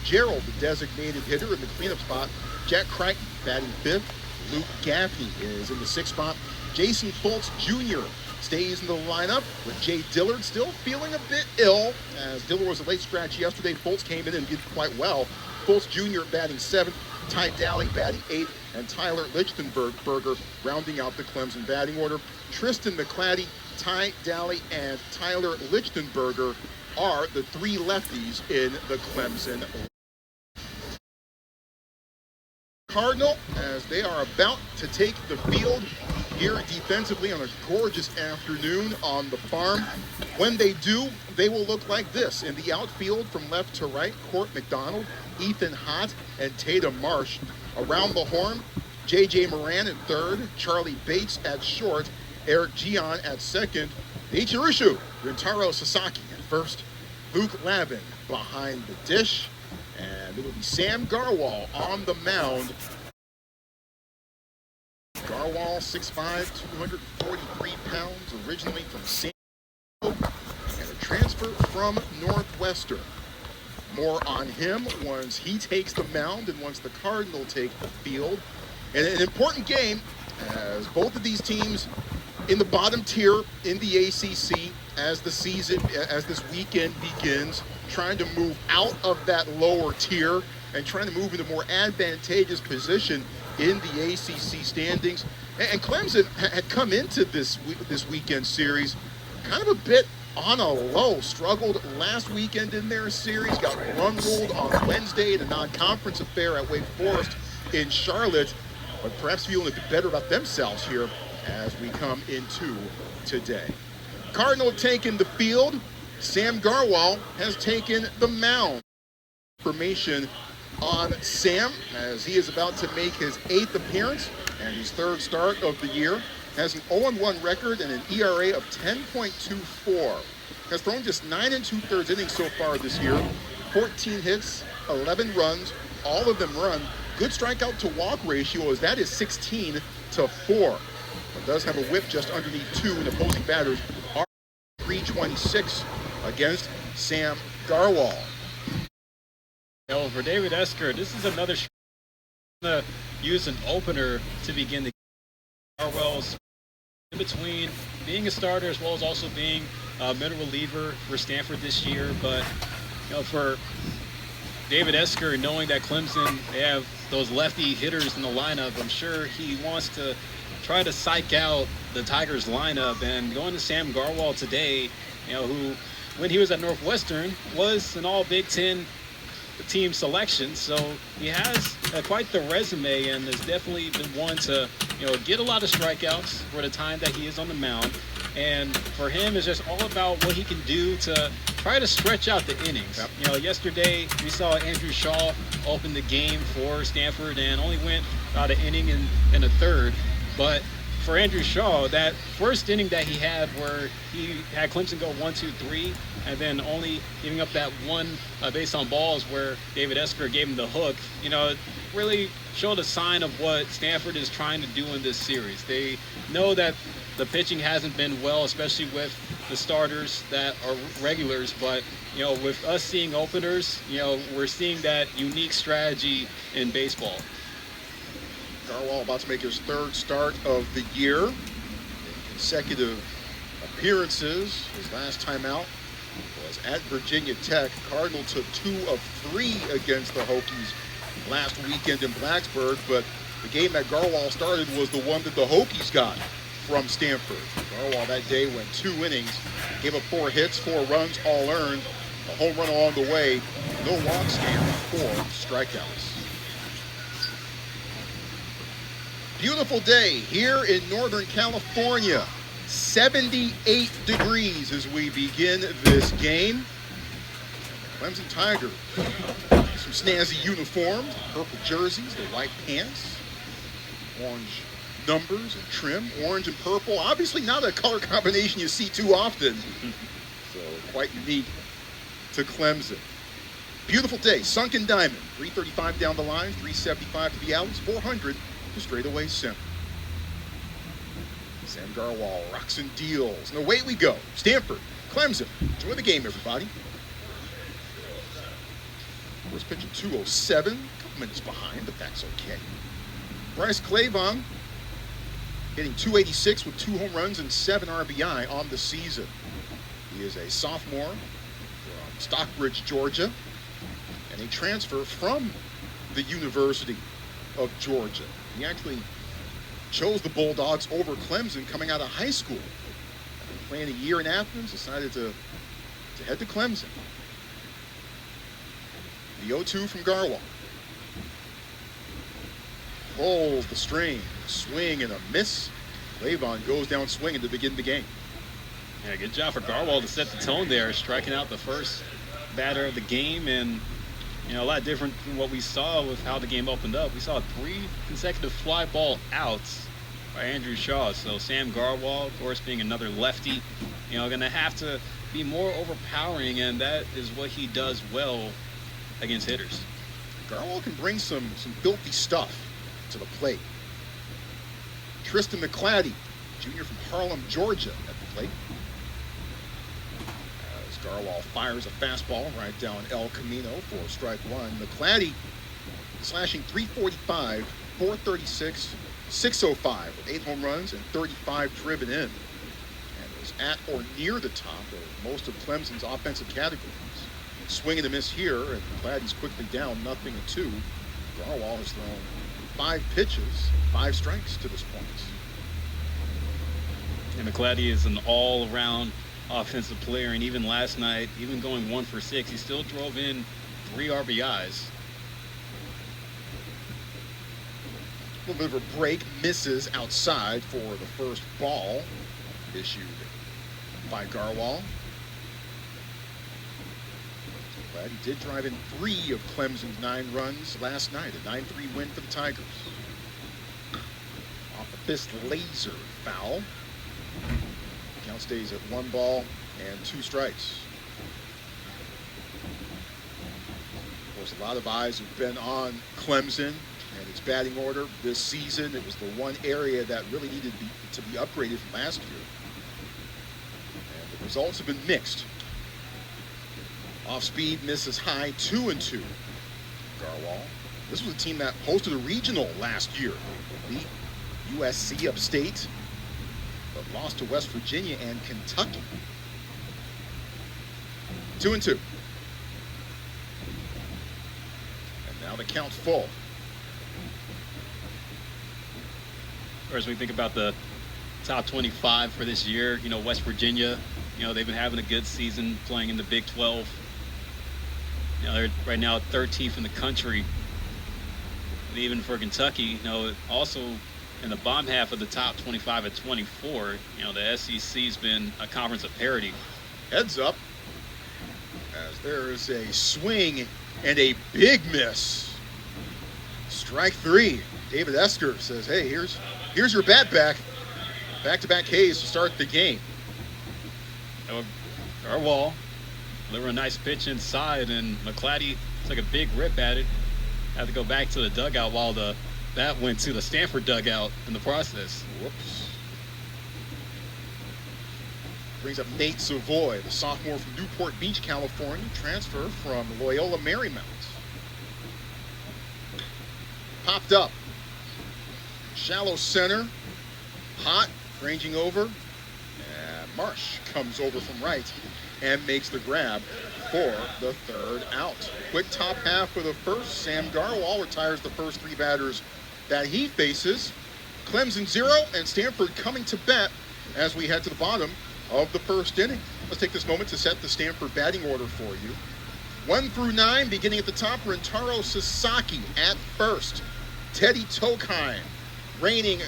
Fitzgerald, the designated hitter in the cleanup spot. Jack Crichton batting fifth. Luke Gaffney is in the sixth spot. Jason Fultz Jr. stays in the lineup with Jay Dillard still feeling a bit ill, as Dillard was a late scratch yesterday. Fultz came in and did quite well. Fultz Jr. batting seventh. Ty Daly batting eighth, and Tyler Lichtenberger rounding out the Clemson batting order. Tristan McClatty, Ty Daly, and Tyler Lichtenberger are the three lefties in the Clemson Cardinal, as they are about to take the field here defensively on a gorgeous afternoon on the farm. When they do, they will look like this. In the outfield from left to right, Court McDonald, Ethan Hott, and Tatum Marsh. Around the horn, J.J. Moran at third, Charlie Bates at short, Eric Gion at second, Ichirushu, Rintaro Sasaki at first, Luke Lavin behind the dish, and it will be Sam Garwal on the mound. Garwal, 6'5", 243 pounds, originally from San Diego, and a transfer from Northwestern. More on him once he takes the mound and once the Cardinal take the field. And an important game, as both of these teams in the bottom tier in the ACC as the season, as this weekend begins, trying to move out of that lower tier and trying to move into a more advantageous position in the ACC standings. And Clemson had come into this weekend series kind of a bit on a low. Struggled last weekend in their series, got run ruled on Wednesday in a non-conference affair at Wake Forest in Charlotte, but perhaps feeling a bit better about themselves here as we come into today. Cardinal taking the field. Sam Garwal has taken the mound. Information on Sam as he is about to make his 8th appearance and his 3rd start of the year. Has an 0-1 record and an ERA of 10.24. Has thrown just 9 2/3 innings so far this year. 14 hits, 11 runs, all of them run. Good strikeout to walk ratio, as that is 16-4. But does have a whip just underneath 2, and opposing batters are 326 against Sam Garwal. Well, for David Esker, this is another going to use an opener to begin the game. Garwal's in between being a starter as well as also being a middle reliever for Stanford this year. But for David Esker, knowing that Clemson, they have those lefty hitters in the lineup, I'm sure he wants to try to psych out the Tigers lineup. And going to Sam Garwal today, who when he was at Northwestern was an all Big Ten team selection, so he has quite the resume and has definitely been one to get a lot of strikeouts for the time that he is on the mound. And for him, it's just all about what he can do to try to stretch out the innings. Yep. Yesterday we saw Andrew Shaw open the game for Stanford and only went about an inning and a third. But for Andrew Shaw, that first inning that he had where he had Clemson go 1-2-3 and then only giving up that one base on balls where David Esker gave him the hook, it really showed a sign of what Stanford is trying to do in this series. They know that the pitching hasn't been well, especially with the starters that are regulars, but with us seeing openers, we're seeing that unique strategy in baseball. Garwal about to make his 3rd start of the year. Consecutive appearances. His last time out was at Virginia Tech. Cardinal took 2 of 3 against the Hokies last weekend in Blacksburg, but the game that Garwal started was the one that the Hokies got from Stanford. Garwal that day went 2 innings, gave up 4 hits, 4 runs, all earned, a home run along the way, no walks and 4 strikeouts. Beautiful day here in Northern California. 78 degrees as we begin this game. Clemson Tigers, some snazzy uniforms, purple jerseys, the white pants, orange numbers and trim, orange and purple. Obviously not a color combination you see too often. So quite unique to Clemson. Beautiful day, sunken diamond. 335 down the line, 375 to the outs, 400 to straightaway center. Sam Garwal rocks and deals. And away we go. Stanford, Clemson. Enjoy the game, everybody. First pitch at 2:07, a couple minutes behind, but that's okay. Bryce Clavon hitting .286 with 2 home runs and 7 RBI on the season. He is a sophomore from Stockbridge, Georgia, and a transfer from the University of Georgia. He actually chose the Bulldogs over Clemson coming out of high school. After playing a year in Athens, decided to head to Clemson. The 0-2 from Garwal. Pulls the string, swing and a miss. Clavon goes down swinging to begin the game. Yeah, good job for Garwal to set the tone there, striking out the first batter of the game, and a lot different from what we saw with how the game opened up. We saw 3 consecutive fly ball outs by Andrew Shaw. So Sam Garwal, of course, being another lefty, going to have to be more overpowering, and that is what he does well against hitters. Garwal can bring some filthy stuff to the plate. Tristan McClatty, junior from Harlem, Georgia, at the plate. As Garwal fires a fastball right down El Camino for strike 1. McClatty slashing .345, .436, .605 with 8 home runs and 35 driven in. And was at or near the top of most of Clemson's offensive categories. Swing and a miss here, and McClatty's quickly down 0-2. Garwal has thrown 5 pitches, 5 strikes to this point. And McClatty is an all-around offensive player, and even last night, even going 1 for 6, he still drove in 3 RBIs. A little bit of a break, misses outside for the first ball issued by Garwal. But he did drive in 3 of Clemson's 9 runs last night, a 9-3 win for the Tigers. Off the fist laser foul. Count stays at 1 ball and 2 strikes. Of course, a lot of eyes have been on Clemson and its batting order this season. It was the one area that really needed to be upgraded from last year. And the results have been mixed. Off speed, misses high, 2-2. Garwal. This was a team that hosted a regional last year. Beat USC upstate, but lost to West Virginia and Kentucky. 2-2. And now the count's full. As we think about the top 25 for this year, West Virginia, they've been having a good season playing in the Big 12. They're right now 13th in the country. And even for Kentucky, also in the bottom half of the top 25 at 24, the SEC's been a conference of parity. Heads up, as there's a swing and a big miss. Strike 3. David Esker says, hey, here's your bat back. Back-to-back Ks to start the game. Garwal delivered a nice pitch inside, and McClatty took a big rip at it. Had to go back to the dugout while the bat went to the Stanford dugout in the process. Whoops. Brings up Nate Savoy, the sophomore from Newport Beach, California, transfer from Loyola Marymount. Popped up. Shallow center. Hot, ranging over. And Marsh comes over from right and makes the grab for the 3rd out. Quick top half for the first. Sam Garwal retires the first 3 batters that he faces. Clemson 0 and Stanford coming to bat as we head to the bottom of the 1st inning. Let's take this moment to set the Stanford batting order for you. 1 through 9, beginning at the top, Rentaro Sasaki at first. Teddy Tokheim, reigning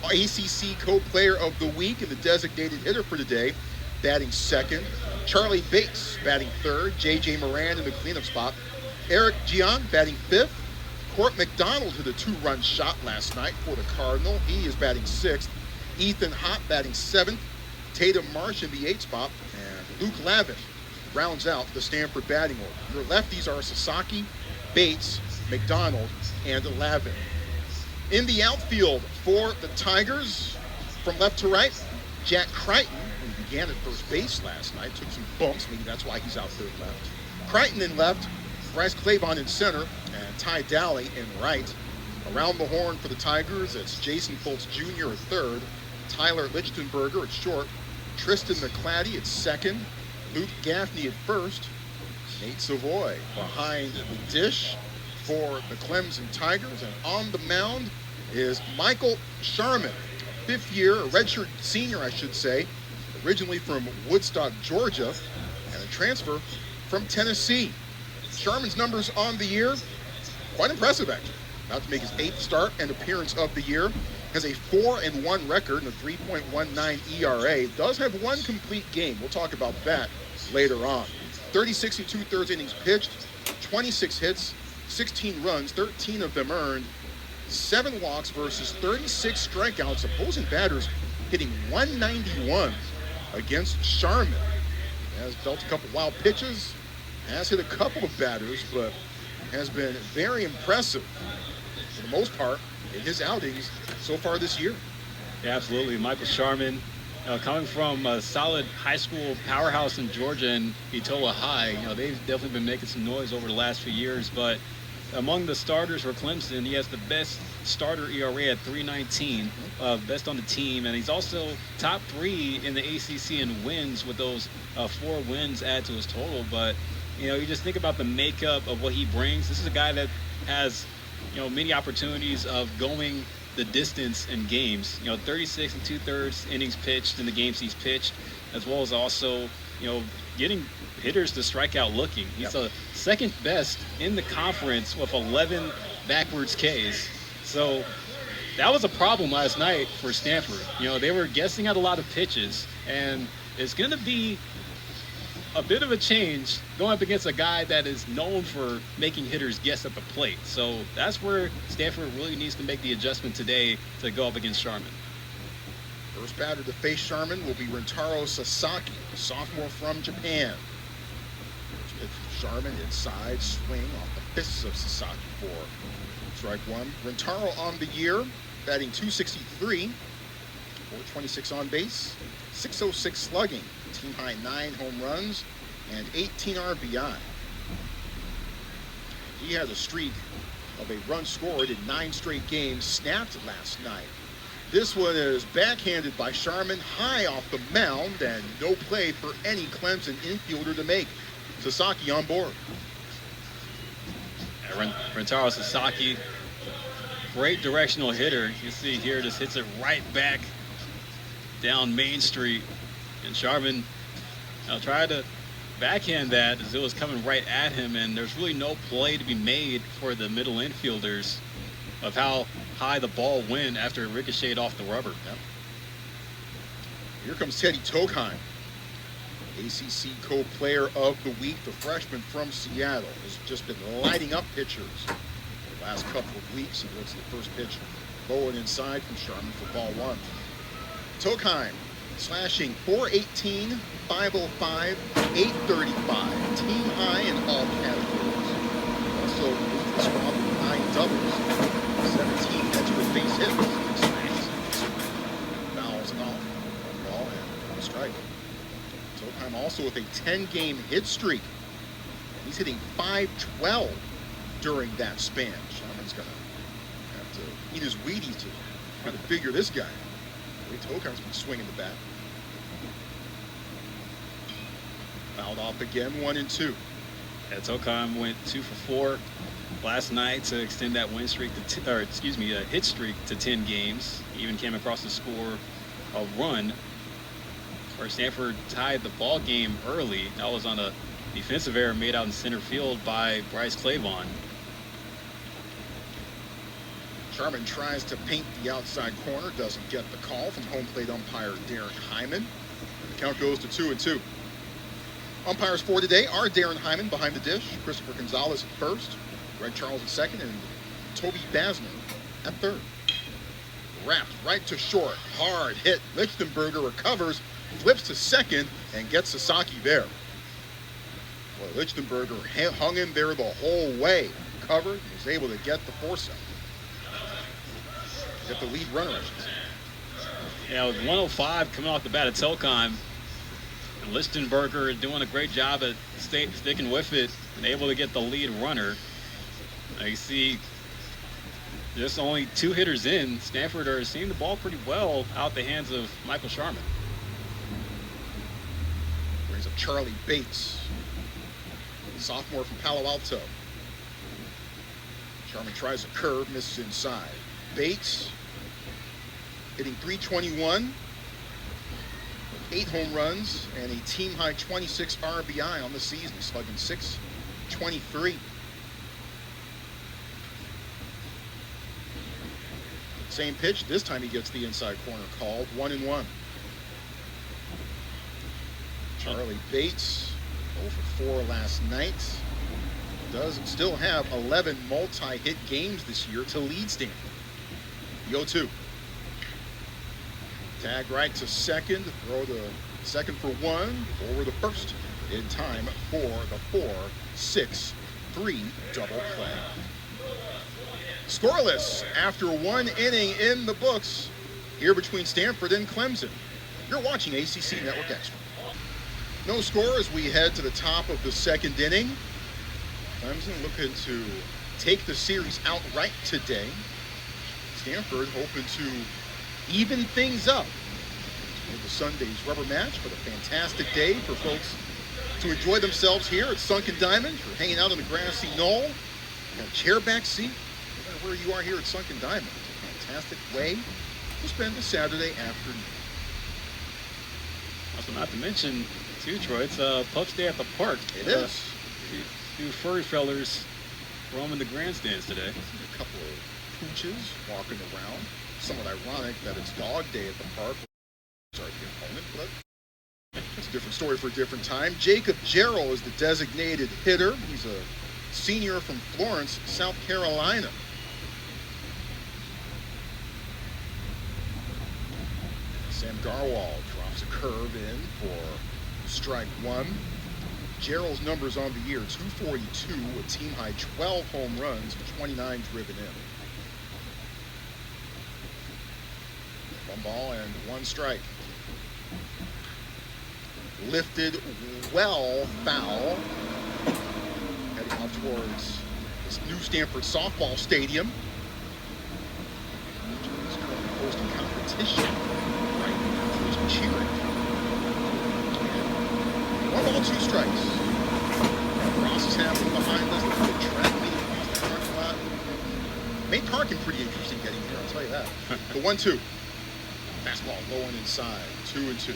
ACC Co-Player of the Week and the designated hitter for today, batting 2nd. Charlie Bates batting 3rd. J.J. Moran in the cleanup spot. Eric Jiang batting 5th. Court McDonald hit a 2-run shot last night for the Cardinal. He is batting 6th. Ethan Hott batting 7th. Tatum Marsh in the 8th spot. And Luke Lavin rounds out the Stanford batting order. Your lefties are Sasaki, Bates, McDonald, and Lavin. In the outfield for the Tigers, from left to right, Jack Crichton, who began at first base last night, took some bumps. Maybe that's why he's out there left. Crichton in left, Bryce Claiborne in center and Ty Daly in right. Around the horn for the Tigers, it's Jason Foltz Jr. at third, Tyler Lichtenberger at short, Tristan McClatty at second, Luke Gaffney at first, Nate Savoy behind the dish for the Clemson Tigers. And on the mound is Michael Sharman, fifth year, a redshirt senior, I should say, originally from Woodstock, Georgia, and a transfer from Tennessee. Sharman's numbers on the year, quite impressive actually. About to make his 8th start and appearance of the year. Has a 4-1 record and a 3.19 ERA. Does have one complete game. We'll talk about that later on. 36 and 2/3 innings pitched, 26 hits, 16 runs, 13 of them earned, 7 walks versus 36 strikeouts. Opposing batters hitting 191 against Sharman. Has dealt a couple wild pitches, has hit a couple of batters, but has been very impressive for the most part in his outings so far this year. Yeah, absolutely. Michael Sharman, coming from a solid high school powerhouse in Georgia and Etola High, they've definitely been making some noise over the last few years, but among the starters for Clemson, he has the best starter ERA at 3.19, best on the team, and he's also top 3 in the ACC in wins with those 4 wins add to his total. But you just think about the makeup of what he brings. This is a guy that has many opportunities of going the distance in games. 36 and 2/3 innings pitched in the games he's pitched, as well as also getting hitters to strike out looking. He's the second best in the conference with 11 backwards Ks. So that was a problem last night for Stanford. They were guessing at a lot of pitches, and it's going to be a bit of a change going up against a guy that is known for making hitters guess at the plate. So that's where Stanford really needs to make the adjustment today to go up against Sharman. First batter to face Sharman will be Rentaro Sasaki, a sophomore from Japan. Sharman inside, swing off the fists of Sasaki for strike one. Rentaro on the year, batting .263, .426 on base, .606 slugging, team high 9 home runs, and 18 RBI. He has a streak of a run scored in 9 straight games, snapped last night. This one is backhanded by Sharman high off the mound, and no play for any Clemson infielder to make. Sasaki on board. Rentaro Sasaki, great directional hitter. You see here, just hits it right back down Main Street. And Sharman tried to backhand that as it was coming right at him, and there's really no play to be made for the middle infielders of how high the ball went after it ricocheted off the rubber. Yep. Here comes Teddy Tokheim, ACC Co-Player of the Week, the freshman from Seattle. Has just been lighting up pitchers the last couple of weeks. He looks at the first pitch low and inside from Sharman for ball 1. Tokheim slashing .418, .505, .835, team high in all categories. Also moved the squad with 9 doubles, 17 extra base hits, smashes, fouls off, ball and strike. Tokheim also with a 10-game hit streak. He's hitting .512 during that span. Sharman's gonna have to eat his Wheaties to try to figure this guy. Tokheim's been swinging the bat. Fouled off again, 1-2. Yeah, Tokheim went 2 for 4 last night to extend that win streak to, a hit streak to 10 games. He even came across to score a run where Stanford tied the ball game early. That was on a defensive error made out in center field by Bryce Claiborne. Sharman tries to paint the outside corner, doesn't get the call from home plate umpire Darren Hyman. The count goes to 2-2. Umpires for today are Darren Hyman behind the dish, Christopher Gonzalez at first, Greg Charles at second, and Toby Basner at third. Wrapped right to short, hard hit. Lichtenberger recovers, flips to second, and gets Sasaki there. Well, Lichtenberger hung in there the whole way, covered, and was able to get the force out. Get the lead runner, I should say. Yeah, with 105 coming off the bat of Tokheim, Lichtenberger doing a great job at sticking with it and able to get the lead runner. You see, just only 2 hitters in. Stanford are seeing the ball pretty well out the hands of Michael Sharman. Brings up Charlie Bates, sophomore from Palo Alto. Sharman tries a curve, misses inside. Bates hitting .321, 8 home runs, and a team-high 26 RBI on the season. He's slugging .623. Same pitch. This time he gets the inside corner called. 1-1. Charlie Bates, 0 for 4 last night. Does still have 11 multi-hit games this year to lead Stanford. The 0-2. Tag right to second. Throw the second for 1. Over the first in time for the 4-6-3 double play. Scoreless after 1 inning in the books here between Stanford and Clemson. You're watching ACC Network Extra. No score as we head to the top of the second inning. Clemson looking to take the series outright today. Stanford hoping to even things up with the Sunday's rubber match, but a fantastic day for folks to enjoy themselves here at Sunken Diamond. If you're hanging out on the grassy knoll, got a chairback seat, no matter where you are here at Sunken Diamond. It's a fantastic way to spend a Saturday afternoon. Also, not to mention, too, Troy, it's Pups Day at the park. It is. Few furry fellers roaming the grandstands today. A couple of pooches walking around. Somewhat ironic that it's Dog Day at the park. Sorry, the opponent, but that's a different story for a different time. Jacob Jarrell is the designated hitter. He's a senior from Florence, South Carolina. Sam Garwal drops a curve in for strike 1. Jarrell's numbers on the year, 242, a team-high 12 home runs, 29 driven in. 1 ball and 1 strike. Lifted well, foul. Heading off towards this new Stanford softball stadium. He's currently hosting competition. Right now, he's cheering. And 1 ball, 2 strikes. Cross is happening behind us. Look at the track meeting across the parking lot. Made parking pretty interesting getting here, I'll tell you that. The 1-2. Fastball low and inside. 2-2.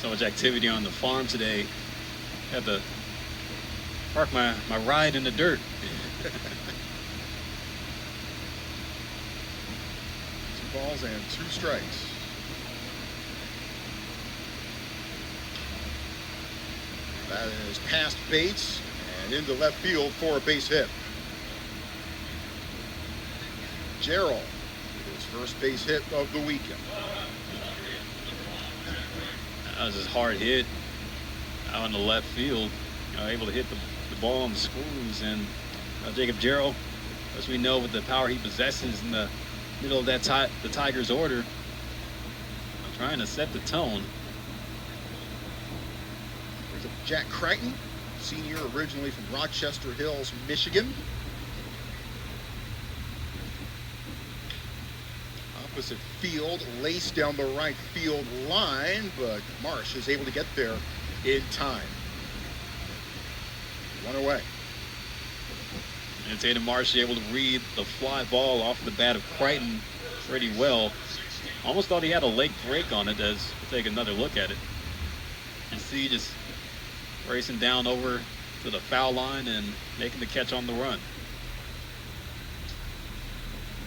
So much activity on the farm today. Had to park my ride in the dirt. 2 balls and 2 strikes. That is past Bates and into left field for a base hit. Jarrell, his first base hit of the weekend. That was his hard hit out in the left field. Able to hit the ball on the screws. And Jacob Jarrell, as we know, with the power he possesses in the middle of that the Tigers' order, trying to set the tone. There's Jack Crichton, senior originally from Rochester Hills, Michigan. Opposite field, laced down the right field line, but Marsh is able to get there in time. 1 away. And Tatum Marsh able to read the fly ball off the bat of Crichton pretty well. Almost thought he had a leg break on it as we take another look at it. And see just racing down over to the foul line and making the catch on the run.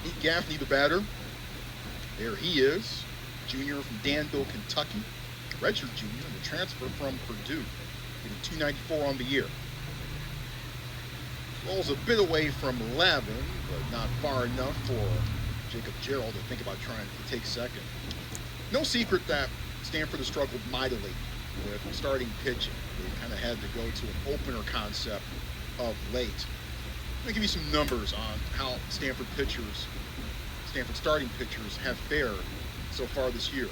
Pete Gaffney, the batter. There he is, junior from Danville, Kentucky. Redshirt junior and the transfer from Purdue. Hitting 294 on the year. Rolls a bit away from Lavin, but not far enough for Jacob Jarrell to think about trying to take second. No secret that Stanford has struggled mightily with starting pitching. They kind of had to go to an opener concept of late. Let me give you some numbers on how Stanford starting pitchers have fared so far this year.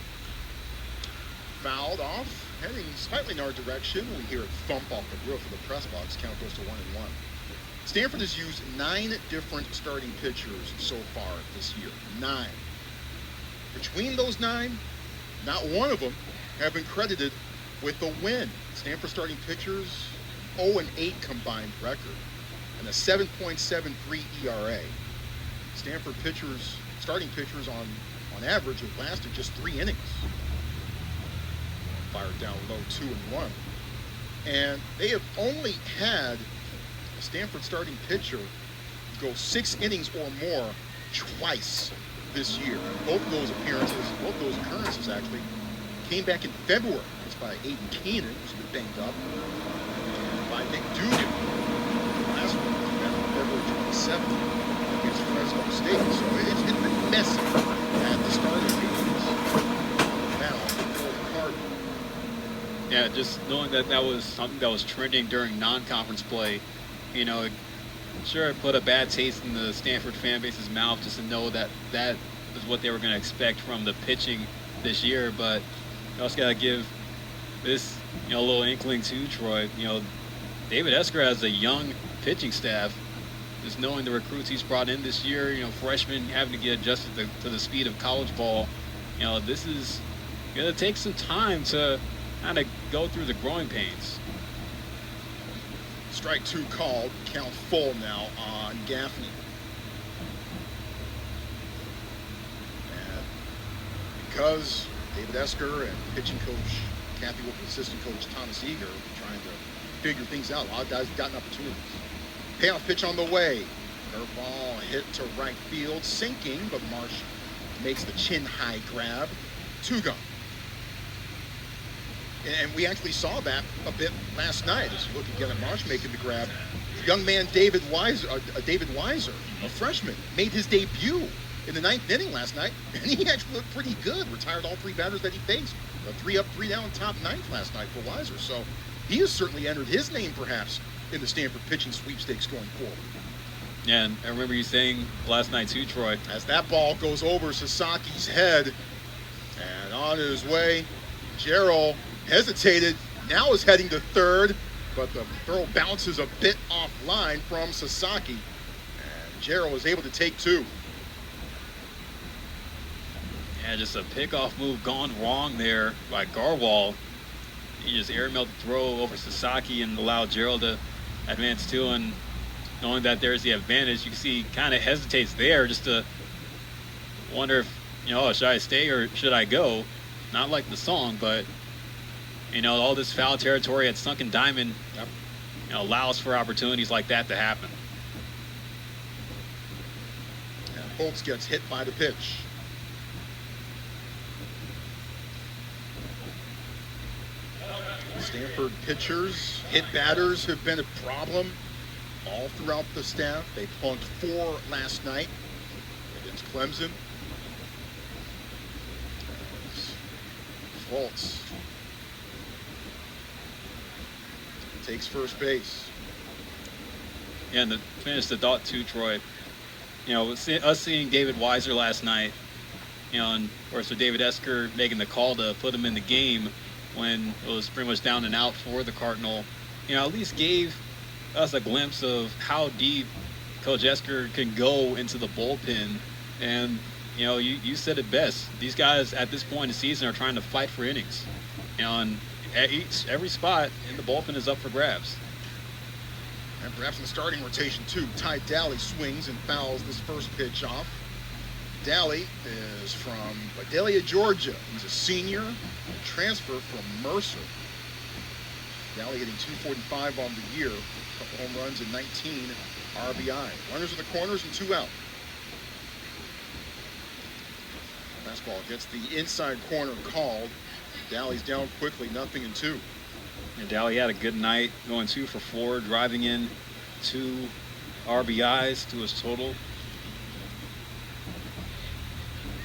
Fouled off heading slightly in our direction. We hear it thump off the roof of the press box. Count goes to 1-1. Stanford has used 9 different starting pitchers so far this year. 9. Between those 9, not one of them have been credited with a win. Stanford starting pitchers, 0-8 combined record, and a 7.73 ERA. Stanford pitchers, starting pitchers on average have lasted just 3 innings. Fired down low 2-1. And they have only had a Stanford starting pitcher go 6 innings or more twice this year. Both those occurrences actually came back in February. It's by Aiden Keenan, who's been banged up, and by Nick Dugan. Last one was back on February 27th against Fresno State. So it's been messy at the starting meetings. Now, for the Cardinals. Yeah, just knowing that that was something that was trending during non-conference play, you know, sure, it put a bad taste in the Stanford fan base's mouth just to know that that is what they were going to expect from the pitching this year. But you also got to give this, a little inkling to Troy. David Esker has a young pitching staff. Just knowing the recruits he's brought in this year, freshmen having to get adjusted to the speed of college ball. This is going to take some time to kind of go through the growing pains. Strike 2 called. Count full now on Gaffney. And because David Esker and pitching coach Kathy Wolf, assistant coach Thomas Eager, trying to figure things out, a lot of guys have gotten opportunities. Payoff pitch on the way. Curveball hit to right field, sinking, but Marsh makes the chin-high grab. 2 gone. And we actually saw that a bit last night as you look again at Marsh making the grab. Young man David Weiser, a freshman, made his debut in the 9th inning last night, and he actually looked pretty good. Retired all 3 batters that he faced. 3 up, 3 down, top 9th last night for Weiser. So he has certainly entered his name, perhaps, in the Stanford pitching sweepstakes going forward. Yeah, and I remember you saying last night too, Troy. As that ball goes over Sasaki's head, and on his way, Gerald hesitated, now is heading to third, but the throw bounces a bit offline from Sasaki, and Gerald was able to take 2. Yeah, just a pickoff move gone wrong there by Garwal. He just air-mailed the throw over Sasaki and allowed Gerald to advance 2, and knowing that there's the advantage, you can see he kind of hesitates there just to wonder if, should I stay or should I go? Not like the song, but all this foul territory at Sunken Diamond allows for opportunities like that to happen. And Holtz gets hit by the pitch. Stanford pitchers, hit batters have been a problem all throughout the staff. They plunked 4 last night against Clemson. Holtz takes first base. Yeah, and to finish the thought too, Troy, us seeing David Weiser last night, and of course with David Esker making the call to put him in the game when it was pretty much down and out for the Cardinal, at least gave us a glimpse of how deep Coach Esker can go into the bullpen. And, you said it best. These guys at this point in the season are trying to fight for innings. And every spot in the bullpen is up for grabs. And perhaps in the starting rotation, too. Ty Daly swings and fouls this first pitch off. Daly is from Vidalia, Georgia. He's a senior, a transfer from Mercer. Daly hitting .245 on the year. A couple home runs and 19 RBI. Runners in the corners and 2 out. Fastball gets the inside corner called. Daly's down quickly, 0-2. And Daly had a good night, going 2 for 4, driving in 2 RBIs to his total.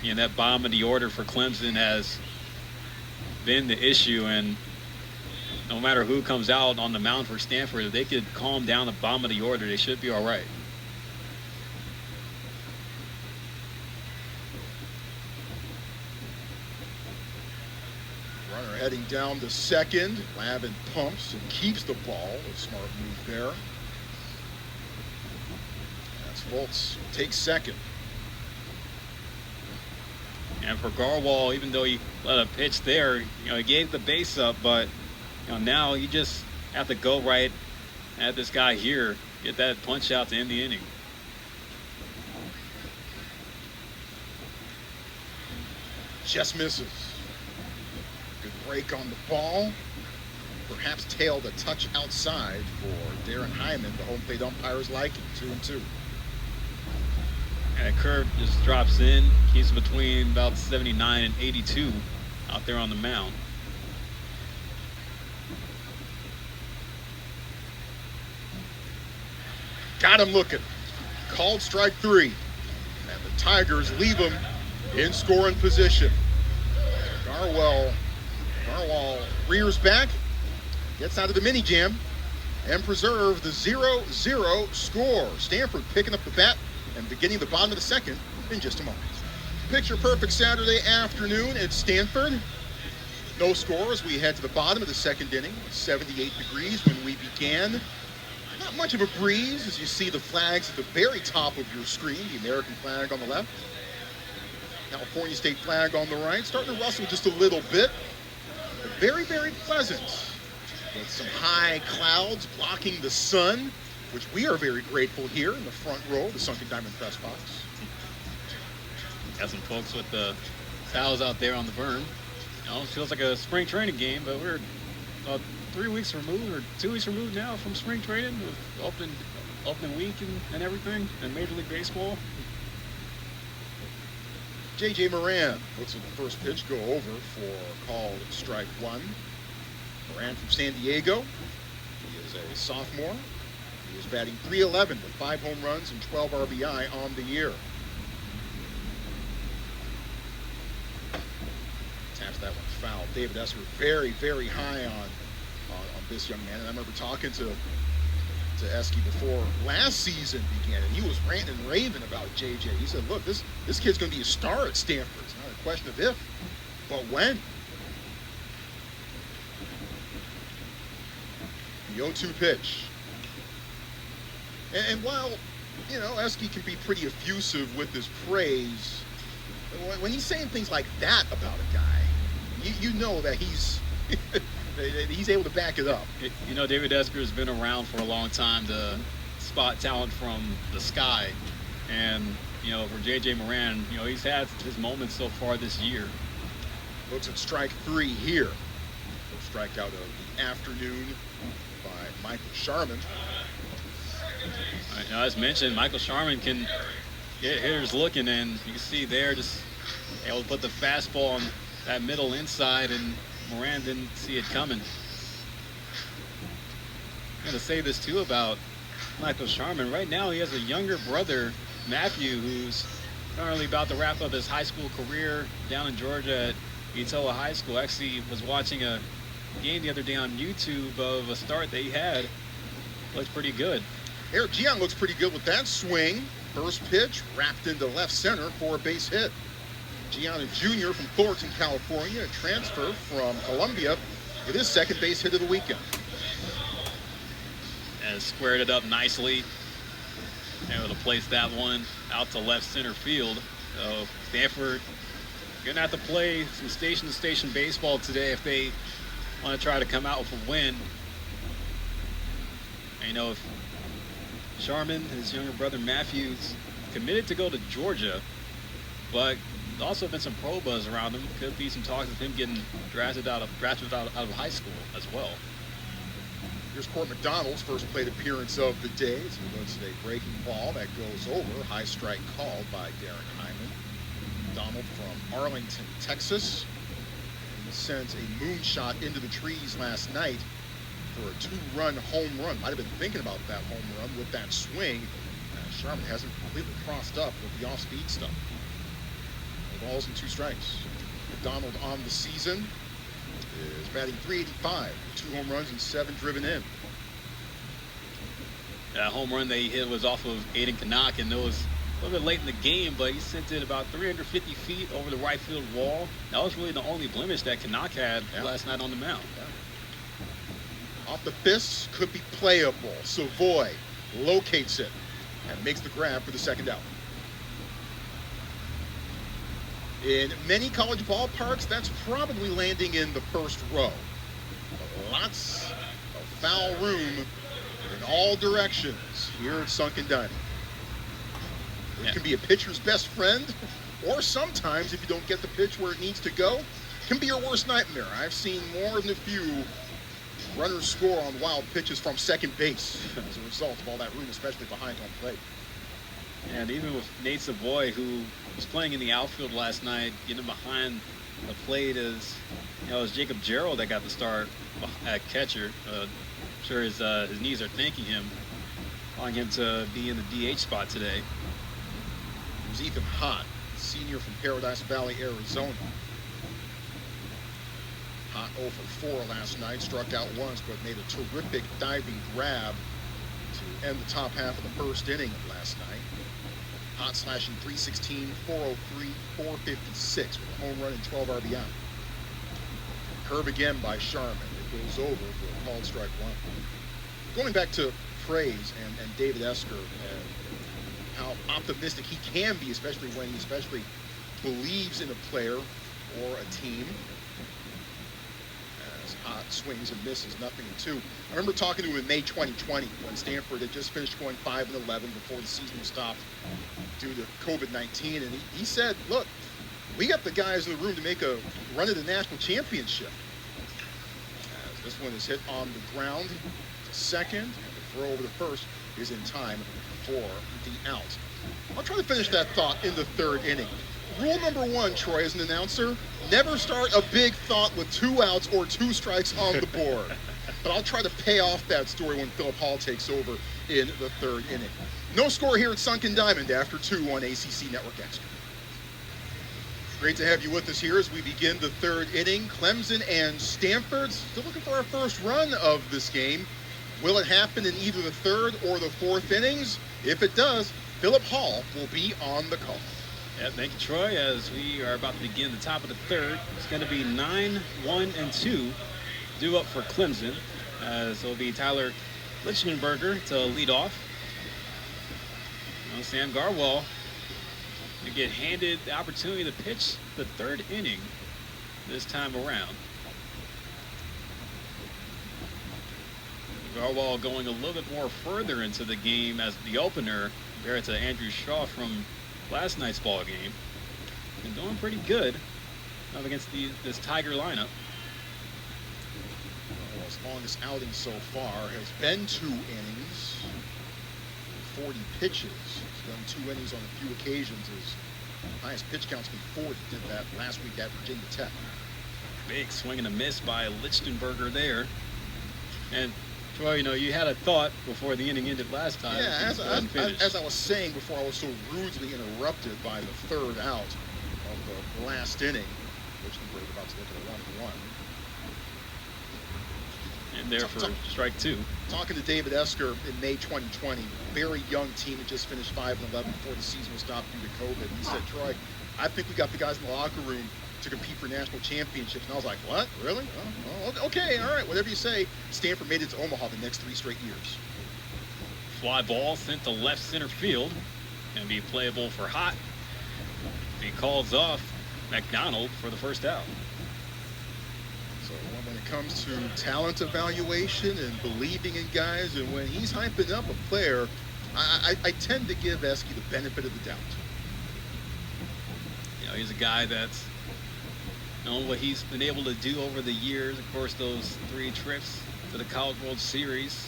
And that bottom of the order for Clemson has been the issue, and no matter who comes out on the mound for Stanford, if they could calm down the bottom of the order, they should be all right. Runner Heading down to second, Lavin pumps and keeps the ball. A smart move there. As Fultz takes second. And for Garwal, even though he let a pitch there, he gave the base up, but now you just have to go right at this guy here, get that punch out to end the inning. Just misses. Good break on the ball. Perhaps tailed a touch outside for Darren Hyman, the home plate umpire's liking. 2-2. And a curve just drops in, keeps between about 79 and 82 out there on the mound. Got him looking. Called strike 3. And the Tigers leave him in scoring position. Garwal rears back, gets out of the mini jam, and preserves the 0-0 score. Stanford picking up the bat and beginning the bottom of the second in just a moment. Picture perfect Saturday afternoon at Stanford. No score as we head to the bottom of the second inning. 78 degrees when we began. Not much of a breeze as you see the flags at the very top of your screen. The American flag on the left. California state flag on the right. Starting to rustle just a little bit. But very, very pleasant. With some high clouds blocking the sun, which we are very grateful here in the front row of the Sunken Diamond press box. Got some folks with the towels out there on the berm. It feels like a spring training game, but we're about 3 weeks removed, or 2 weeks removed now from spring training with opening week and everything, and Major League Baseball. J.J. Moran looks at the first pitch go over for called strike 1. Moran from San Diego. He is a sophomore. He is batting .311 with 5 home runs and 12 RBI on the year. Taps that one foul. David Esker very, very high on this young man. And I remember talking to Esky before last season began, and he was ranting and raving about JJ. He said, look, this kid's going to be a star at Stanford. It's not a question of if, but when. The 0-2 pitch. And while, Esky can be pretty effusive with his praise, when he's saying things like that about a guy, you know that he's able to back it up. David Esker has been around for a long time to spot talent from the sky. And, for J.J. Moran, he's had his moments so far this year. Looks at strike 3 here. First strikeout of the afternoon by Michael Sharman. As mentioned, Michael Sharman can get hitters looking, and you can see there just able to put the fastball on that middle inside, and Moran didn't see it coming. I'm going to say this too about Michael Sharman. Right now he has a younger brother, Matthew, who's currently about to wrap up his high school career down in Georgia at Etola High School. Actually was watching a game the other day on YouTube of a start that he had. Looked pretty good. Eric Gian looks pretty good with that swing. First pitch wrapped into left center for a base hit. Gian, a junior from Thornton, California, a transfer from Columbia, with his second base hit of the weekend. And squared it up nicely. Able to place that one out to left center field. So Stanford gonna have to play some station-to-station baseball today if they want to try to come out with a win. And if Sharman, his younger brother Matthews, committed to go to Georgia, but also been some pro buzz around him. Could be some talks of him getting drafted out of high school as well. Here's Court McDonald's first plate appearance of the day. As he looks at a breaking ball that goes over. High strike called by Darren Hyman. McDonald from Arlington, Texas. He sent a moonshot into the trees last night for a 2-run home run. Might have been thinking about that home run with that swing. Sharman hasn't completely crossed up with the off-speed stuff. Balls and 2 strikes. McDonald on the season is batting .385, 2 home runs and 7 driven in. That home run that he hit was off of Aiden Kanak, and those a little bit late in the game, but he sent it about 350 feet over the right field wall. That was really the only blemish that Canuck had last night on the mound. Off the fists, could be playable. Savoy locates it and makes the grab for the second out. In many college ballparks, that's probably landing in the first row. Lots of foul room in all directions here at Sunken Diamond. It can be a pitcher's best friend, or sometimes, if you don't get the pitch where it needs to go, can be your worst nightmare. I've seen more than a few runners score on wild pitches from second base as a result of all that room, especially behind home plate. And even with Nate Savoy, who was playing in the outfield last night, getting behind the plate as it was Jacob Gerald that got the start at catcher. I'm sure his knees are thanking him, allowing him to be in the DH spot today. It was Ethan Hott, senior from Paradise Valley, Arizona. Hott 0 for 4 last night, struck out once, but made a terrific diving grab to end the top half of the first inning of last night. Hott slashing 316, 403, 456 with a home run and 12 RBI. Curve again by Sharman. It goes over for a called strike one. Going back to praise and David Esker and how optimistic he can be, especially when he believes in a player or a team. As Hott swings and misses, 0-2. I remember talking to him in May 2020 when Stanford had just finished going 5-11 before the season was stopped due to COVID-19, and he said, look, we got the guys in the room to make a run at the national championship. As this one is hit on the ground to second, and the throw over to first is in time for the out. I'll try to finish that thought in the third inning. Rule number 1, Troy, as an announcer, never start a big thought with 2 outs or 2 strikes on the board. But I'll try to pay off that story when Philip Hall takes over in the third inning. No score here at Sunken Diamond after 2 on ACC Network Extra. Great to have you with us here as we begin the third inning. Clemson and Stanford still looking for our first run of this game. Will it happen in either the third or the fourth innings? If it does, Philip Hall will be on the call. Yeah, thank you, Troy. As we are about to begin the top of the third, it's going to be 9-1-2 due up for Clemson. As it'll be Tyler Lichtenberger to lead off. Sam Garwell to get handed the opportunity to pitch the third inning this time around. Garwell going a little bit more further into the game as the opener compared to Andrew Shaw from last night's ball game. Been doing pretty good up against this Tiger lineup. His longest outing so far has been 2 innings, 40 pitches. He's done 2 innings on a few occasions. His highest pitch count's been 40. Did that last week at Virginia Tech. Big swing and a miss by Lichtenberger there. And Troy, you had a thought before the inning ended last time. Yeah, as I was saying before, I was so rudely interrupted by the third out of the last inning. Lichtenberger about to look at a 1-1. And there for strike 2. Talking to David Esker in May 2020, very young team that just finished 5-11 before the season was stopped due to COVID. He said, Troy, I think we got the guys in the locker room to compete for national championships. And I was like, what? Really? Oh, okay, all right, whatever you say. Stanford made it to Omaha the next 3 straight years. Fly ball sent to left center field. Going to be playable for Hott. He calls off McDonald for the first out. So when it comes to talent evaluation and believing in guys, and when he's hyping up a player, I tend to give Esky the benefit of the doubt. He's a guy that's known what he's been able to do over the years. Of course, those 3 trips to the College World Series,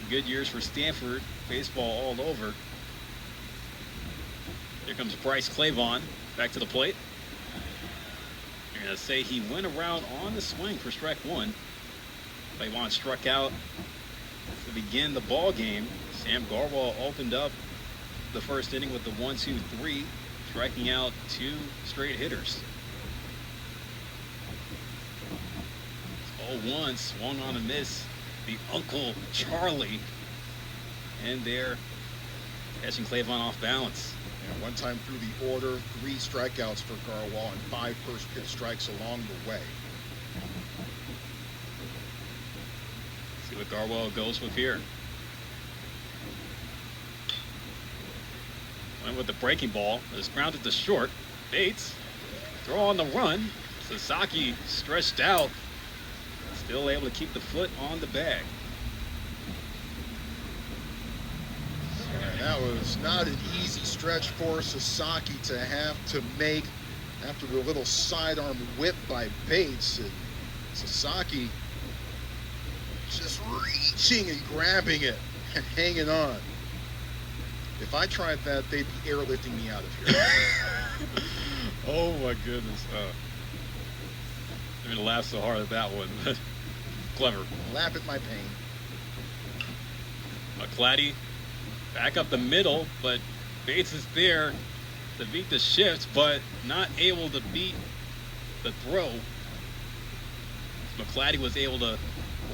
good years for Stanford, baseball all over. Here comes Bryce Clavon back to the plate. You're going to say he went around on the swing for strike 1. Clavon struck out to begin the ball game. Sam Garwell opened up the first inning with the 1-2-3, striking out 2 straight hitters. 0-1, swung on a miss. The Uncle Charlie. And there catching Clavon off balance. And one time through the order, 3 strikeouts for Garwal and 5 first pitch strikes along the way. See what Garwal goes with here. Went with the breaking ball. It's grounded to short. Bates, throw on the run. Sasaki stretched out. Still able to keep the foot on the bag. And that was not an easy stretch for Sasaki to have to make after the little sidearm whip by Bates. And Sasaki just reaching and grabbing it and hanging on. If I tried that, they'd be airlifting me out of here. Oh my goodness. I'm going to laugh so hard at that one. Clever. Laugh at my pain. McClatty back up the middle, but Bates is there to beat the shift, but not able to beat the throw. McClatty was able to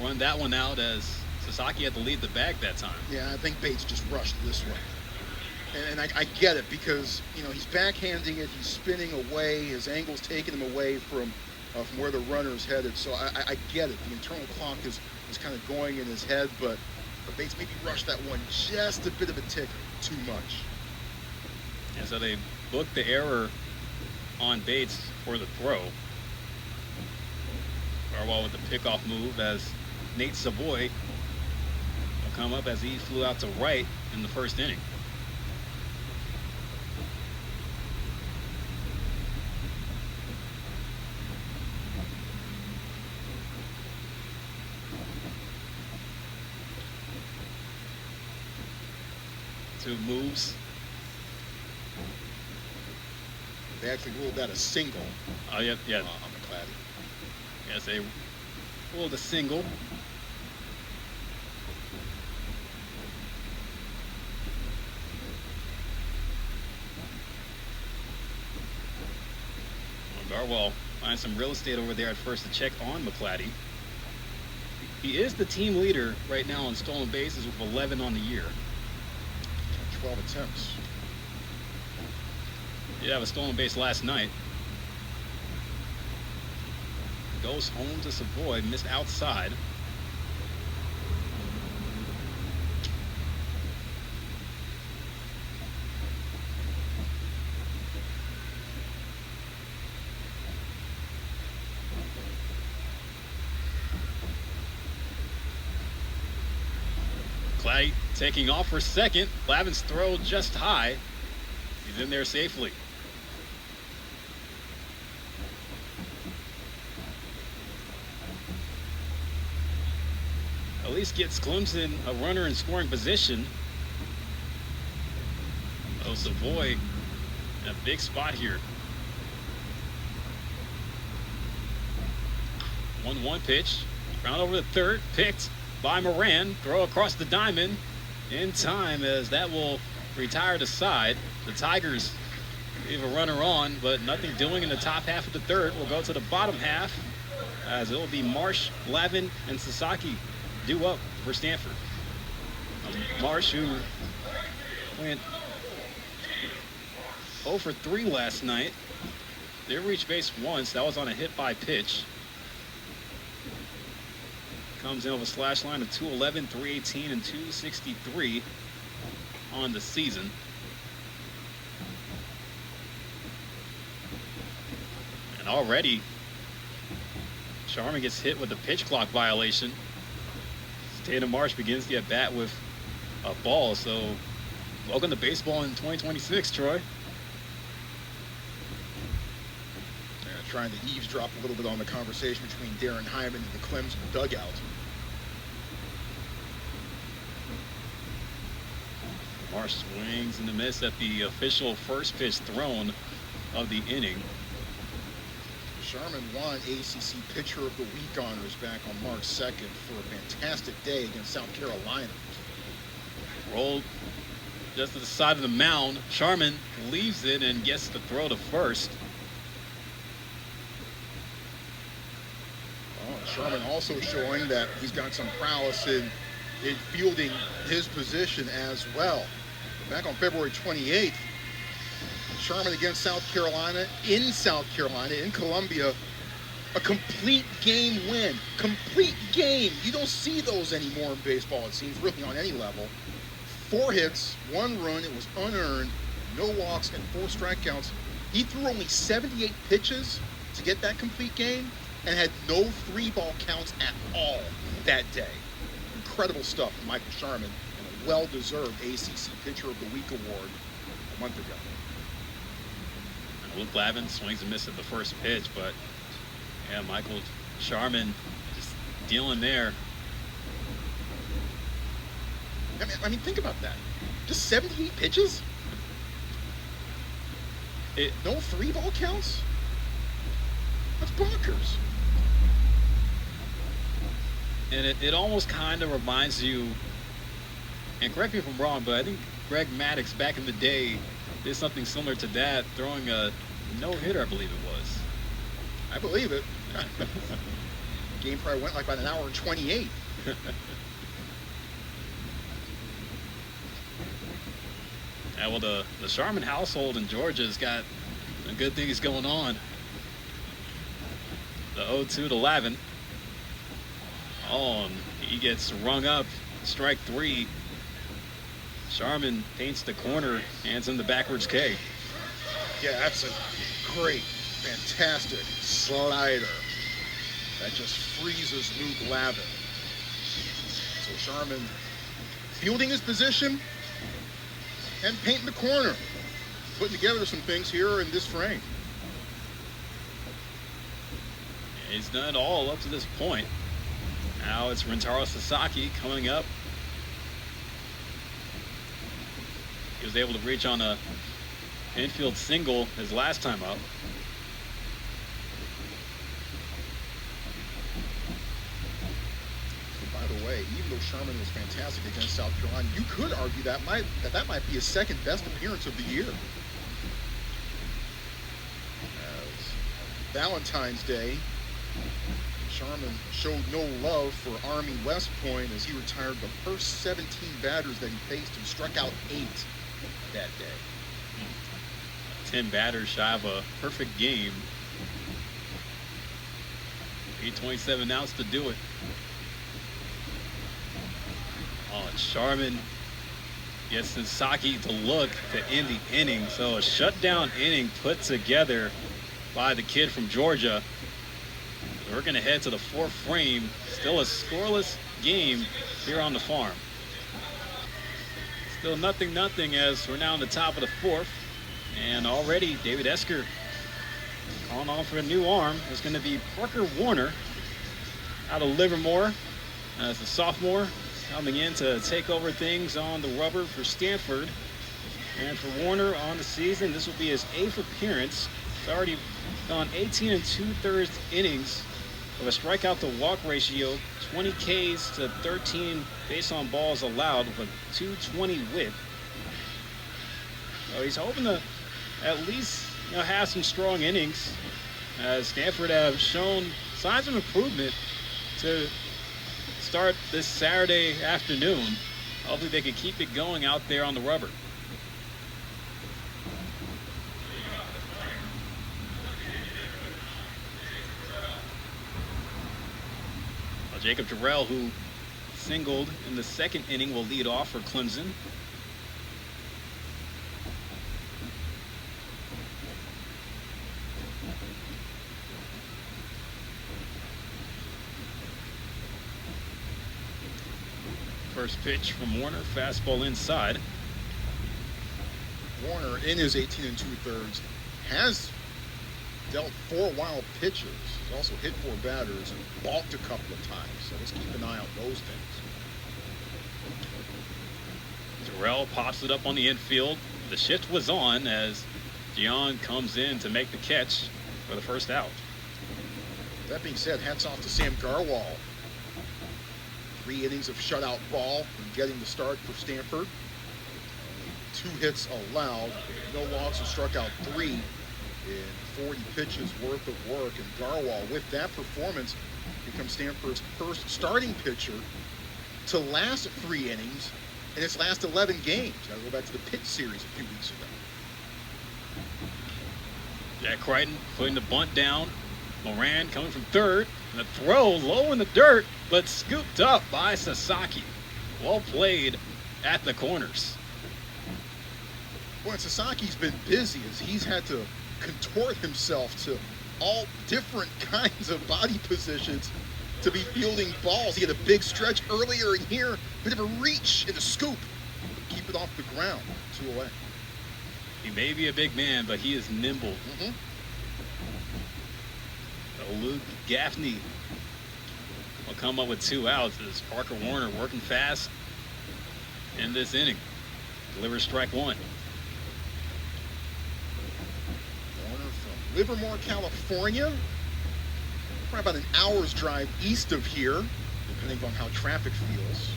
run that one out as Sasaki had to lead the bag that time. Yeah, I think Bates just rushed this one. And I get it because, you know, he's backhanding it, he's spinning away, his angle's taking him away from where the runner's headed. So I get it. The internal clock is kind of going in his head, but Bates maybe rushed that one just a bit of a tick too much. And so they booked the error on Bates for the throw. Garwal with the pickoff move as Nate Savoy will come up as he flew out to right in the first inning. Two moves. They actually ruled that a single. Oh, yeah. On McClatty. Yes, they ruled a single. Garwal finds some real estate over there at first to check on McClatty. He is the team leader right now on stolen bases with 11 on the year. 12 attempts. He did have a stolen base last night. Goes home to Savoy, missed outside. Clay taking off for second. Lavin's throw just high. He's in there safely. At least gets Clemson a runner in scoring position. Oh, Savoy in a big spot here. 1-1 pitch. Round over the third. Picked by Moran. Throw across the diamond in time as that will retire to side. The Tigers leave a runner on, but nothing doing in the top half of the third. We'll go to the bottom half as it will be Marsh, Lavin, and Sasaki due up for Stanford. Marsh, who went 0 for 3 last night. They reached base once. That was on a hit by pitch. Comes in with a slash line of 211, 318, and 263 on the season. And already, Sharman gets hit with a pitch clock violation. Tatum Marsh begins the at-bat with a ball. So, welcome to baseball in 2026, Troy. Trying to eavesdrop a little bit on the conversation between Darren Hyman and the Clemson dugout. Marsh swings and a miss at the official first pitch thrown of the inning. Sharman won ACC Pitcher of the Week honors back on March 2nd for a fantastic day against South Carolina. Rolled just to the side of the mound. Sharman leaves it and gets the throw to first. Sharman also showing that he's got some prowess in fielding his position as well. back on February 28th. Sharman against South Carolina, in Columbia. A complete game win. Complete game. You don't see those anymore in baseball, it seems, really on any level. 4 hits, 1 run. It was unearned. No walks and 4 strikeouts. He threw only 78 pitches to get that complete game and had no 3-ball counts at all that day. Incredible stuff from Michael Sharman, and a well-deserved ACC Pitcher of the Week award a month ago. Luke Lavin swings and misses at the first pitch, but yeah, Michael Sharman just dealing there. I mean, think about that. Just 78 pitches? No 3-ball counts? That's bonkers. And it almost kind of reminds you, and correct me if I'm wrong, but I think Greg Maddux back in the day did something similar to that, throwing a no-hitter, I believe it was. I believe it. Game probably went like about an hour and 28. Yeah, well, the Sharman household in Georgia has got some good things going on. The 0-2 to Lavin. Oh, and he gets rung up, strike 3. Sharman paints the corner, hands him the backwards K. Yeah, that's a great, fantastic slider that just freezes Luke Lavin. So Sharman fielding his position and painting the corner, putting together some things here in this frame. He's done it all up to this point. Now it's Rentaro Sasaki coming up. He was able to reach on a infield single his last time up. By the way, even though Sharman was fantastic against South Carolina, you could argue that might be his second best appearance of the year. As Valentine's Day, Sharman showed no love for Army West Point as he retired the first 17 batters that he faced and struck out 8 that day. 10 batters shy of a perfect game. 8:27 outs to do it. Oh, and Sharman gets Sasaki to look to end the inning. So a shutdown inning put together by the kid from Georgia. We're going to head to the 4th frame. Still a scoreless game here on the farm. Still 0-0 as we're now in the top of the 4th. And already David Esker calling on for a new arm. It's going to be Parker Warner out of Livermore as a sophomore coming in to take over things on the rubber for Stanford. And for Warner on the season, this will be his 8th appearance. He's already gone 18 2/3 innings with a strikeout to walk ratio, 20 Ks to 13 base on balls allowed with a 220 whip. So he's hoping to at least have some strong innings, as Stanford have shown signs of improvement to start this Saturday afternoon. Hopefully they can keep it going out there on the rubber. Well, Jacob Jarrell, who singled in the 2nd inning, will lead off for Clemson. First pitch from Warner, fastball inside. Warner, in his 18 2/3, has dealt 4 wild pitches. He's also hit 4 batters and balked a couple of times. So let's keep an eye on those things. Jarrell pops it up on the infield. The shift was on as Dion comes in to make the catch for the first out. That being said, hats off to Sam Garwal. 3 innings of shutout ball and getting the start for Stanford. 2 hits allowed, no walks, and struck out 3 in 40 pitches worth of work. And Garwal, with that performance, becomes Stanford's first starting pitcher to last 3 innings in its last 11 games. Gotta go back to the Pitt series a few weeks ago. Jack Crichton putting the bunt down. Moran coming from third. And the throw low in the dirt, but scooped up by Sasaki. Well played at the corners. Boy, Sasaki's been busy as he's had to contort himself to all different kinds of body positions to be fielding balls. He had a big stretch earlier in here, bit of a reach and a scoop. Keep it off the ground, 2 away. He may be a big man, but he is nimble. Luke Gaffney will come up with 2 outs as Parker Warner working fast in this inning. Delivers strike 1. Warner from Livermore, California. Probably about an hour's drive east of here, depending on how traffic feels.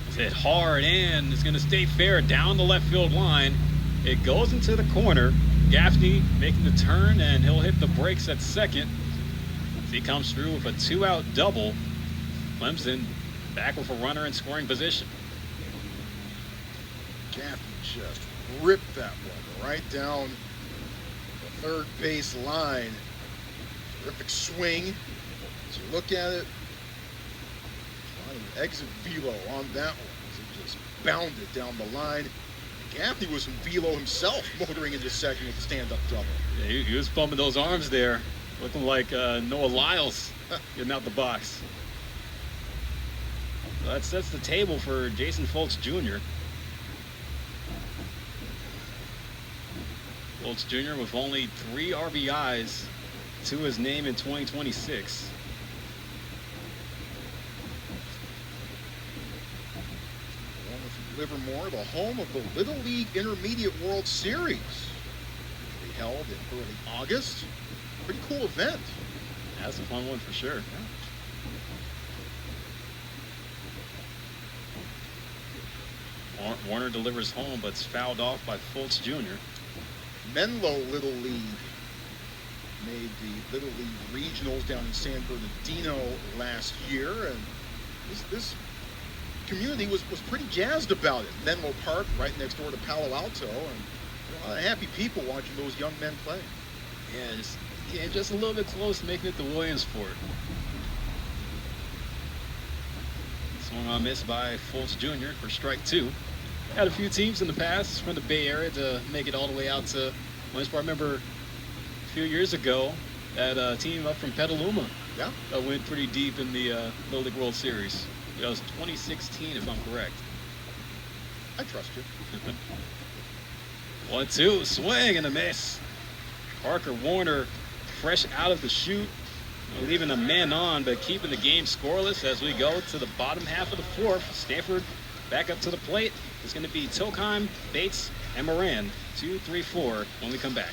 It's hit hard and is going to stay fair down the left field line. It goes into the corner. Gaffney making the turn, and he'll hit the brakes at second. As he comes through with a 2-out double. Clemson back with a runner in scoring position. Gaffney just ripped that one right down the third base line. Terrific swing. As you look at it, trying to exit velo on that one as it just bounded down the line. Gaffney was in velo himself, motoring into second with a stand-up double. Yeah, he was bumping those arms there, looking like Noah Lyles getting out the box. So that sets the table for Jason Foltz Jr. Foltz Jr. with only 3 RBIs to his name in 2026. Livermore, the home of the Little League Intermediate World Series, which we held in early August. Pretty cool event. That's a fun one for sure. Yeah. Warner delivers home, but it's fouled off by Foltz Jr. Menlo Little League made the Little League Regionals down in San Bernardino last year, and this community was pretty jazzed about it. Menlo Park, right next door to Palo Alto, and a lot of happy people watching those young men play. Yeah, just a little bit close to making it to Williamsport. Swung on miss by Foltz Jr. for strike 2. Had a few teams in the past from the Bay Area to make it all the way out to Williamsport. I remember a few years ago that team up from Petaluma went pretty deep in the Little League World Series. That was 2016, if I'm correct. I trust you. 1-2, swing and a miss. Parker Warner fresh out of the chute, leaving a man on, but keeping the game scoreless as we go to the bottom half of the 4th. Stanford back up to the plate. It's going to be Tokheim, Bates, and Moran. 2, 3, 4 when we come back.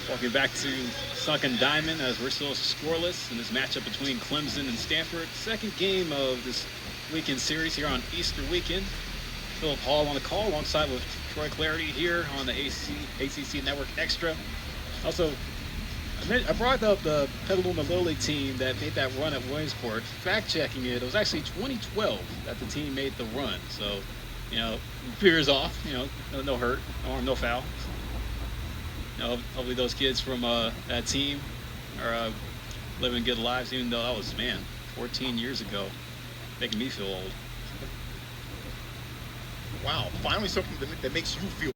Walking back to Sunken Diamond as we're still scoreless in this matchup between Clemson and Stanford. Second game of this weekend series here on Easter weekend. Philip Hall on the call alongside with Troy Clarity here on the ACC Network Extra. Also, I brought up the Petaluma Little League team that made that run at Williamsport. Fact-checking it, it was actually 2012 that the team made the run. So, fears off, no hurt, no harm, no foul. Hopefully those kids from that team are living good lives, even though that was, 14 years ago, making me feel old. Wow, finally something that makes you feel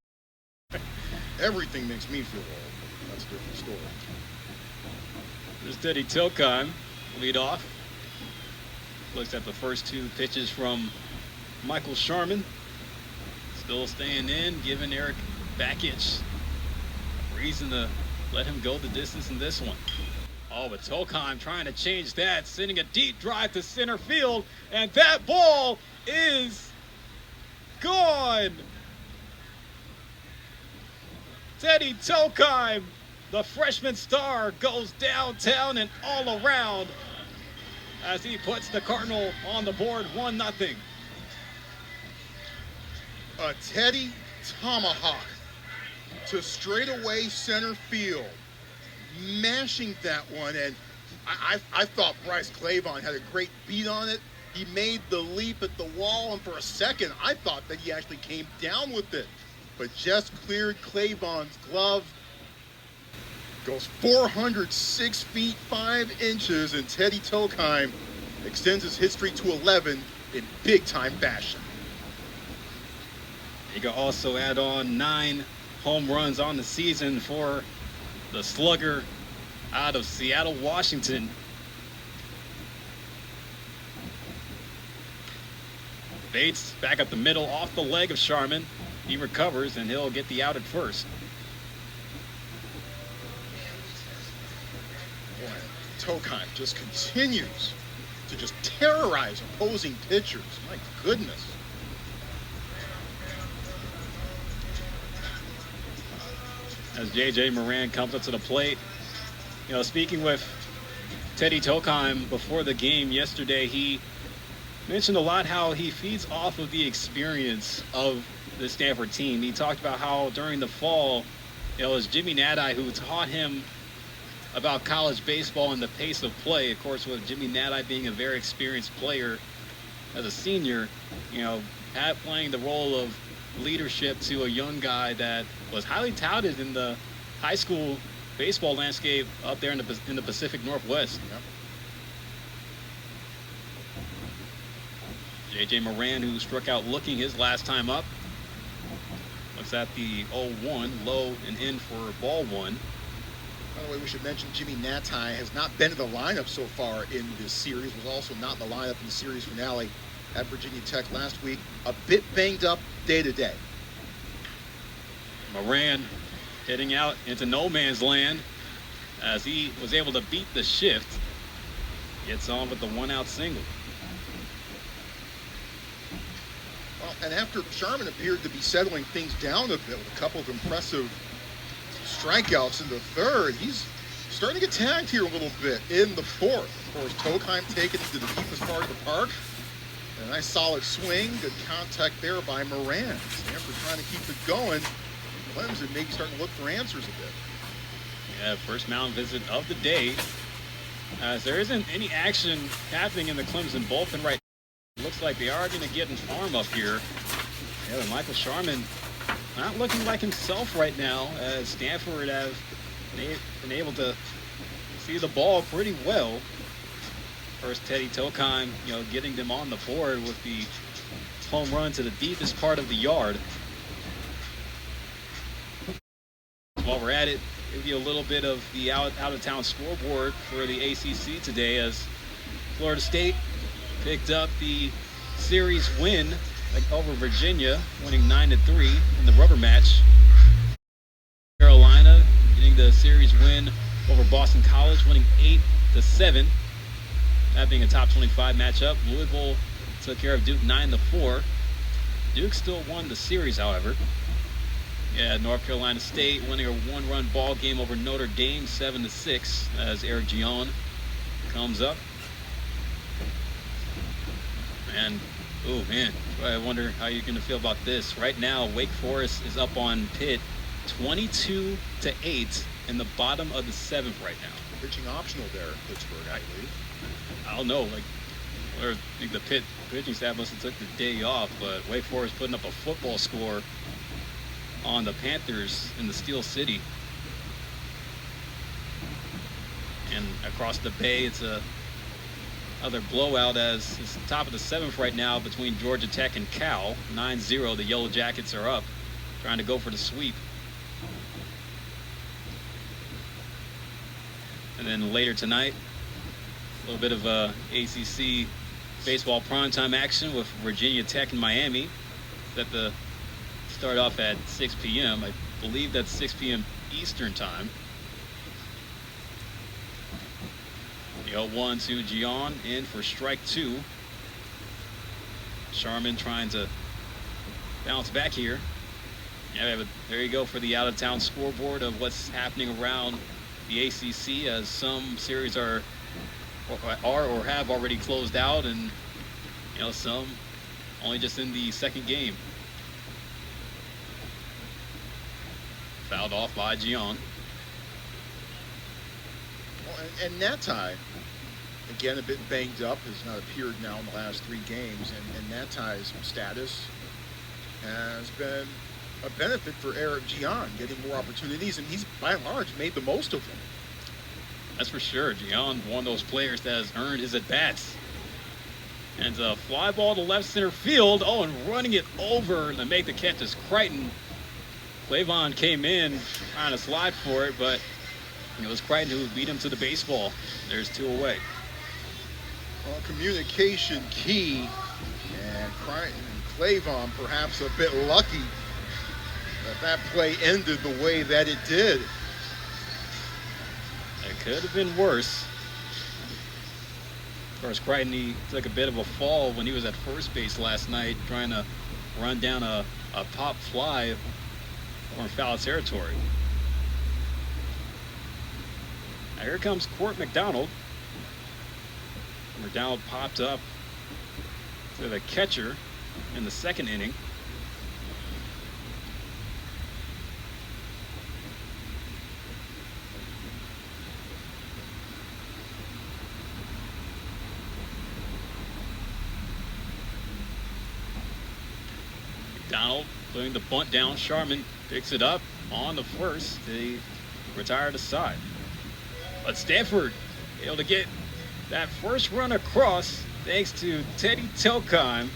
everything makes me feel old. That's a different story. There's Teddy Tokheim, lead off. Looks at the first 2 pitches from Michael Sharman. Still staying in, giving Eric Bakich reason to let him go the distance in this one. Oh, but Tokheim trying to change that, sending a deep drive to center field, and that ball is gone. Teddy Tokheim, the freshman star, goes downtown and all around as he puts the Cardinal on the board 1-0. A Teddy tomahawk to straightaway center field, mashing that one, and I thought Bryce Clavon had a great beat on it. He made the leap at the wall, and for a second, I thought that he actually came down with it, but just cleared Clavon's glove. Goes 406 feet 5 inches, and Teddy Tokheim extends his hit streak to 11 in big-time fashion. You can also add on 9 home runs on the season for the slugger out of Seattle, Washington. Bates back up the middle off the leg of Sharman. He recovers, and he'll get the out at first. Tokheim just continues to just terrorize opposing pitchers. My goodness. As J.J. Moran comes up to the plate. You know, speaking with Teddy Tokheim before the game yesterday, he mentioned a lot how he feeds off of the experience of the Stanford team. He talked about how during the fall, it was Jimmy Nadai who taught him about college baseball and the pace of play. Of course, with Jimmy Nadai being a very experienced player as a senior, you know, playing the role of leadership to a young guy that was highly touted in the high school baseball landscape up there in the Pacific Northwest. Yep. J.J. Moran, who struck out looking his last time up, looks at the 0-1, low and in for ball 1. By the way, we should mention Jimmy Nadai has not been in the lineup so far in this series, was also not in the lineup in the series finale at Virginia Tech last week. A bit banged up day to day. Moran heading out into no man's land as he was able to beat the shift. Gets on with the 1-out single. Well, and after Sharman appeared to be settling things down a bit with a couple of impressive strikeouts in the third, he's starting to get tagged here a little bit in the fourth. Of course, Tokheim taking it to the deepest part of the park. A nice solid swing, good contact there by Moran. Stanford trying to keep it going. Clemson maybe starting to look for answers a bit. Yeah, first mound visit of the day. As there isn't any action happening in the Clemson bullpen right now. It looks like they are going to get an arm up here. Yeah, but Michael Sharman not looking like himself right now, as Stanford have been able to see the ball pretty well. First, Teddy Tokheim, you know, getting them on the board with the home run to the deepest part of the yard. While we're at it, give you a little bit of the out-of-town scoreboard for the ACC today, as Florida State picked up the series win over Virginia, winning 9-3 in the rubber match. Carolina getting the series win over Boston College, winning 8-7. That being a top 25 matchup. Louisville took care of Duke 9-4. Duke still won the series, however. Yeah, North Carolina State winning a 1-run ball game over Notre Dame 7-6 as Eric Gion comes up. And, oh man, I wonder how you're going to feel about this. Right now, Wake Forest is up on Pitt 22-8 in the bottom of the 7th right now. Pitching optional there, Pittsburgh, I believe. I don't know, like, I think the Pitt pitching staff must have took the day off, but Wake Forest putting up a football score on the Panthers in the Steel City. And across the bay, it's another blowout, as it's the top of the 7th right now between Georgia Tech and Cal. 9-0, the Yellow Jackets are up, trying to go for the sweep. And then later tonight, a little bit of ACC baseball primetime action with Virginia Tech and Miami. Set to start off at 6 p.m. I believe that's 6 p.m. Eastern time. The 0-1 to Gion in for strike 2. Sharman trying to bounce back here. Yeah, but there you go for the out-of-town scoreboard of what's happening around the ACC, as some series are or have already closed out, and you know, some only just in the second game. Fouled off by Gion. Well, And Natai, again, a bit banged up, has not appeared now in the last 3 games. And Natai's status has been a benefit for Eric Gian, getting more opportunities, and he's, by and large, made the most of them. That's for sure. Gian, one of those players that has earned his at-bats. And a fly ball to left center field. Oh, and running it over to make the catch is Crichton. Clavon came in trying to slide for it, but it was Crichton who beat him to the baseball. There's 2 away. Well, communication key, and Crichton and Clavon perhaps a bit lucky that play ended the way that it did. It could have been worse. Of course, Crichton, he took a bit of a fall when he was at first base last night, trying to run down a pop fly from foul territory. Now here comes Court McDonald. McDonald popped up to the catcher in the 2nd inning. McDonald putting the bunt down. Sharman picks it up on the first. They retire to side. But Stanford able to get that first run across thanks to Teddy Telkheim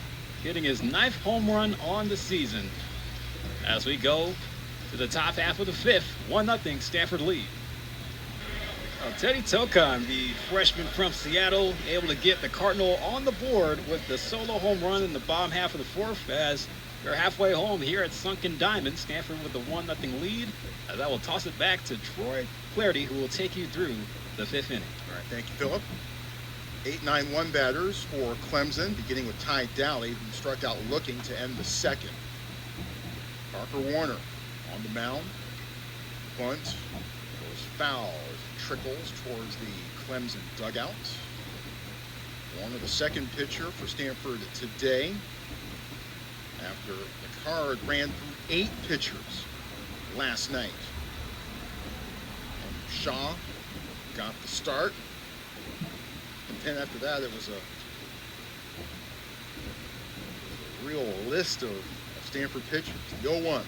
hitting his 9th home run on the season. As we go to the top half of the 5th, 1-0 Stanford lead. Teddy Telkheim, the freshman from Seattle, able to get the Cardinal on the board with the solo home run in the bottom half of the 4th as they're halfway home here at Sunken Diamond. Stanford with the 1-0 lead. That will toss it back to Troy Flaherty, who will take you through the 5th inning. All right, thank you, Philip. 8-9-1 batters for Clemson, beginning with Ty Dally, who struck out looking to end the 2nd. Parker Warner on the mound. Bunt goes foul as it trickles towards the Clemson dugout. Warner, the 2nd pitcher for Stanford today, after the Card ran through 8 pitchers last night. And Shaw got the start. And then after that, it was a real list of Stanford pitchers. The 0-1.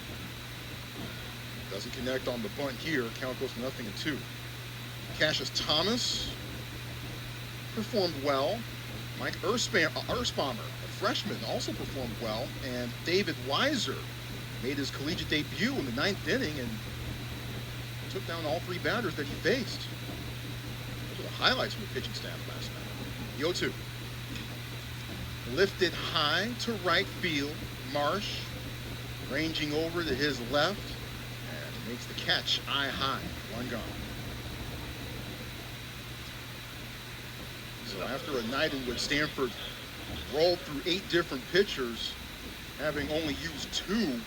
Doesn't connect on the bunt here. Count goes to 0-2. Cassius Thomas performed well. Mike Erspamer, a freshman, also performed well. And David Weiser made his collegiate debut in the 9th inning and took down all 3 batters that he faced. Those are the highlights from the pitching staff last night. The 0-2. Lifted high to right field. Marsh ranging over to his left and makes the catch eye high. 1 gone. So after a night in which Stanford rolled through 8 different pitchers, having only used 2 in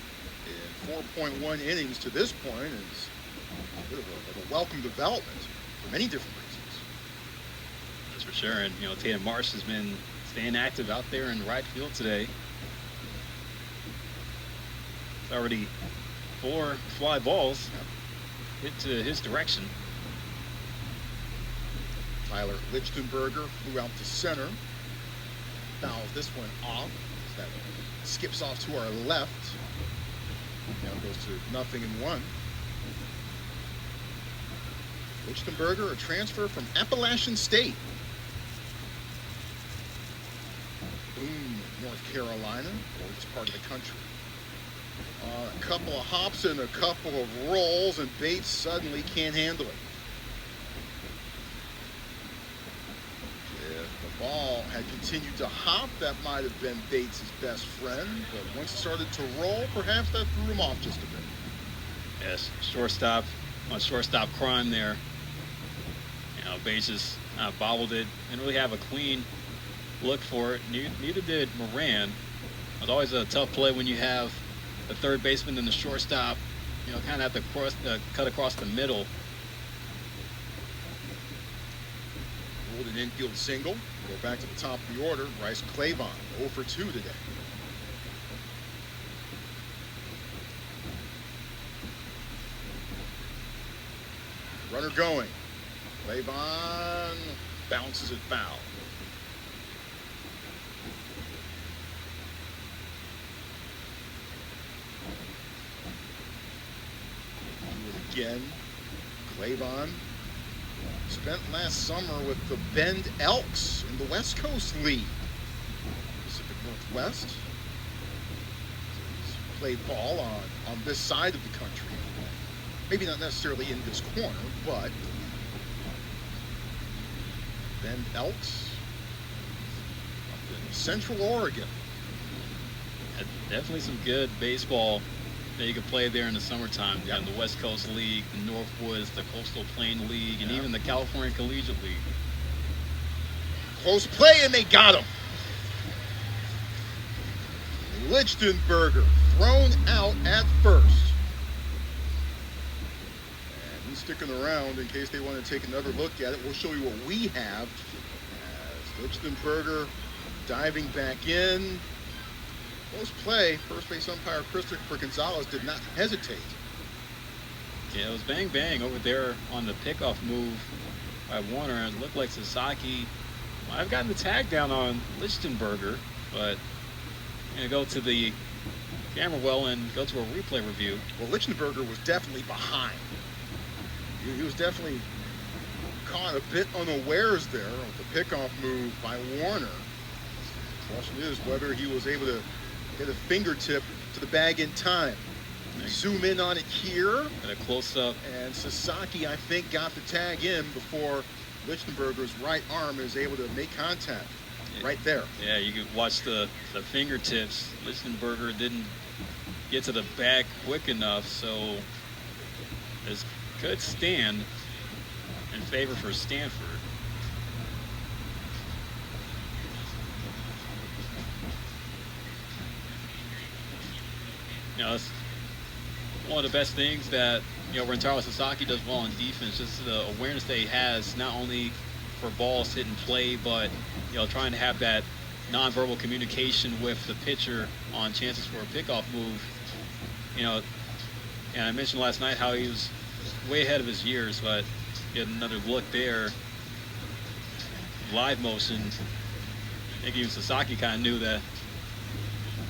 4.1 innings to this point, is a bit of a welcome development for many different reasons. That's for sure. And, Tatum Marsh has been staying active out there in right field today. It's already 4 fly balls hit to his direction. Tyler Lichtenberger flew out to center. Fouls this one off. That skips off to our left. Now goes to 0-1. Lichtenberger, a transfer from Appalachian State. Boone, North Carolina, gorgeous part of the country. A couple of hops and a couple of rolls, and Bates suddenly can't handle it. If the ball had continued to hop, that might have been Bates' best friend, but once it started to roll, perhaps that threw him off just a bit. Yes, shortstop crime there. Bates just bobbled it. Didn't really have a clean look for it. Neither did Moran. It was always a tough play when you have the third baseman and the shortstop, kind of have to cut across the middle. Ruled an infield single. Go back to the top of the order. Bryce Clavon, 0 for 2 today. Runner going. Clavon bounces it foul. Do it again. Clavon spent last summer with the Bend Elks in the West Coast League. Pacific Northwest. He's played ball on this side of the country. Maybe not necessarily in this corner, but Bend Elks up in Central Oregon. Definitely some good baseball that you could play there in the summertime. Yep. In the West Coast League, the Northwoods, the Coastal Plain League, and Yep. even the California Collegiate League. Close play, and they got him. Lichtenberger thrown out at first. And he's sticking around in case they want to take another look at it. We'll show you what we have. As Lichtenberger diving back in. Close play. First base umpire Christopher Gonzalez did not hesitate. Yeah, it was bang bang over there on the pickoff move by Warner, and it looked like Sasaki might have gotten the tag down on Lichtenberger, but I'm going to go to the camera well and go to a replay review. Well, Lichtenberger was definitely behind. He was definitely caught a bit unawares there with the pickoff move by Warner. The question is whether he was able to get a fingertip to the bag in time. Zoom in on it here. At a close-up. And Sasaki, I think, got the tag in before Lichtenberger's right arm is able to make contact right there. Yeah, you could watch the fingertips. Lichtenberger didn't get to the bag quick enough, so this could stand in favor for Stanford. You know, that's one of the best things that, Rentaro Sasaki does well on defense, just the awareness that he has, not only for balls hit and play, but, trying to have that nonverbal communication with the pitcher on chances for a pickoff move. And I mentioned last night how he was way ahead of his years, but get another look there. Live motion. I think even Sasaki kind of knew that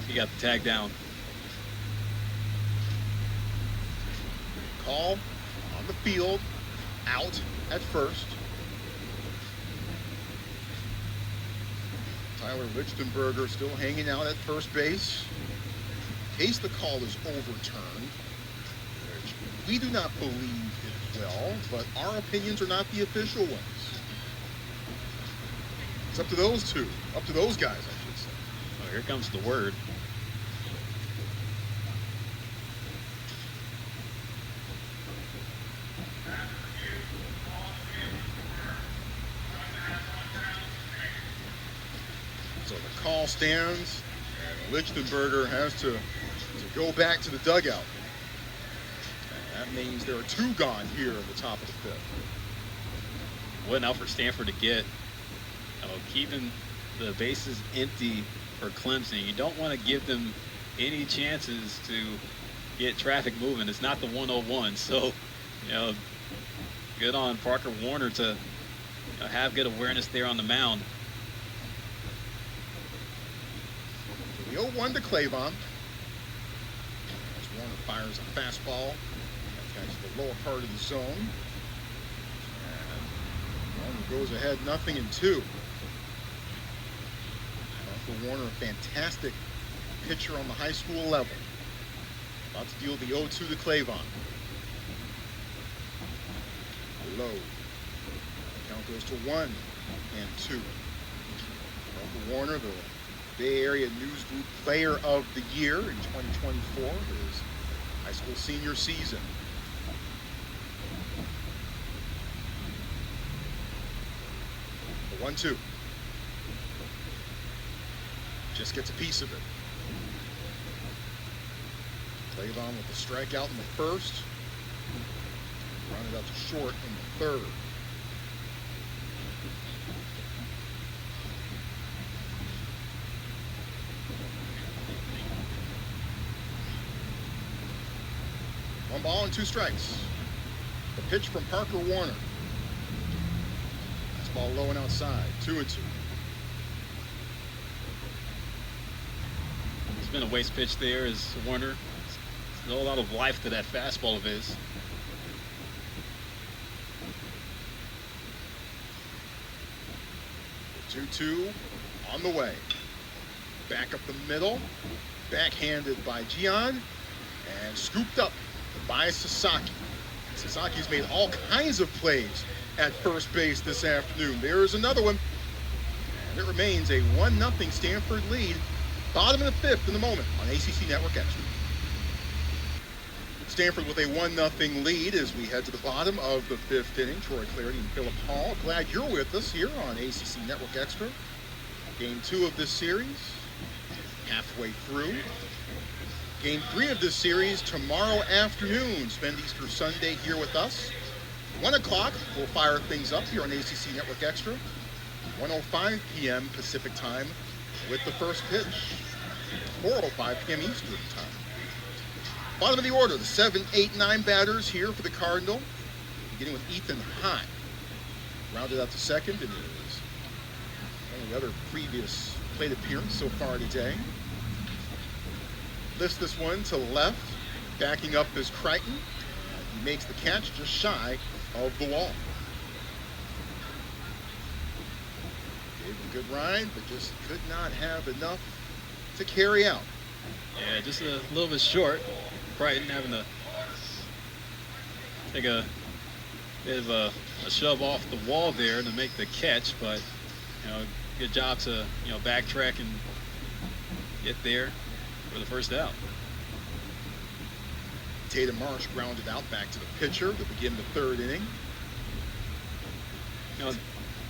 he got the tag down. Call on the field, out at first. Tyler Lichtenberger still hanging out at first base. In case the call is overturned, which we do not believe it will, but our opinions are not the official ones. It's up to those two, up to those guys, I should say. Oh, here comes the word. So the call stands, and Lichtenberger has to go back to the dugout. And that means there are two gone here at the top of the fifth. What an out for Stanford to get. Keeping the bases empty for Clemson. You don't want to give them any chances to get traffic moving. It's not the 101. So, good on Parker Warner to have good awareness there on the mound. The 0-1 to Clavon. As Warner fires a fastball that catches the lower part of the zone. And Warner goes ahead 0-2. For Warner, a fantastic pitcher on the high school level. About to deal the 0-2 to Clavon. Low. Count goes to 1-2. For Warner, the Bay Area News Group Player of the Year in 2024, his high school senior season. The 1-2. Just gets a piece of it. Clavon with the strikeout in the first. Rounded out to short in the third. One ball and 2 strikes. The pitch from Parker Warner. Ball low and outside. 2-2. It's been a waste pitch there as Warner. There's a lot of life to that fastball of his. 2-2 on the way. Back up the middle. Backhanded by Gian. And scooped up by Sasaki. Sasaki's made all kinds of plays at first base this afternoon. There's another one. And it remains a 1-0 Stanford lead. Bottom of the fifth in the moment on ACC Network Extra. Stanford with a 1-0 lead as we head to the bottom of the fifth inning. Troy Clarity and Philip Hall. Glad you're with us here on ACC Network Extra. Game 2 of this series, halfway through. Game 3 of this series tomorrow afternoon. Spend Easter Sunday here with us. 1 o'clock, we'll fire things up here on ACC Network Extra. 1:05 p.m. Pacific time with the first pitch. 4:05 p.m. Eastern time. Bottom of the order, the 7, 8, 9 batters here for the Cardinal. Beginning with Ethan High. Rounded out to second in his only other previous plate appearance so far today. Lifts this one to left. Backing up is Crichton. He makes the catch just shy of the wall. Gave a good ride, but just could not have enough to carry out. Yeah, just a little bit short. Crichton having to take a bit of a shove off the wall there to make the catch, but good job to backtrack and get there for the first out. Tatum Marsh grounded out back to the pitcher to begin the third inning.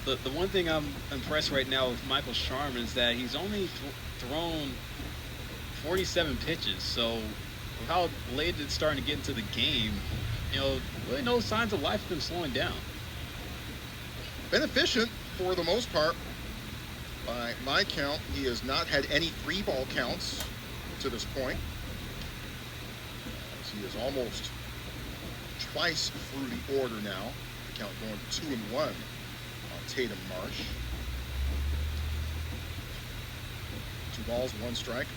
The one thing I'm impressed right now with Michael Sharman is that he's only thrown 47 pitches, so with how late it's starting to get into the game, really no signs of life of him slowing down. Been efficient for the most part. By my count, he has not had any 3-ball counts to this point. As he is almost twice through the order now. The count going to 2-1 on Tatum Marsh. 2 balls, 1 strike.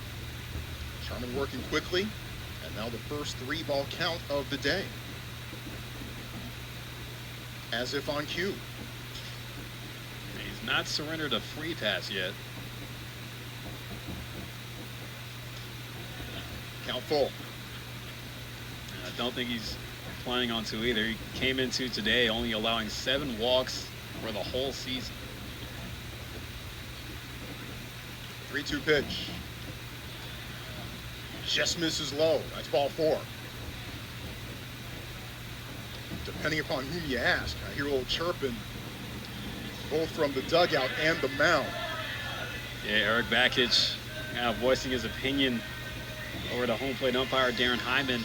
Sharman working quickly. And now the first 3-ball count of the day. As if on cue. He's not surrendered a free pass yet. Count full. I don't think he's planning on to either. He came into today only allowing 7 walks for the whole season. 3-2 pitch. Just misses low. That's ball 4. Depending upon whom you ask, I hear a little chirping both from the dugout and the mound. Yeah, Eric Bakich voicing his opinion over the home plate umpire Darren Hyman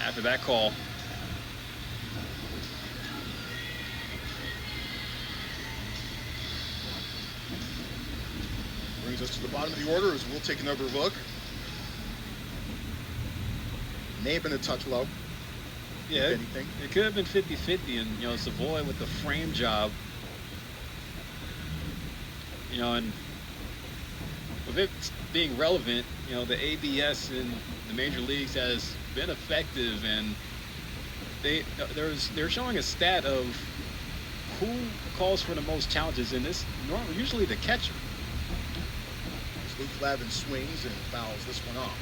after that call. Brings us to the bottom of the order as we'll take another look. May have been a touch low. Yeah, if anything. It could have been 50-50, and Savoy with the frame job. And with it being relevant, the ABS in the major leagues has been effective, and they're showing a stat of who calls for the most challenges in this. Usually the catcher. Luke Lavin swings and fouls this one off.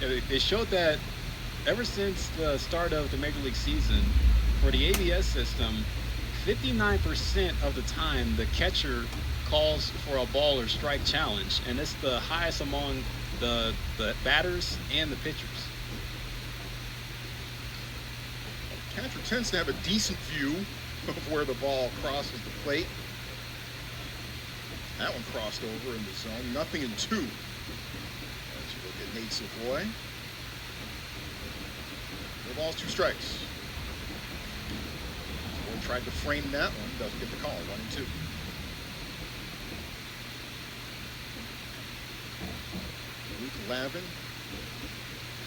Yeah, they showed that ever since the start of the major league season, for the ABS system, 59% of the time the catcher calls for a ball or strike challenge, and it's the highest among the batters and the pitchers. The catcher tends to have a decent view of where the ball crosses the plate. That one crossed over in the zone. 0-2. As you look at Nate Savoy. 4 balls, 2 strikes. Savoy tried to frame that one. Doesn't get the call. 1-2. Luke Lavin.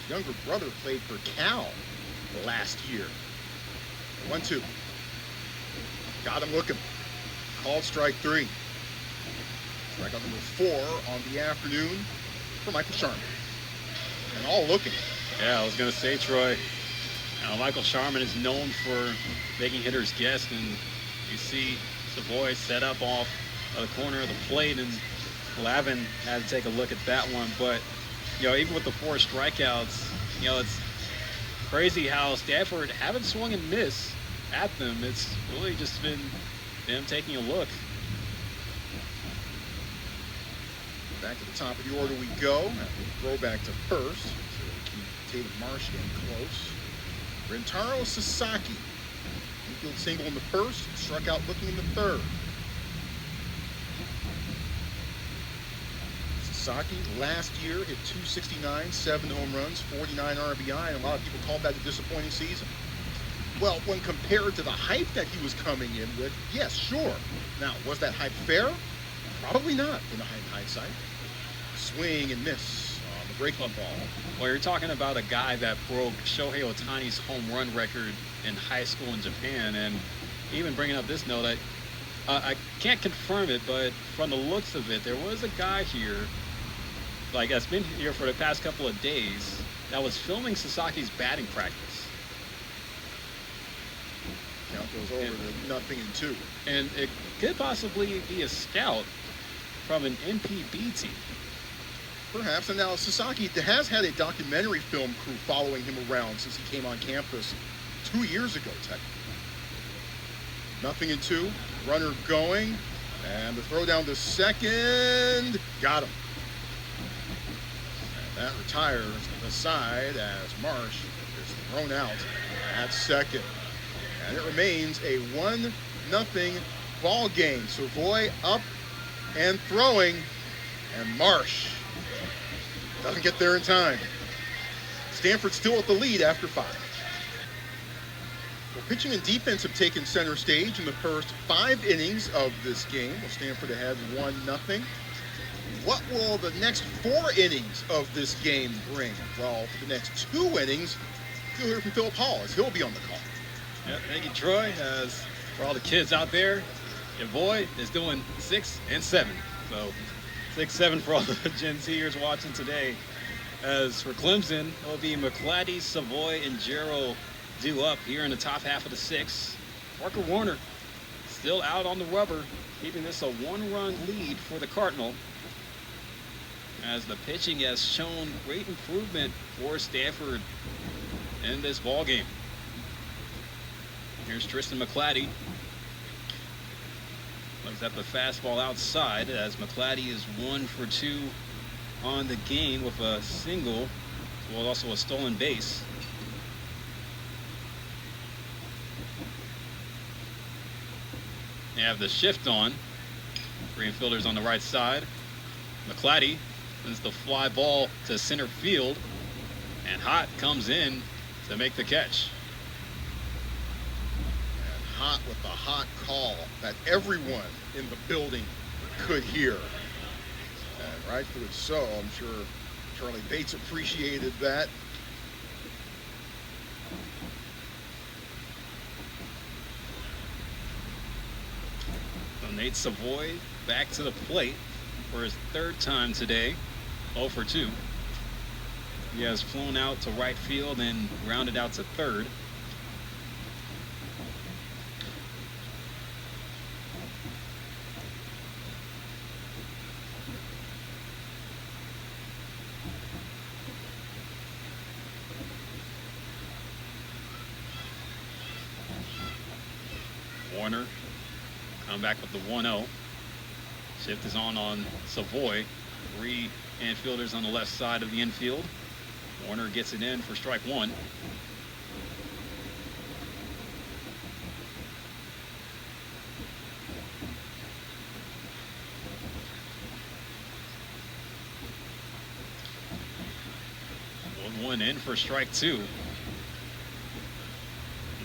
His younger brother played for Cal last year. 1-2. Got him looking. Called strike 3. Strikeout number 4 on the afternoon for Michael Sharman. And all looking. Yeah, I was going to say, Troy, Michael Sharman is known for making hitters guess, and you see Savoy set up off the corner of the plate, and Lavin had to take a look at that one. But, even with the 4 strikeouts, it's crazy how Stanford haven't swung and missed at them. It's really just been them taking a look. Back to the top of the order we go. Throw back to first. So keep Tatum Marsh getting close. Rentaro Sasaki. Infield single in the first. Struck out looking in the third. Sasaki last year hit .269, 7 home runs, 49 RBI, and a lot of people called that a disappointing season. Well, when compared to the hype that he was coming in with, yes, sure. Now, was that hype fair? Probably not in hindsight. Swing and miss on the breaking ball. Well, you're talking about a guy that broke Shohei Ohtani's home run record in high school in Japan, and even bringing up this note, I can't confirm it, but from the looks of it, there was a guy here, that's been here for the past couple of days, that was filming Sasaki's batting practice. Count goes over to 0-2. And it could possibly be a scout from an NPB team. Perhaps. And now Sasaki has had a documentary film crew following him around since he came on campus 2 years ago, technically. 0-2. Runner going. And the throw down to second. Got him. And that retires the side as Marsh is thrown out at second. And it remains a 1-0 ball game. Savoy up and throwing. And Marsh doesn't get there in time. Stanford still at the lead after 5. Well, pitching and defense have taken center stage in the first 5 innings of this game. Well, Stanford ahead 1-0. What will the next 4 innings of this game bring? Well, for the next 2 innings, you'll hear from Philip Hall as he'll be on the call. Yep, thank you, Troy. As for all the kids out there, your boy is doing 6 and 7. So 6-7 for all the Gen Zers watching today. As for Clemson, it'll be McClatty, Savoy, and Jarrell due up here in the top half of the 6th. Parker Warner still out on the rubber, keeping this a 1-run lead for the Cardinal. As the pitching has shown great improvement for Stanford in this ball game. Here's Tristan McClatty. Looks at the fastball outside as McClatty is 1 for 2 on the game with a single, as well as also a stolen base. They have the shift on. 3 infielders on the right side. McClatty sends the fly ball to center field, and Hott comes in to make the catch. Hot with the hot call that everyone in the building could hear. And rightfully so. I'm sure Charlie Bates appreciated that. So Nate Savoy back to the plate for his 3rd time today, 0 for 2. He has flown out to right field and grounded out to 3rd. Warner come back with the 1-0. Shift is on Savoy. 3 infielders on the left side of the infield. Warner gets it in for strike 1. One in for strike 2.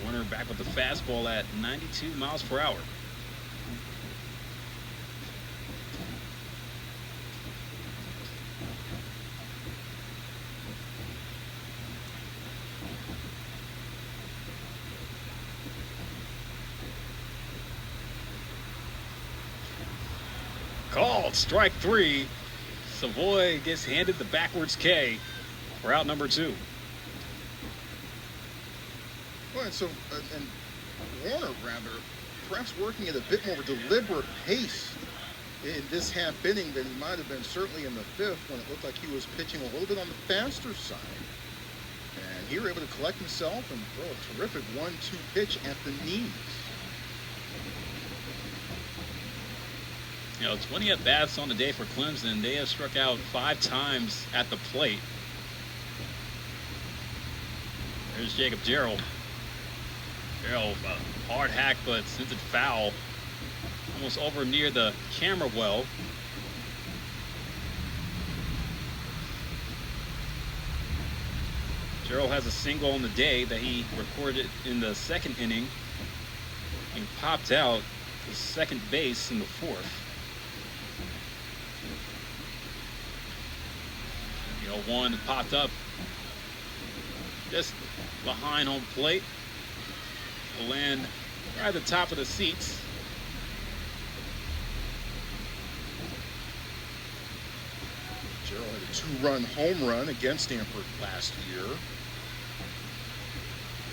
Warner back with the fastball at 92 miles per hour. Called strike 3. Savoy gets handed the backwards K for out number 2. Well, and Warner, rather, perhaps working at a bit more of a deliberate pace in this half inning than he might have been certainly in the 5th, when it looked like he was pitching a little bit on the faster side. And here able to collect himself and throw a terrific 1-2 pitch at the knees. 20 at-bats on the day for Clemson. They have struck out 5 times at the plate. There's Jacob Gerald. Gerald, hard hack, but sends it foul. Almost over near the camera well. Gerald has a single on the day that he recorded in the 2nd inning. He popped out to second base in the 4th. One popped up just behind home plate. Will land right at the top of the seats. Gerald had a 2-run home run against Stanford last year.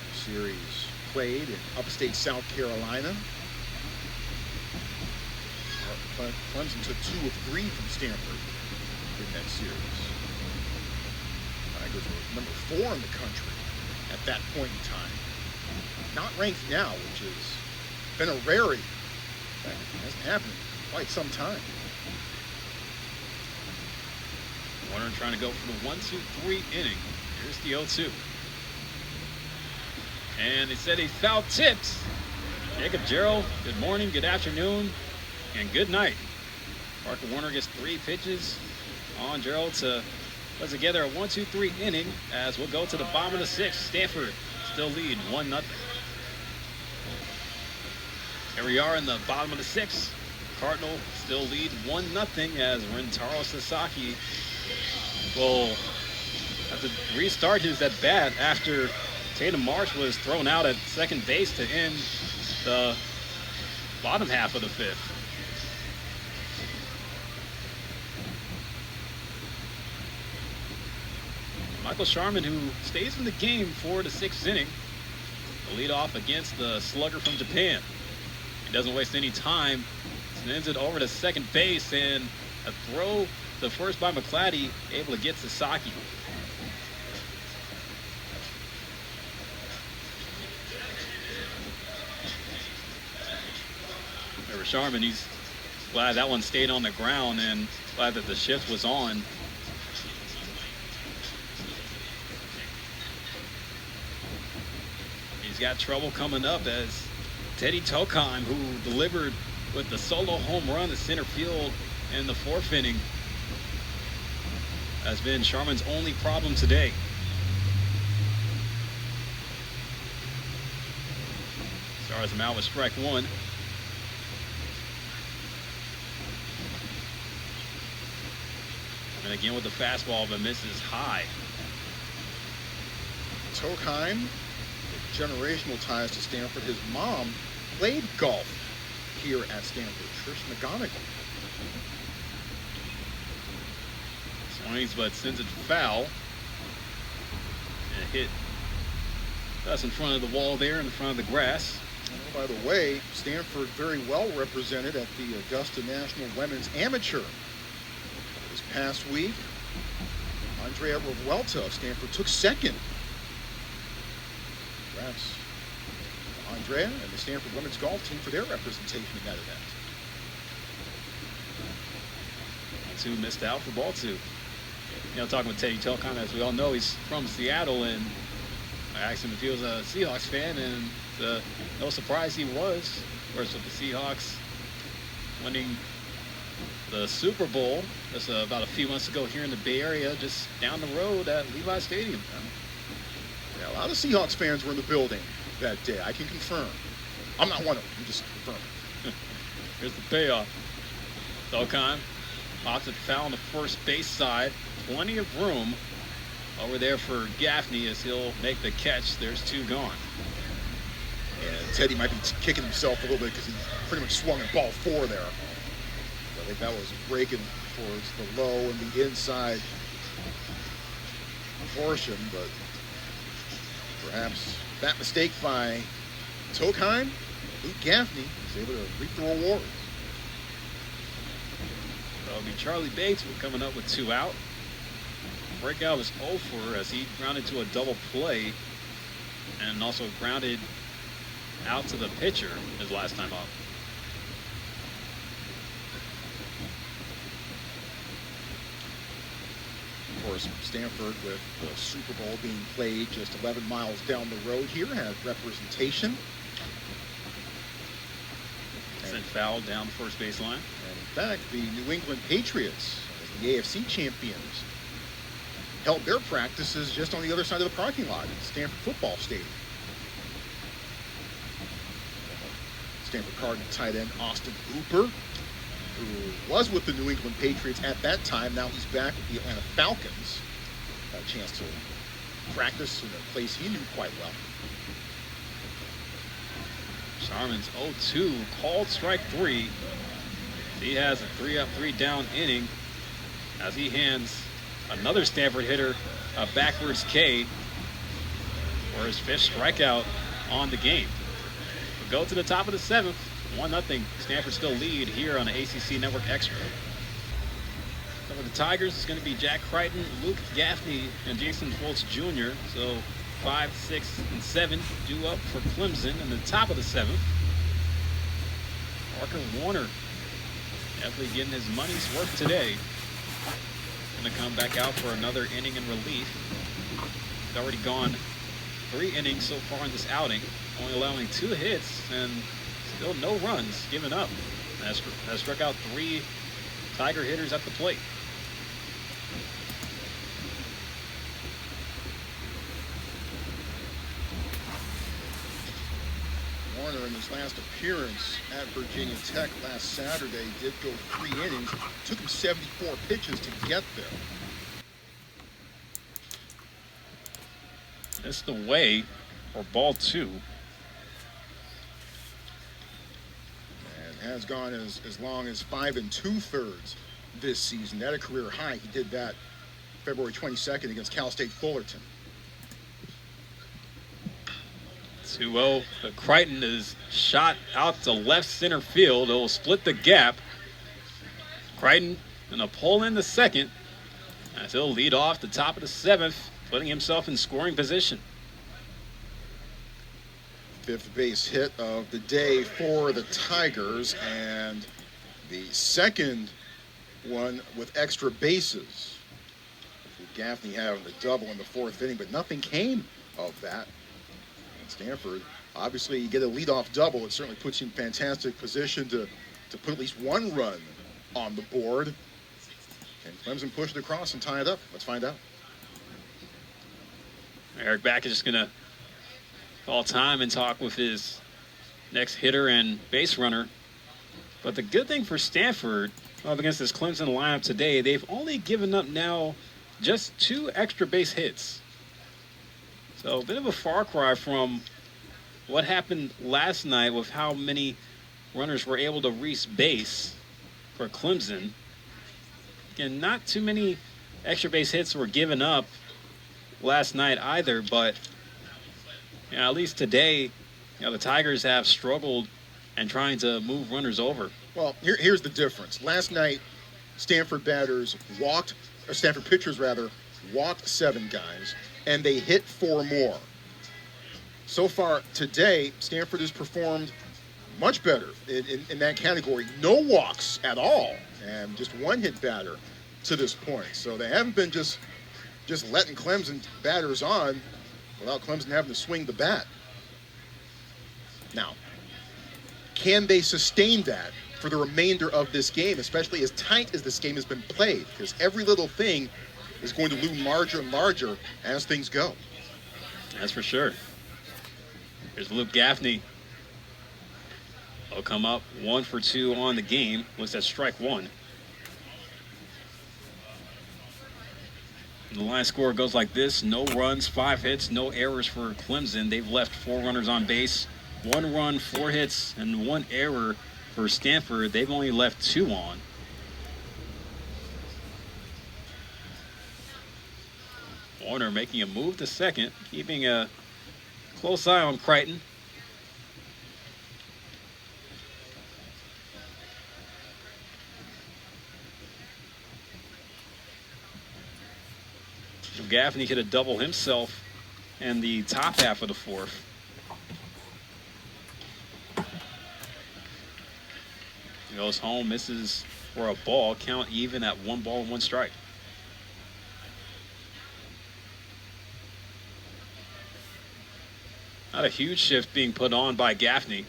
The series played in upstate South Carolina. Clemson took 2 of 3 from Stanford in that series. Tigers were number 4 in the country at that point in time. Not ranked now, which has been a rarity. It hasn't happened in quite some time. Warner trying to go for the 1-2-3 inning. Here's the 0-2. And they said he foul tipped. Jacob Gerald, good morning, good afternoon, and good night. Parker Warner gets 3 pitches on Gerald to put together a 1-2-3 inning as we'll go to the bottom of the 6th. Stanford still lead 1-0. Here we are in the bottom of the 6th. Cardinal still lead 1-0 as Rentaro Sasaki will have to restart his at bat after Tatum Marsh was thrown out at second base to end the bottom half of the 5th. Michael Sharman, who stays in the game for the 6th inning, will lead off against the slugger from Japan. He doesn't waste any time, sends it over to second base, and a throw the first by McClatty, able to get Sasaki. There was Sharman, he's glad that one stayed on the ground and glad that the shift was on. He's got trouble coming up as Teddy Tokheim, who delivered with the solo home run to center field in the 4th inning, has been Sharman's only problem today. Stars him out with strike 1. And again with the fastball, but misses high. Tokheim, generational ties to Stanford. His mom played golf here at Stanford, Trish McGonigal. Swings, but sends it foul. And hit just in front of the wall there, in front of the grass. Oh, by the way, Stanford very well represented at the Augusta National Women's Amateur this past week. Andrea Revuelta of Stanford took 2nd. Congrats to Andrea and the Stanford women's golf team for their representation in that event. 2 missed out for ball 2. Talking with Teddy Tokheim, as we all know, he's from Seattle, and I asked him if he was a Seahawks fan, and no surprise he was. Of course, with the Seahawks winning the Super Bowl just about a few months ago here in the Bay Area, just down the road at Levi Stadium. Yeah, a lot of Seahawks fans were in the building that day. I can confirm. I'm not one of them. I'm just confirming. Here's the payoff. Tokheim pops it foul on the first base side. Plenty of room over there for Gaffney as he'll make the catch. There's 2 gone. And Teddy might be kicking himself a little bit because he pretty much swung at ball 4 there. I think that was breaking towards the low and the inside portion, but perhaps that mistake by Tokheim, Luke Gaffney is able to reap the rewards. That'll be Charlie Bates coming up with 2 out. Breakout was over as he grounded to a double play and also grounded out to the pitcher his last time up. Of course, Stanford, with the Super Bowl being played just 11 miles down the road here, has representation. Sent foul down the first baseline. And in fact, the New England Patriots, as the AFC champions, held their practices just on the other side of the parking lot at Stanford Football Stadium. Stanford Cardinal tight end Austin Hooper, who was with the New England Patriots at that time. Now he's back with the Atlanta Falcons. Got a chance to practice in a place he knew quite well. Sharman's 0-2, called strike 3. He has a 3-up, 3-down inning as he hands another Stanford hitter a backwards K for his 5th strikeout on the game. We go to the top of the 7th, 1-0. Stanford still lead here on the ACC Network Extra. So for the Tigers, it's going to be Jack Crichton, Luke Gaffney, and Jason Foltz Jr. So 5, 6, and 7 due up for Clemson in the top of the 7th. Parker Warner definitely getting his money's worth today. Going to come back out for another inning in relief. He's already gone 3 innings so far in this outing, only allowing 2 hits and still no runs given up. Has struck out 3 Tiger hitters at the plate. Warner, in his last appearance at Virginia Tech last Saturday, did go 3 innings. Took him 74 pitches to get there. That's the way for ball 2. And has gone as long as 5 2/3 this season. At a career high. He did that February 22nd against Cal State Fullerton. 2-0. Crichton is shot out to left center field. It will split the gap. Crichton going to pull in the second as he'll lead off the top of the 7th, putting himself in scoring position. 5th base hit of the day for the Tigers, and the second one with extra bases. Gaffney having the double in the 4th inning, but nothing came of that. Stanford, obviously, you get a leadoff double. It certainly puts you in fantastic position to put at least 1 run on the board. And Clemson pushed it across and tie it up. Let's find out. Eric Back is just going to call time and talk with his next hitter and base runner. But the good thing for Stanford up against this Clemson lineup today, they've only given up now just 2 extra base hits. So a bit of a far cry from what happened last night with how many runners were able to reach base for Clemson. Again, not too many extra base hits were given up last night either, but at least today, the Tigers have struggled and trying to move runners over. Well, here's the difference. Last night, Stanford pitchers walked 7 guys, and they hit 4 more. So far today, Stanford has performed much better in that category. No walks at all, and just 1 hit batter to this point. So they haven't been just letting Clemson batters on without Clemson having to swing the bat. Now, can they sustain that for the remainder of this game, especially as tight as this game has been played? Because every little thing is going to loom larger and larger as things go. That's for sure. Here's Luke Gaffney. He'll come up 1 for 2 on the game. Looks at strike 1. The line score goes like this: no runs, 5 hits, no errors for Clemson. They've left 4 runners on base, 1 run, 4 hits, and 1 error for Stanford. They've only left 2 on. Warner making a move to second, keeping a close eye on Crichton. Gaffney hit a double himself in the top half of the fourth. He goes home, misses for a ball, count even at 1 ball and 1 strike. Not a huge shift being put on by Gaffney.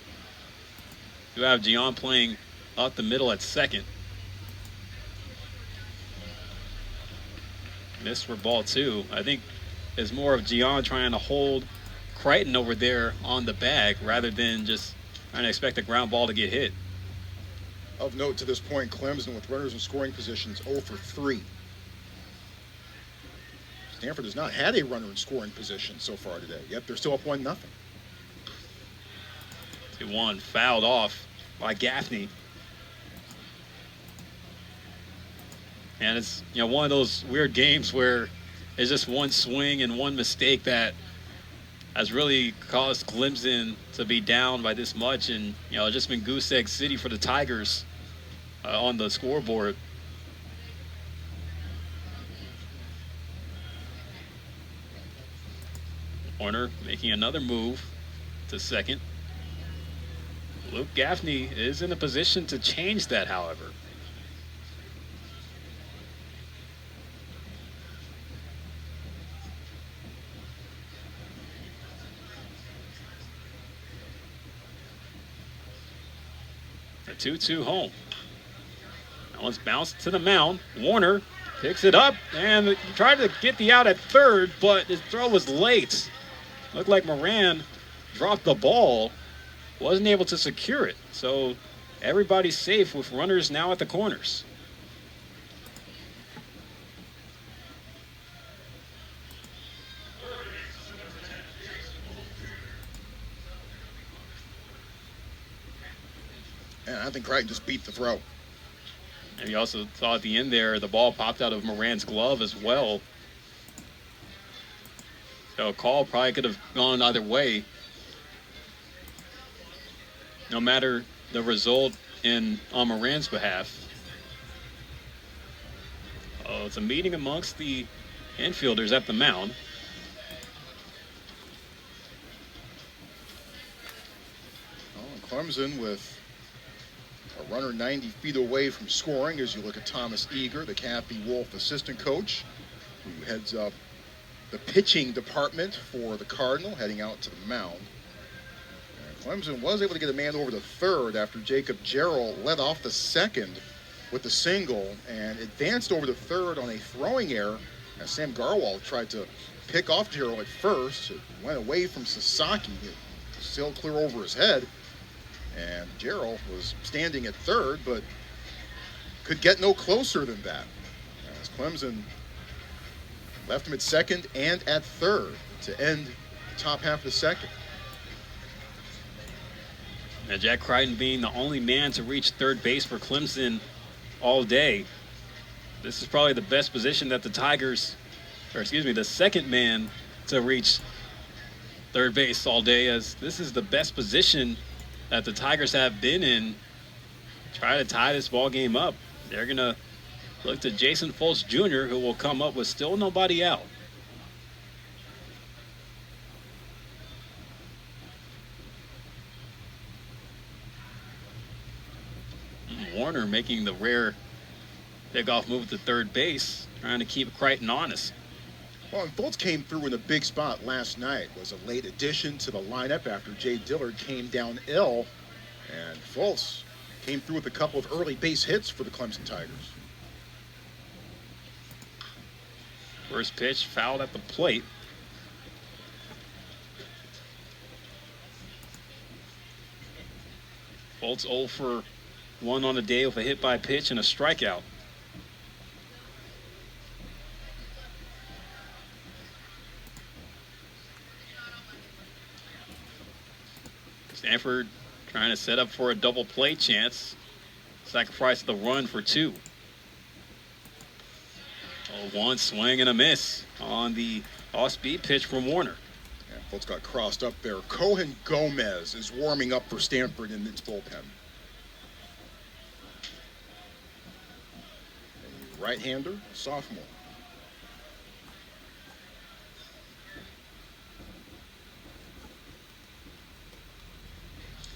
You have Gian playing up the middle at second. Missed for ball 2. I think it's more of Gian trying to hold Crichton over there on the bag rather than just trying to expect a ground ball to get hit. Of note to this point, Clemson with runners in scoring positions 0 for 3. Stanford has not had a runner in scoring position so far today, yet they're still up 1-0. 2-1, fouled off by Gaffney. And it's, you know, one of those weird games where it's just one swing and one mistake that has really caused Clemson to be down by this much. And, you know, it's just been goose egg city for the Tigers on the scoreboard. Warner making another move to second. Luke Gaffney is in a position to change that, however. A 2-2 home. Now let's bounce to the mound. Warner picks it up and tried to get the out at third, but his throw was late. Looked like Moran dropped the ball, wasn't able to secure it. So everybody's safe with runners now at the corners. And I think Crichton just beat the throw. And you also saw at the end there, the ball popped out of Moran's glove as well. So a call probably could have gone either way. No matter the result on Moran's behalf. Oh, it's a meeting amongst the infielders at the mound. Clemson with a runner 90 feet away from scoring as you look at Thomas Eager, the Kathy Wolf assistant coach, who heads up the pitching department for the Cardinal, heading out to the mound. And Clemson was able to get a man over to third after Jacob Jarrell led off the second with the single and advanced over to third on a throwing error as Sam Garwal tried to pick off Jarrell at first. It went away from Sasaki, it sailed clear over his head, and Jarrell was standing at third but could get no closer than that as Clemson left him at second and at third to end the top half of the second. Now Jack Crichton being the only man to reach third base for Clemson all day. This is probably the best position that the Tigers, or excuse me, the second man to reach third base all day, as this is the best position that the Tigers have been in. Try to tie this ball game up. They're going to look to Jason Foltz Jr., who will come up with still nobody out. Warner making the rare pickoff move to third base, trying to keep Crichton honest. Well, and Foltz came through in a big spot last night. Was a late addition to the lineup after Jay Dillard came down ill. And Foltz came through with a couple of early base hits for the Clemson Tigers. First pitch fouled at the plate. Foltz 0 for 1 on the day with a hit by pitch and a strikeout. Stanford trying to set up for a double play chance. Sacrifice the run for 2. One swing and a miss on the off-speed pitch from Warner. And folks got crossed up there. Cohen Gomez is warming up for Stanford in its bullpen. A right-hander, sophomore.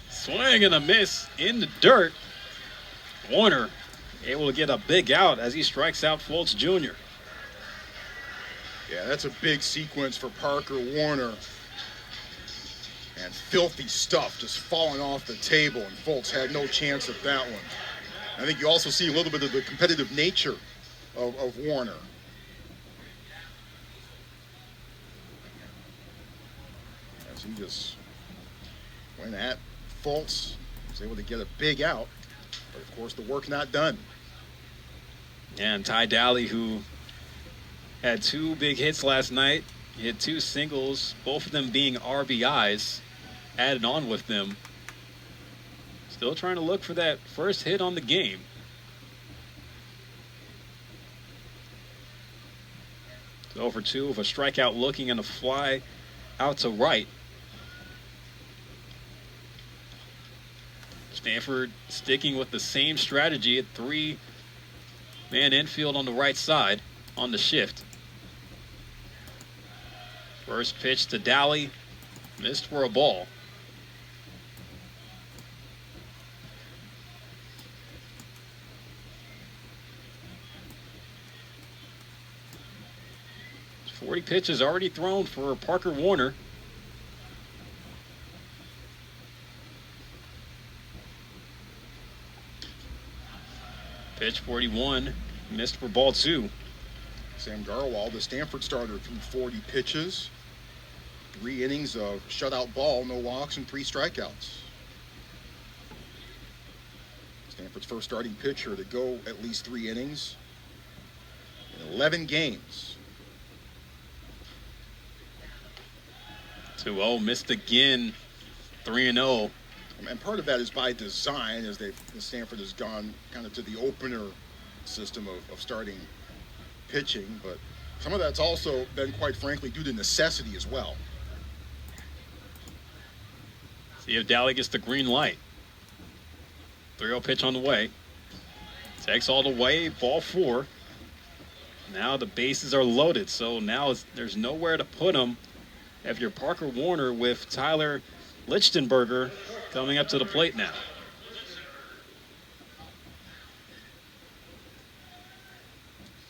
Swing and a miss in the dirt. Warner able to get a big out as he strikes out Fultz Jr. Yeah, that's a big sequence for Parker Warner. And filthy stuff just falling off the table, and Fultz had no chance at that one. I think you also see a little bit of the competitive nature of Warner. As he just went at Fultz, was able to get a big out, but of course the work not done. And Ty Daly, who had 2 big hits last night, he had 2 singles, both of them being RBIs, added on with them. Still trying to look for that first hit on the game. So for 2 with a strikeout looking and a fly out to right. Stanford sticking with the same strategy at 3-man infield on the right side on the shift. First pitch to Daly, missed for a ball. It's 40 pitches already thrown for Parker Warner. Pitch 41, missed for ball 2. Sam Garwal, the Stanford starter, threw 40 pitches, 3 innings of shutout ball, no walks, and 3 strikeouts. Stanford's first starting pitcher to go at least 3 innings in 11 games. 2-0, missed again, 3-0. And part of that is by design, as Stanford has gone kind of to the opener system of starting pitching, but some of that's also been, quite frankly, due to necessity as well. See if Daly gets the green light. 3-0 pitch on the way. Takes all the way, ball 4. Now the bases are loaded, so now there's nowhere to put them. If you're Parker Warner with Tyler Lichtenberger coming up to the plate now.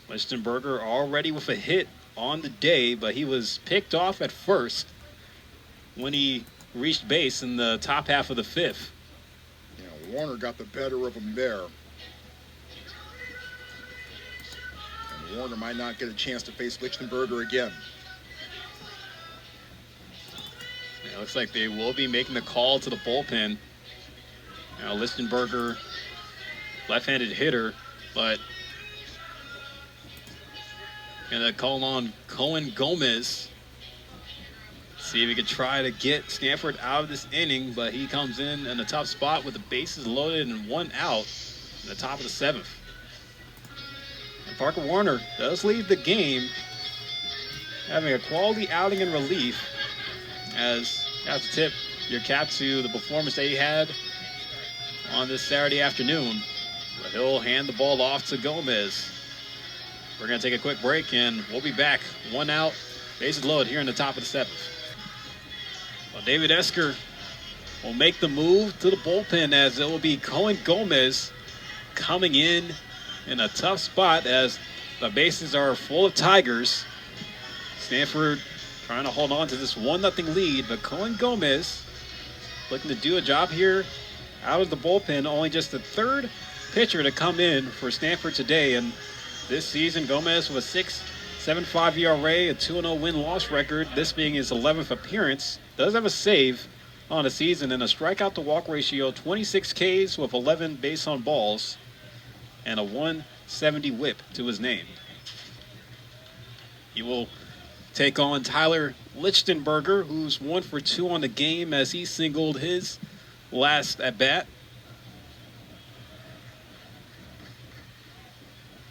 Lichtenberger already with a hit on the day, but he was picked off at first when he reached base in the top half of the 5th. Yeah, Warner got the better of him there. And Warner might not get a chance to face Lichtenberger again. It looks like they will be making the call to the bullpen. Now Lichtenberger, left-handed hitter, but gonna call on Cohen Gomez. See if he could try to get Stanford out of this inning, but he comes in a tough spot with the bases loaded and 1 out in the top of the 7th. And Parker Warner does lead the game, having a quality outing in relief, as you have to tip your cap to the performance that he had on this Saturday afternoon. But he'll hand the ball off to Gomez. We're going to take a quick break, and we'll be back. 1 out, bases loaded here in the top of the 7th. Well, David Esker will make the move to the bullpen, as it will be Cohen Gomez coming in a tough spot as the bases are full of Tigers. Stanford trying to hold on to this 1-0 lead, but Cohen Gomez looking to do a job here out of the bullpen. Only just the 3rd pitcher to come in for Stanford today, and this season Gomez with a 6.75 ERA, a 2-0 win-loss record, this being his 11th appearance. Does have a save on the season and a strikeout-to-walk ratio, 26 Ks with 11 base on balls, and a 170 whip to his name. He will take on Tyler Lichtenberger, who's 1 for 2 on the game as he singled his last at bat.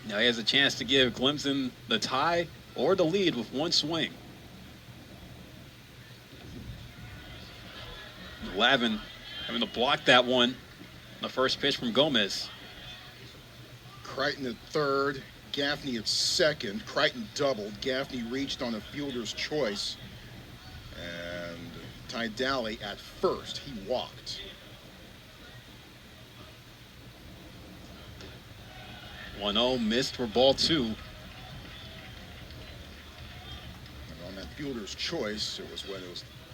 Now he has a chance to give Clemson the tie or the lead with one swing. Lavin having to block that one. The first pitch from Gomez. Crichton at third, Gaffney at second. Crichton doubled. Gaffney reached on a fielder's choice. And Tidally at first. He walked. 1-0 missed for ball 2. And on that fielder's choice, it was when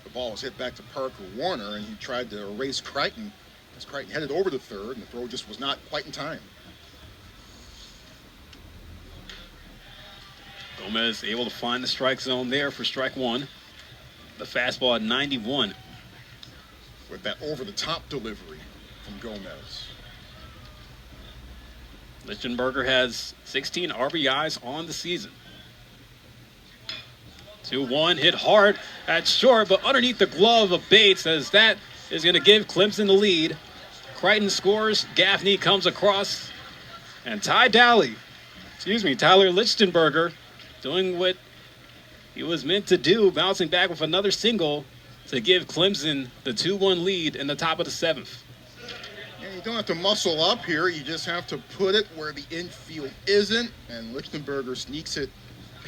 the ball was hit back to Parker Warner, and he tried to erase Crichton as Crichton headed over to third, and the throw just was not quite in time. Gomez able to find the strike zone there for strike one. The fastball at 91. With that over-the-top delivery from Gomez. Lichtenberger has 16 RBIs on the season. 2-1, hit hard at short, but underneath the glove of Bates, as that is going to give Clemson the lead. Crichton scores, Gaffney comes across, and Tyler Lichtenberger doing what he was meant to do, bouncing back with another single to give Clemson the 2-1 lead in the top of the 7th. Yeah, you don't have to muscle up here. You just have to put it where the infield isn't, and Lichtenberger sneaks it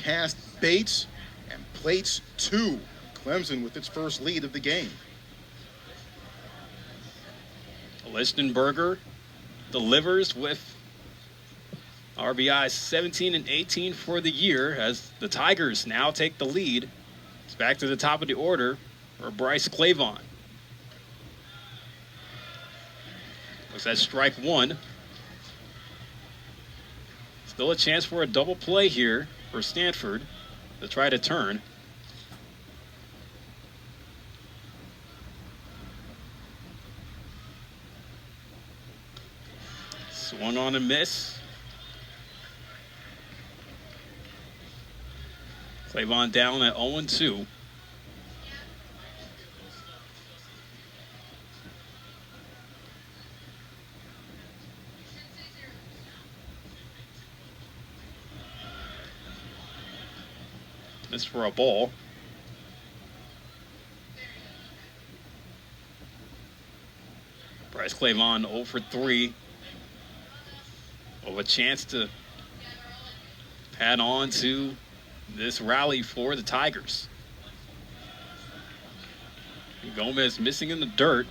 past Bates and plates 2. Clemson with its first lead of the game. Lichtenberger delivers with RBI 17 and 18 for the year as the Tigers now take the lead. It's back to the top of the order for Bryce Clavon. Looks at strike one. Still a chance for a double play here for Stanford to try to turn. Swung on a miss. Clavon down at 0-2. Missed for a ball. Bryce Clavon 0 for 3. Of a chance to add on to this rally for the Tigers. Gomez missing in the dirt,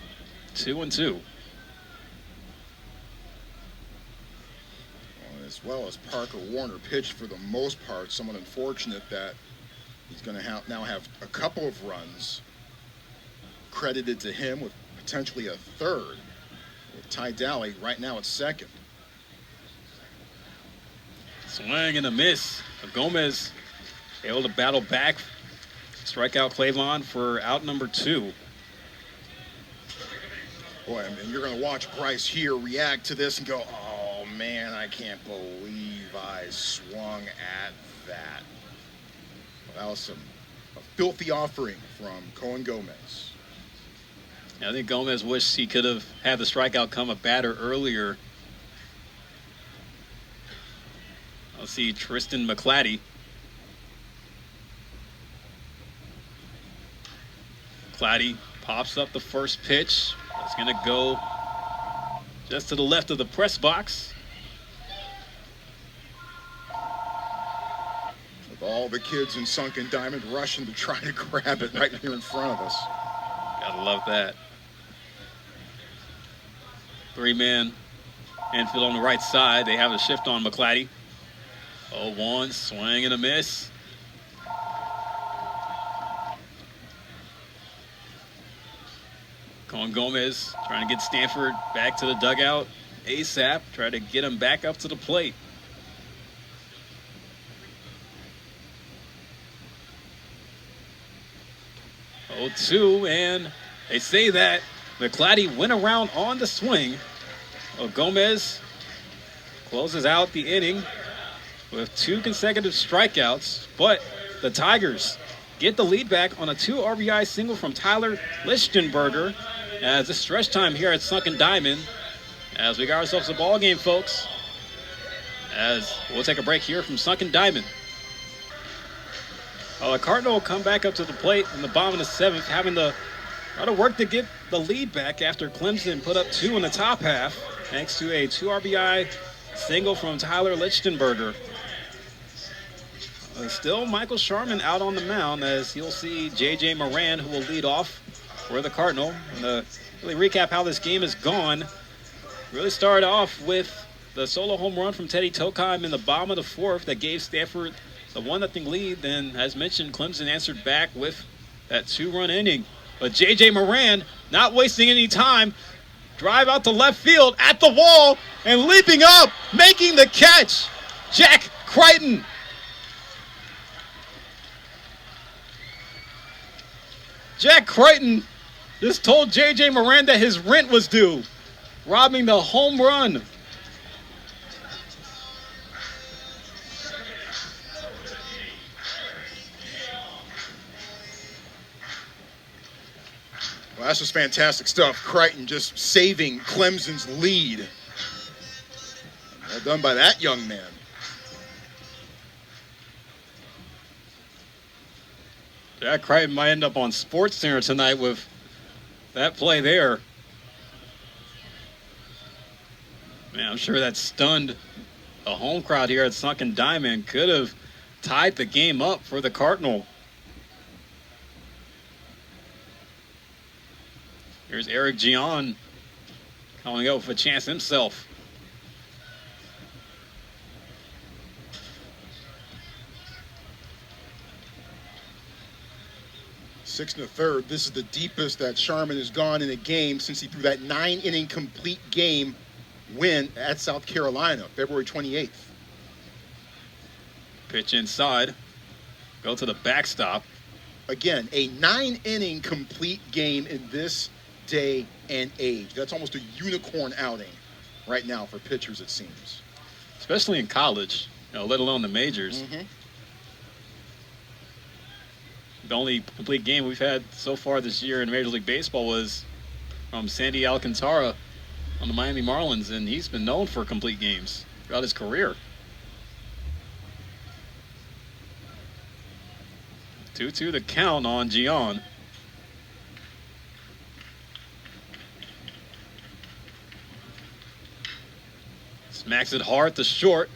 2-2. As well as Parker Warner pitched for the most part, somewhat unfortunate that he's going to now have a couple of runs credited to him with potentially a third. With Tidally right now at second. Swing and a miss. Gomez able to battle back, strike out Clavon for out number 2. Boy, I mean, you're going to watch Bryce here react to this and go, oh, man, I can't believe I swung at that. Well, that was a filthy offering from Cohen Gomez. I think Gomez wished he could have had the strikeout come a batter earlier. I'll see Tristan McClatty. McClatty pops up the first pitch. It's going to go just to the left of the press box. With all the kids in Sunken Diamond rushing to try to grab it right here in front of us. Gotta love that. 3-man infield on the right side. They have a shift on McClatty. 0-1, swing and a miss. Cohen Gomez trying to get Stanford back to the dugout ASAP. Try to get him back up to the plate. Oh, 2, and they say that McClatty went around on the swing. Well, Gomez closes out the inning with 2 consecutive strikeouts, but the Tigers get the lead back on a 2 RBI single from Tyler Lichtenberger as it's stretch time here at Sunken Diamond as we got ourselves a ball game, folks. As we'll take a break here from Sunken Diamond. The Cardinal will come back up to the plate in the bottom of the 7th, having to try to work to get the lead back after Clemson put up 2 in the top half, thanks to a 2 RBI single from Tyler Lichtenberger. Still Michael Sharman out on the mound, as you'll see J.J. Moran, who will lead off for the Cardinal. And to really recap how this game has gone, really started off with the solo home run from Teddy Tokheim in the bottom of the 4th that gave Stanford the 1-0 lead. Then, as mentioned, Clemson answered back with that 2-run inning. But J.J. Moran, not wasting any time, drive out to left field at the wall and leaping up, making the catch, Jack Crichton. Jack Crichton just told J.J. Moran that his rent was due, robbing the home run. Well, that's just fantastic stuff. Crichton just saving Clemson's lead. Well done by that young man. Jack Crichton might end up on SportsCenter tonight with that play there. Man, I'm sure that stunned the home crowd here at Sunken Diamond. Could have tied the game up for the Cardinal. Here's Eric Gian coming up with a chance himself. Six and a third. This is the deepest that Sharman has gone in a game since he threw that 9-inning complete game win at South Carolina, February 28th. Pitch inside. Go to the backstop. Again, a 9-inning complete game in this day and age. That's almost a unicorn outing right now for pitchers, it seems. Especially in college, let alone the majors. Mm-hmm. The only complete game we've had so far this year in Major League Baseball was from Sandy Alcantara on the Miami Marlins, and he's been known for complete games throughout his career. 2-2 the count on Gian. Smacks it hard to short.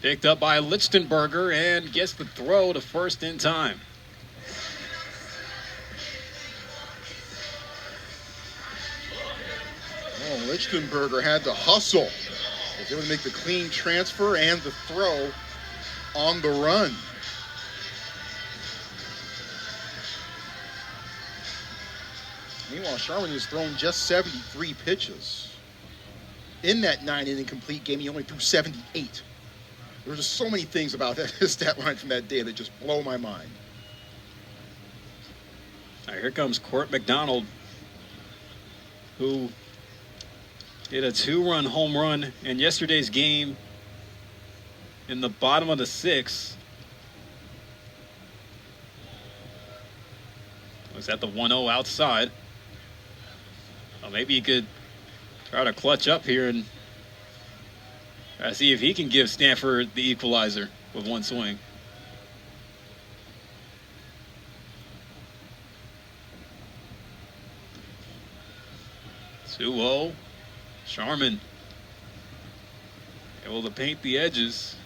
Picked up by Lichtenberger and gets the throw to first in time. Oh, Lichtenberger had to hustle. He was able to make the clean transfer and the throw on the run. Meanwhile, Sharman has thrown just 73 pitches. In that 9-inning complete game, he only threw 78. There's just so many things about that stat line from that day that just blow my mind. All right, here comes Court McDonald, who hit a 2-run home run in yesterday's game in the bottom of the 6th. Was that the 1-0 outside? Well, maybe he could try to clutch up here and try to see if he can give Stanford the equalizer with one swing. Two-0. Sharman able to paint the edges.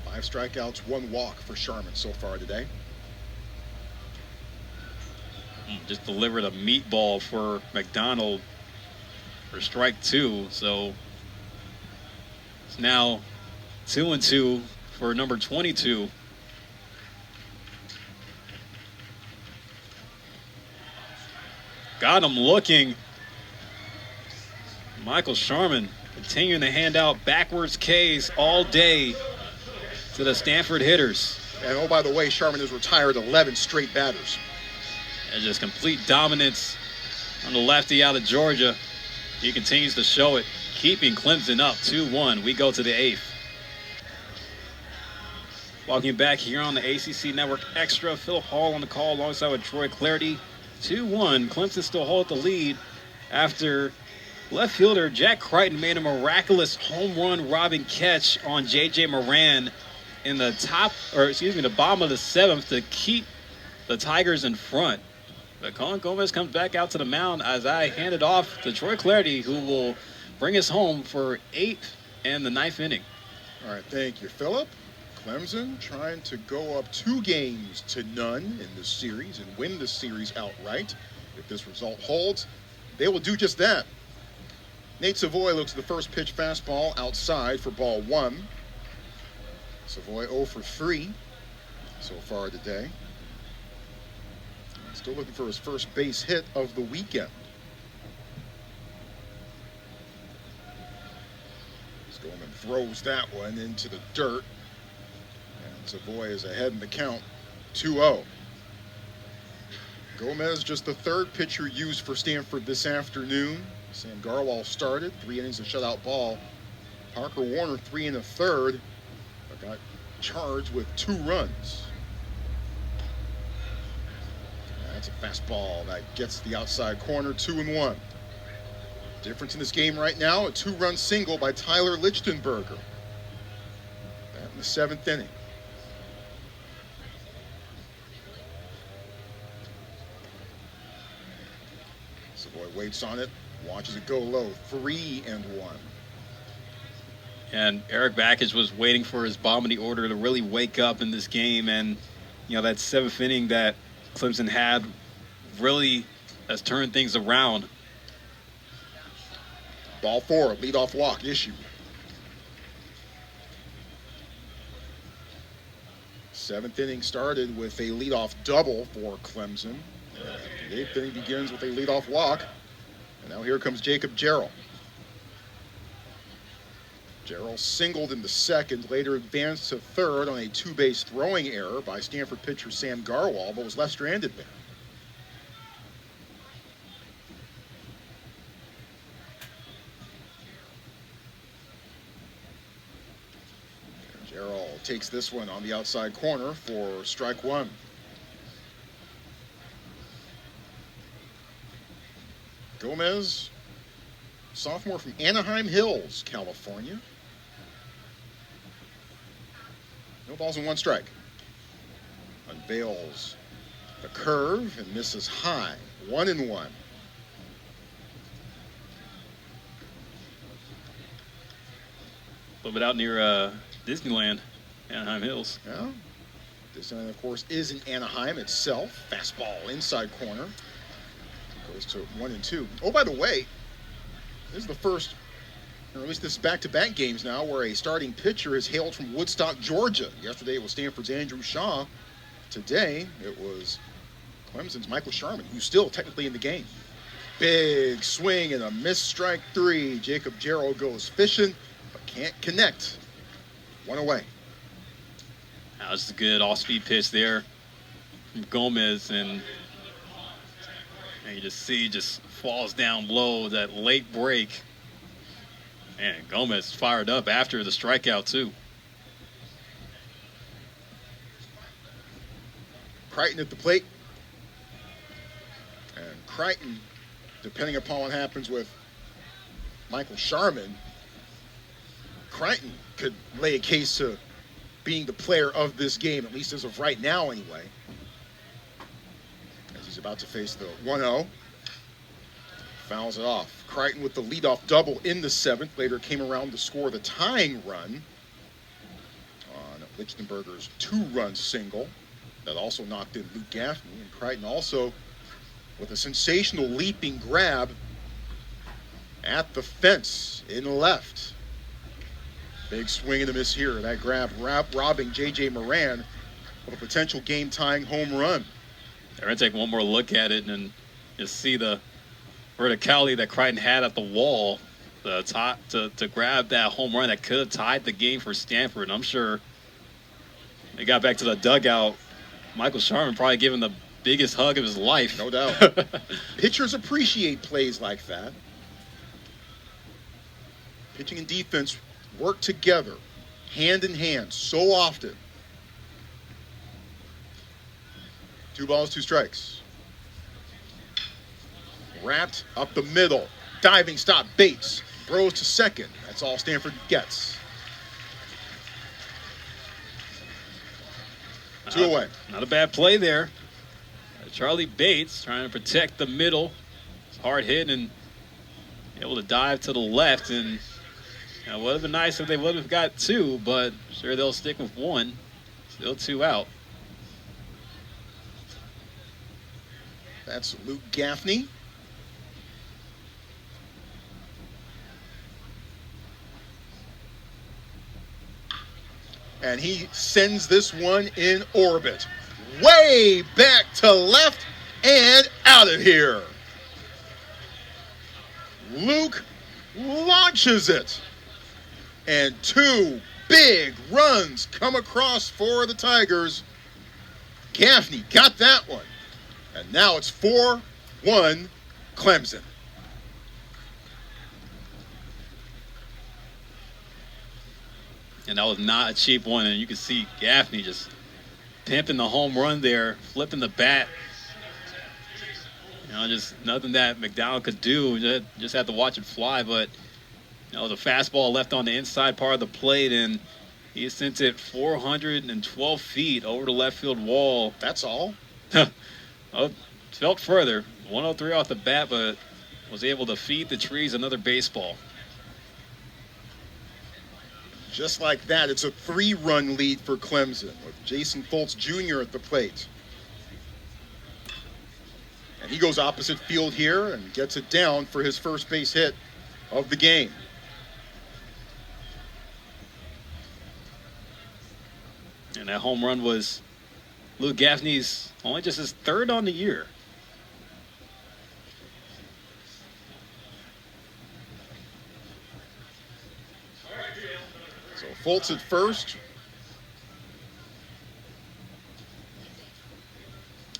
5 strikeouts, 1 walk for Sharman so far today. Just delivered a meatball for McDonald for strike 2. So it's now 2-2 for number 22. Got him looking. Michael Sharman continuing to hand out backwards Ks all day to the Stanford hitters. And oh, by the way, Sharman has retired 11 straight batters. And just complete dominance on the lefty out of Georgia. He continues to show it, keeping Clemson up 2-1. We go to the 8th. Walking back here on the ACC Network Extra, Philip Hall on the call alongside with Troy Clarity. 2-1. Clemson still hold the lead after Left fielder Jack Crichton made a miraculous home run robbing catch on J.J. Moran in the bottom of the 7th to keep the Tigers in front. But Colin Gomez comes back out to the mound as I hand it off to Troy Clarity, who will bring us home for 8th and the 9th inning. All right, thank you, Philip. Clemson trying to go up 2 games to none in this series and win the series outright. If this result holds, they will do just that. Nate Savoy looks at the first pitch fastball outside for ball 1. Savoy 0 for 3 so far today. Still looking for his first base hit of the weekend. Scoman throws that one into the dirt. And Savoy is ahead in the count, 2-0. Gomez, just the 3rd pitcher used for Stanford this afternoon. Sam Garwal started, 3 innings of shutout ball. Parker Warner, 3 1/3, but got charged with 2 runs. That's a fastball that gets the outside corner, 2-1. Difference in this game right now, a 2-run single by Tyler Lichtenberger. That in the 7th inning. Savoy waits on it, watches it go low, 3-1. And Eric Backage was waiting for his bottom of the order to really wake up in this game. And, that 7th inning that Clemson had really has turned things around. Ball 4, leadoff walk issued. 7th inning started with a leadoff double for Clemson. The 8th inning begins with a leadoff walk. And now here comes Jacob Jarrell. Jarrell singled in the 2nd, later advanced to 3rd on a 2-base throwing error by Stanford pitcher Sam Garwal, but was left stranded there. Jarrell takes this one on the outside corner for strike 1. Gomez, sophomore from Anaheim Hills, California. No balls and 1 strike. Unveils the curve and misses high. 1-1. A little bit out near Disneyland, Anaheim Hills. Yeah. Disneyland, of course, is in Anaheim itself. Fastball inside corner. Goes to 1-2. Oh, by the way, this is the first, or at least this is back-to-back games now, where a starting pitcher is hailed from Woodstock, Georgia. Yesterday it was Stanford's Andrew Shaw. Today it was Clemson's Michael Sharman, who's still technically in the game. Big swing and a missed strike 3. Jacob Jarrell goes fishing, but can't connect. 1 away. That was a good off-speed pitch there from Gomez, and you just falls down low, that late break. And Gomez fired up after the strikeout, too. Crichton at the plate. And Crichton, depending upon what happens with Michael Sharman, Crichton could lay a case to being the player of this game, at least as of right now anyway. As he's about to face the 1-0. Fouls it off. Crichton with the leadoff double in the 7th. Later came around to score the tying run on Lichtenberger's 2-run single. That also knocked in Luke Gaffney. And Crichton also with a sensational leaping grab at the fence in left. Big swing and a miss here. That grab robbing J.J. Moran of a potential game-tying home run. They're going to take one more look at it and just see the verticality that Crichton had at the wall to grab that home run that could have tied the game for Stanford. And I'm sure they got back to the dugout. Michael Sharman probably giving the biggest hug of his life. No doubt. Pitchers appreciate plays like that. Pitching and defense work together, hand in hand, so often. 2 balls, 2 strikes. Wrapped up the middle. diving stop. Bates throws to second. That's all Stanford gets. 2 away. Not a bad play there. Charlie Bates trying to protect the middle. It's hard hit and able to dive to the left. And it would have been nice if they would have got 2, but sure they'll stick with 1. Still 2 out. That's Luke Gaffney. And he sends this one in orbit. Way back to left and out of here. Luke launches it. And 2 big runs come across for the Tigers. Gaffney got that one. And now it's 4-1 Clemson. And that was not a cheap one. And you can see Gaffney just pimping the home run there, flipping the bat. Just nothing that McDowell could do. Just had to watch it fly. But, the fastball left on the inside part of the plate, and he sent it 412 feet over the left field wall. That's all? Felt further. 103 off the bat, but was able to feed the trees another baseball. Just like that, it's a 3-run lead for Clemson with Jason Foltz Jr. at the plate. And he goes opposite field here and gets it down for his first base hit of the game. And that home run was Luke Gaffney's only just his 3rd on the year. So Foltz at first.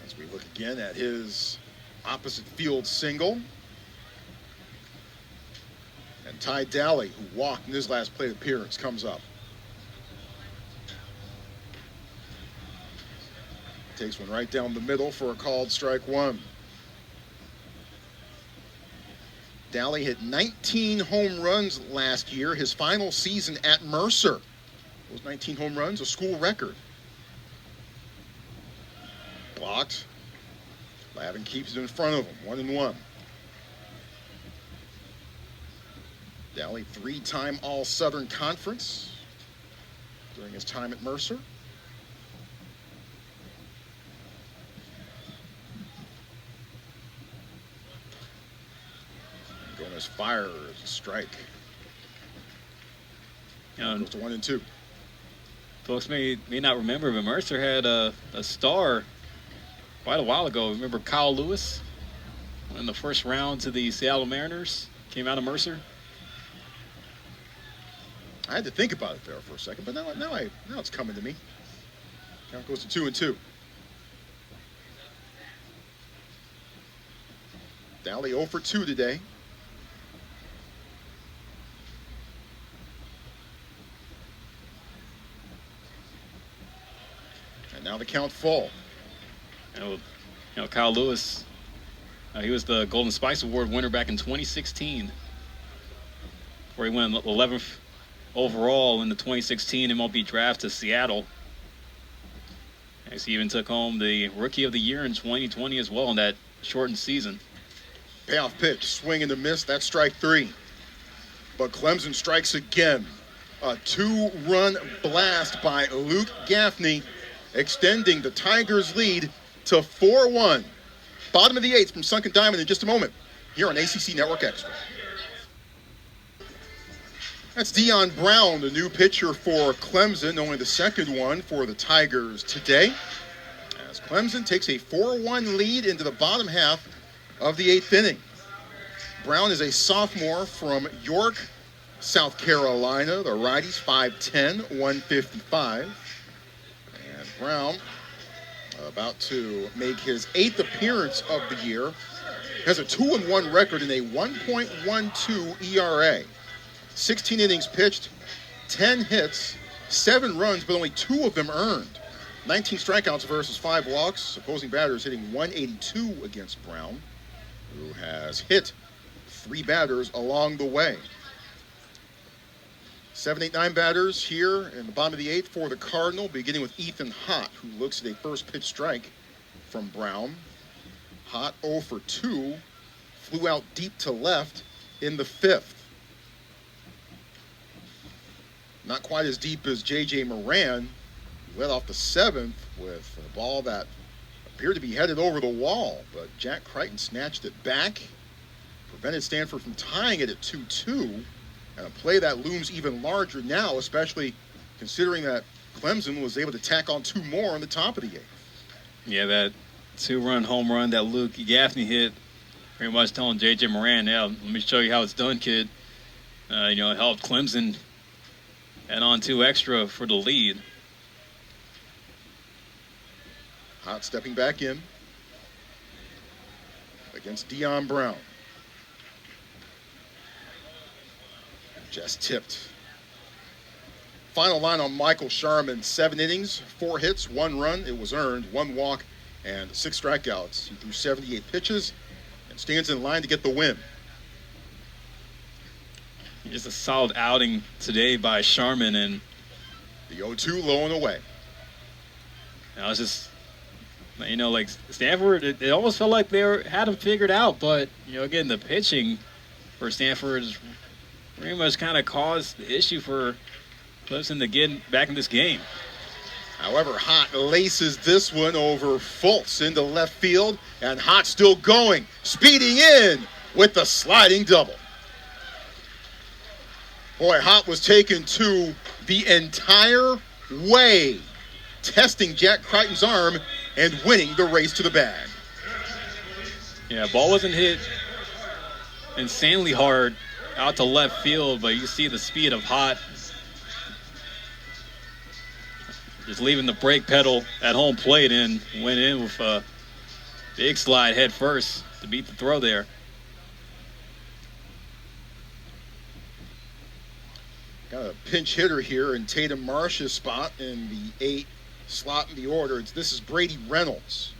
As we look again at his opposite field single. And Ty Dally, who walked in his last plate appearance, comes up. Takes one right down the middle for a called strike 1. Dally hit 19 home runs last year, his final season at Mercer. Those 19 home runs, a school record. Blocked. Lavin keeps it in front of him, 1-1. Dally, 3-time All-Southern Conference during his time at Mercer. Gomez fires a strike. Goes to 1-2. Folks may not remember, but Mercer had a star quite a while ago. Remember Kyle Lewis in the first round to the Seattle Mariners? Came out of Mercer. I had to think about it there for a second, but now it's coming to me. Count goes to 2-2. Dally 0 for 2 today. And now the count full. Kyle Lewis, he was the Golden Spice Award winner back in 2016, where he went 11th overall in the 2016 MLB draft to Seattle. And he even took home the Rookie of the Year in 2020 as well in that shortened season. Payoff pitch, swing and a miss. That's strike 3. But Clemson strikes again. A 2-run blast by Luke Gaffney, extending the Tigers' lead to 4-1. Bottom of the 8th from Sunken Diamond in just a moment here on ACC Network Extra. That's Deion Brown, the new pitcher for Clemson, only the second one for the Tigers today, as Clemson takes a 4-1 lead into the bottom half of the 8th inning. Brown is a sophomore from York, South Carolina. The righty's 5'10", 155. And Brown, about to make his 8th appearance of the year, has a 2-1 record and a 1.12 ERA. 16 innings pitched, 10 hits, 7 runs, but only 2 of them earned. 19 strikeouts versus 5 walks. Opposing batters hitting 182 against Brown, who has hit 3 batters along the way. 7, 8, 9 batters here in the bottom of the 8th for the Cardinal, beginning with Ethan Hott, who looks at a first pitch strike from Brown. Hott 0 for 2, flew out deep to left in the 5th. Not quite as deep as J.J. Moran, who led off the 7th with a ball that appeared to be headed over the wall, but Jack Crichton snatched it back, prevented Stanford from tying it at 2-2. And a play that looms even larger now, especially considering that Clemson was able to tack on 2 more on the top of the 8th. Yeah, that 2-run home run that Luke Gaffney hit, pretty much telling J.J. Moran, yeah, let me show you how it's done, kid. It helped Clemson add on 2 extra for the lead. Hott stepping back in against Deion Brown. Just tipped. Final line on Michael Sharman, 7 innings, 4 hits, 1 run. It was earned, 1 walk, and 6 strikeouts. He threw 78 pitches and stands in line to get the win. Just a solid outing today by Sharman, and the 0-2 low and away. It's just, like Stanford, it almost felt like they had them figured out, but again, the pitching for Stanford is pretty much kind of caused the issue for Clemson to get back in this game. However, Hott laces this one over Fultz into left field, and Hott still going, speeding in with the sliding double. Boy, Hott was taken to the entire way, testing Jack Crichton's arm and winning the race to the bag. Yeah, ball wasn't hit insanely hard out to left field, but you see the speed of Hott. Just leaving the brake pedal at home plate and went in with a big slide head first to beat the throw there. Got a pinch hitter here in Tatum Marsh's spot in the 8 slot in the order. This is Brady Reynolds.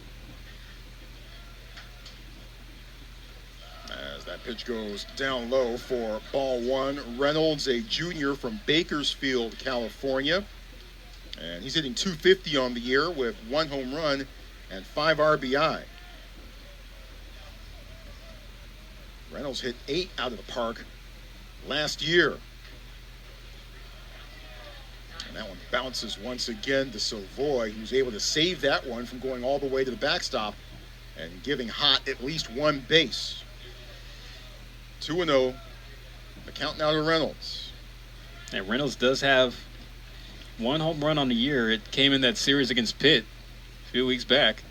As that pitch goes down low for ball 1. Reynolds, a junior from Bakersfield, California. And he's hitting .250 on the year with 1 home run and 5 RBI. Reynolds hit 8 out of the park last year. And that one bounces once again to Savoy, who's able to save that one from going all the way to the backstop and giving Hott at least 1 base. 2-0, the count now to Reynolds. And Reynolds does have 1 home run on the year. It came in that series against Pitt a few weeks back.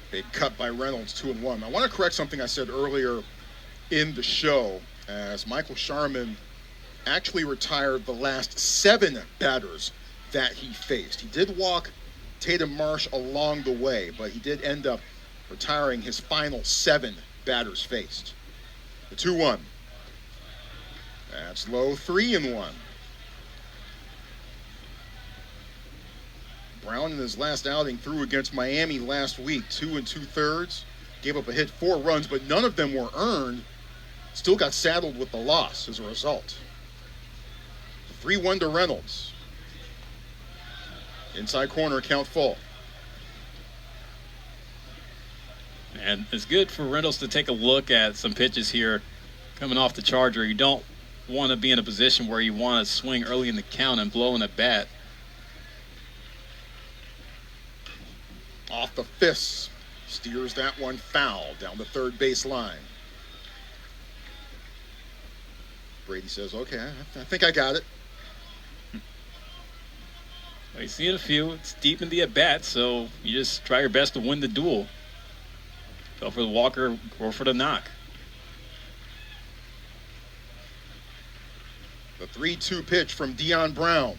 Big cut by Reynolds, 2-1. I want to correct something I said earlier in the show, as Michael Sharman actually retired the last 7 batters that he faced. He did walk Tatum Marsh along the way, but he did end up retiring his final 7 batters faced. The 2-1. That's low, 3-1. Brown in his last outing threw against Miami last week, 2 2/3. Gave up a hit, 4 runs, but none of them were earned. Still got saddled with the loss as a result. 3-1 to Reynolds. Inside corner, count full. And it's good for Reynolds to take a look at some pitches here coming off the Charger. You don't want to be in a position where you want to swing early in the count and blow in a bat. Off the fists. Steers that one foul down the third base line. Brady says, okay, I think I got it. Well, you've seen a few. It's deep in the at-bat, so you just try your best to win the duel. Go for the walker, go for the knock. The 3-2 pitch from Deion Brown.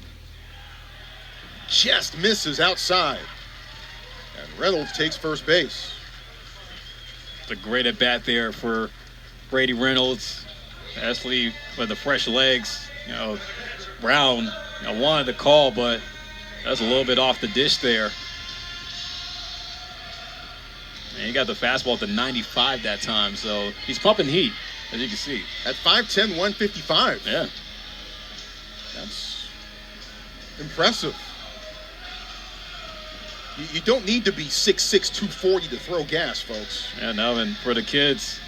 Just misses outside. And Reynolds takes first base. It's a great at-bat there for Brady Reynolds. Especially with the fresh legs. Brown wanted the call, but that's a little bit off the dish there. And he got the fastball to 95 that time, so he's pumping heat, as you can see. At 5'10", 155. Yeah. That's impressive. You don't need to be 6'6", 240 to throw gas, folks. Yeah, no, and for the kids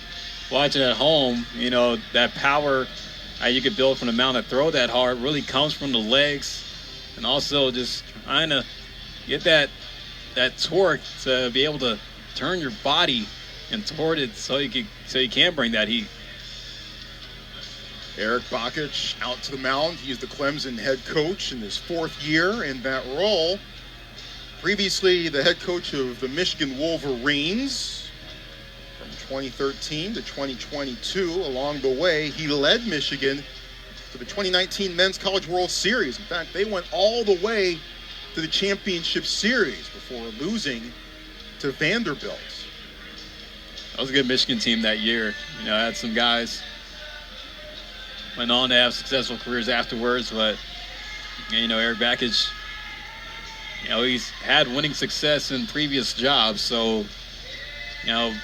watching at home, you know, that power you could build from the mound that throw that hard really comes from the legs, and also just trying to get that torque to be able to turn your body and toward it so you can bring that heat. Eric Bakich out to the mound. He is the Clemson head coach in his 4th year in that role. Previously the head coach of the Michigan Wolverines from 2013 to 2022. Along the way, he led Michigan to the 2019 Men's College World Series. In fact, they went all the way to the championship series before losing to Vanderbilt. That was a good Michigan team that year. You know, I had some guys went on to have successful careers afterwards, but, you know, Eric Bakich, you know, he's had winning success in previous jobs, so, you know,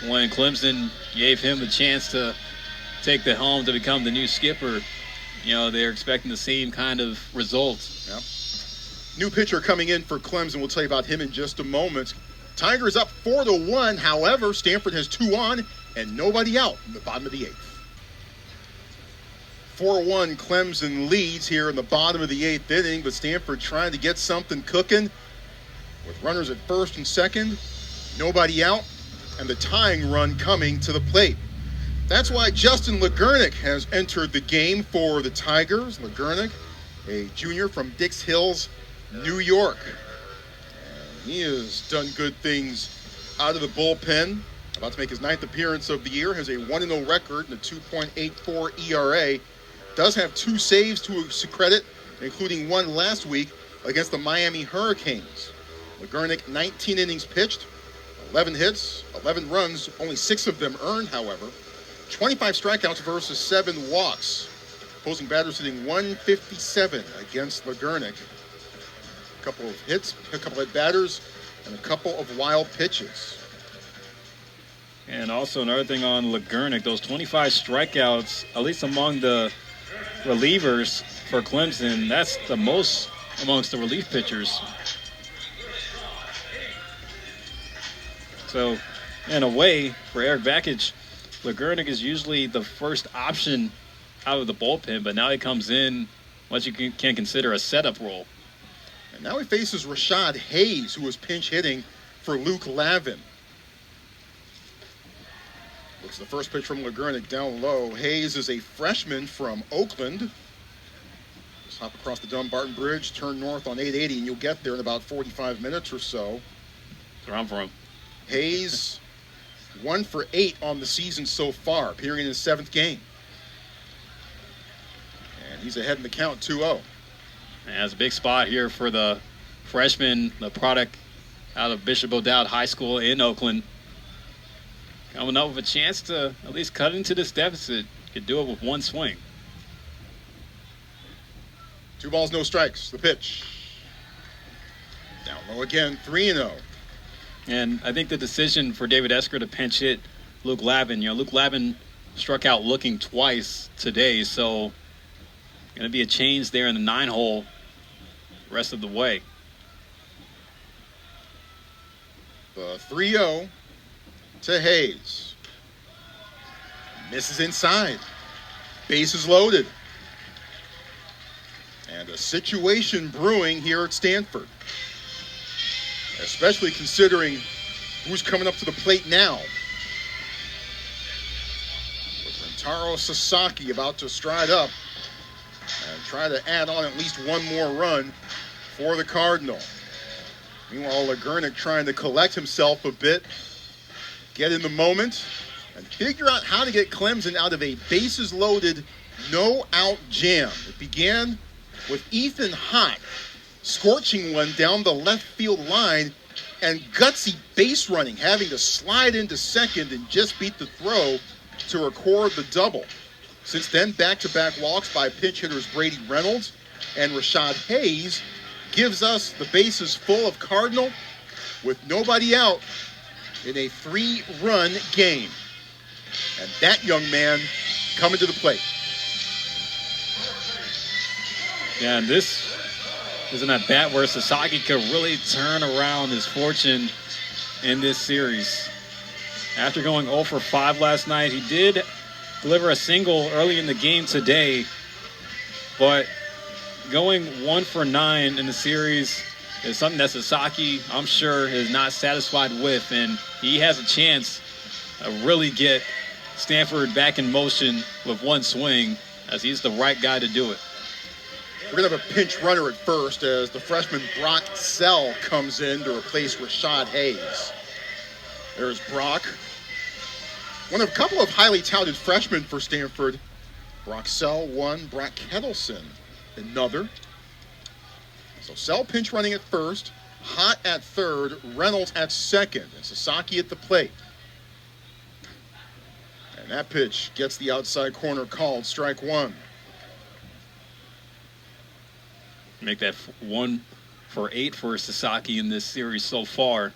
when Clemson gave him the chance to take the helm to become the new skipper, you know, they're expecting the same kind of results. Yep. New pitcher coming in for Clemson. We'll tell you about him in just a moment. Tigers up 4-1. However, Stanford has 2 on and nobody out in the bottom of the 8th. 4-1 Clemson leads here in the bottom of the 8th inning, but Stanford trying to get something cooking with runners at first and second, nobody out, and the tying run coming to the plate. That's why Justin Legurnick has entered the game for the Tigers. Legurnick, a junior from Dix Hills, New York. And he has done good things out of the bullpen. About to make his 9th appearance of the year, has a 1-0 record and a 2.84 ERA. Does have 2 saves to his credit, including one last week against the Miami Hurricanes. Legurnick, 19 innings pitched, 11 hits, 11 runs, only 6 of them earned, however. 25 strikeouts versus 7 walks. Opposing batters hitting 157 against Legurnick. A couple of hits, a couple of batters, and a couple of wild pitches. And also another thing on Legurnick, those 25 strikeouts, at least among the relievers for Clemson, that's the most amongst the relief pitchers. So, in a way, for Eric Bakich, Legurnick is usually the first option out of the bullpen, but now he comes in what you can consider a setup role. And now he faces Rashad Hayes, who was pinch hitting for Luke Lavin. Looks the first pitch from Legurnick down low. Hayes is a freshman from Oakland. Just hop across the Dumbarton Bridge, turn north on 880, and you'll get there in about 45 minutes or so. That's where I'm from. Hayes, 1 for 8 on the season so far, appearing in his 7th game. And he's ahead in the count, 2-0. And that's a big spot here for the freshman, the product out of Bishop O'Dowd High School in Oakland. Coming up with a chance to at least cut into this deficit. Could do it with one swing. 2 balls, no strikes. The pitch. Down low again, 3-0. And I think the decision for David Esker to pinch hit Luke Lavin, Luke Lavin struck out looking twice today, so going to be a change there in the 9-hole the rest of the way. The 3-0 to Hayes. Misses inside. Bases loaded. And a situation brewing here at Stanford. Especially considering who's coming up to the plate now. With Rentaro Sasaki about to stride up and try to add on at least one more run for the Cardinal. Meanwhile, Legurnick trying to collect himself a bit, get in the moment, and figure out how to get Clemson out of a bases-loaded, no-out jam. It began with Ethan Hott scorching one down the left field line and gutsy base running, having to slide into second and just beat the throw to record the double. Since then, back-to-back walks by pinch hitters Brady Reynolds and Rashad Hayes gives us the bases full of Cardinal with nobody out in a 3-run game. And that young man coming to the plate. Yeah, and this isn't a bat where Sasaki could really turn around his fortune in this series. After going 0 for 5 last night, he did deliver a single early in the game today, but going 1 for 9 in the series is something that Sasaki, I'm sure, is not satisfied with, and he has a chance to really get Stanford back in motion with one swing, as he's the right guy to do it. We're going to have a pinch runner at first as the freshman Brock Sell comes in to replace Rashad Hayes. There's Brock. One of a couple of highly touted freshmen for Stanford. Brock Sell one, Brock Kettleson another. So Sell pinch running at first, Hott at third, Reynolds at second, and Sasaki at the plate. And that pitch gets the outside corner called, strike one. Make that 1 for 8 for Sasaki in this series so far.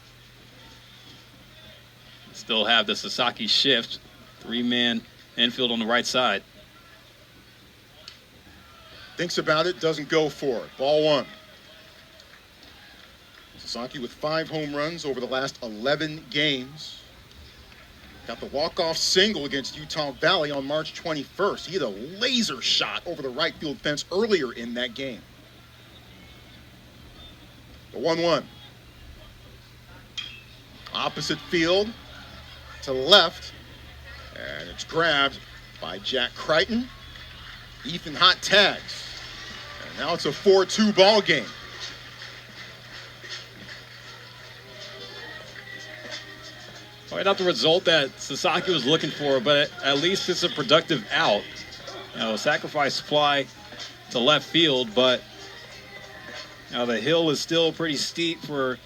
Still have the Sasaki shift, 3-man infield on the right side. Thinks about it, doesn't go for it. Ball one. Sasaki with 5 home runs over the last 11 games. Got the walk-off single against Utah Valley on March 21st. He had a laser shot over the right field fence earlier in that game. The 1-1. Opposite field to left. And it's grabbed by Jack Crichton. Ethan Hott tags. And now it's a 4-2 ball game. Probably not the result that Sasaki was looking for, but at least it's a productive out. You know, sacrifice fly to left field, but the hill is still pretty steep for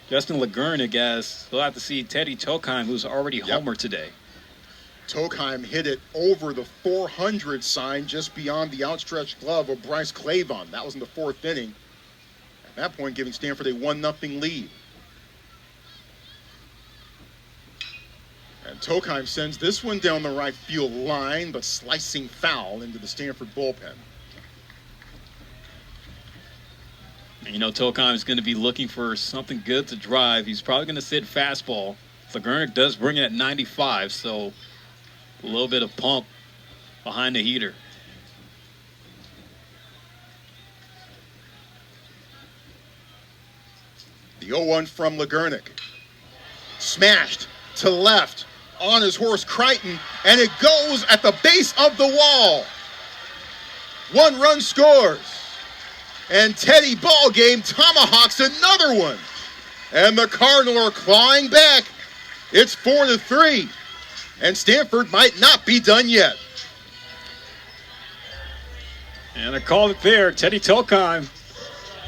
Justin Lagurnik, as he'll have to see Teddy Tokheim, who's already homered today. Tokheim hit it over the 400 sign just beyond the outstretched glove of Bryce Clavon. That was in the 4th inning. At that point, giving Stanford a 1-0 lead. And Tokheim sends this one down the right field line, but slicing foul into the Stanford bullpen. And you know, Tokheim is going to be looking for something good to drive. He's probably going to sit fastball. Lagurnik does bring it at 95, so a little bit of pump behind the heater. The 0-1 from Lagurnik. Smashed to left on his horse Crichton, and it goes at the base of the wall. 1 run scores. And Teddy Ballgame tomahawks another one. And the Cardinals are clawing back. It's 4-3. And Stanford might not be done yet. And I called it there. Teddy Tokheim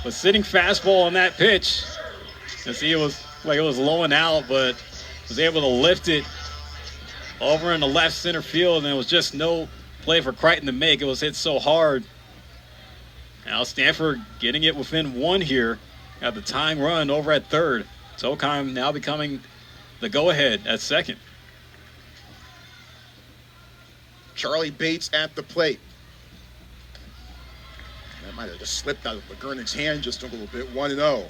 was sitting fastball on that pitch. You see, it was like it was lowing out, but was able to lift it over in the left center field, and there was just no play for Crichton to make. It was hit so hard. Now Stanford getting it within 1 here at the tying run over at third. Tokheim now becoming the go-ahead at second. Charlie Bates at the plate. That might have just slipped out of Lagurnik's hand just a little bit. 1-0.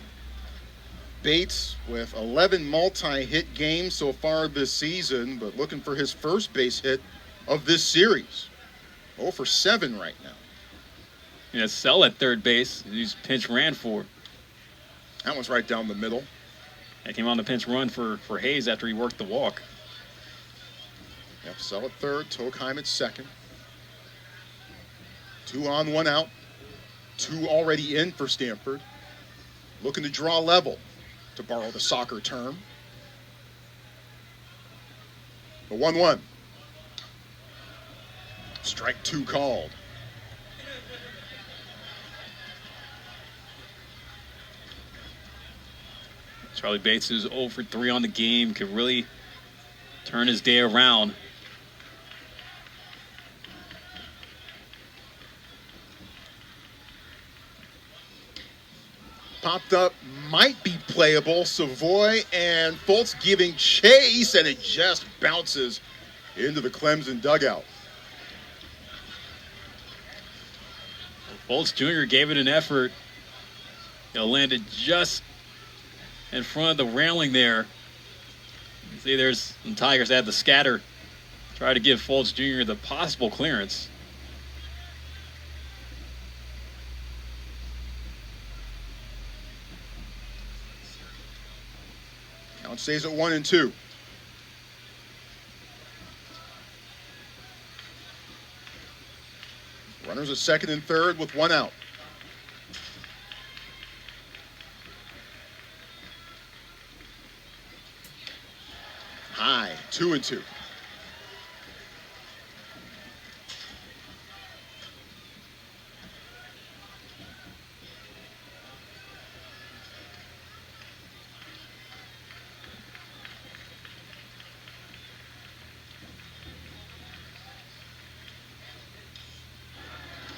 Bates with 11 multi-hit games so far this season, but looking for his first base hit of this series. 0 for 7 right now. Yeah, Sell at third base. He's pinch ran for. That one's right down the middle. That came on the pinch run for Hayes after he worked the walk. Yep, Sell at third, Tokheim at second. 2 on, 1 out. 2 already in for Stanford. Looking to draw level, to borrow the soccer term. The 1-1. Strike 2 called. Charlie Bates, who's 0 for 3 on the game, can really turn his day around. popped up, might be playable. Savoy and Fultz giving chase, and it just bounces into the Clemson dugout. Fultz Jr. gave it an effort. It landed just in front of the railing there. You see, there's some Tigers that had the scatter. Try to give Fultz Jr. the possible clearance. Count stays at 1-2. Runners at second and third with one out. High, 2-2.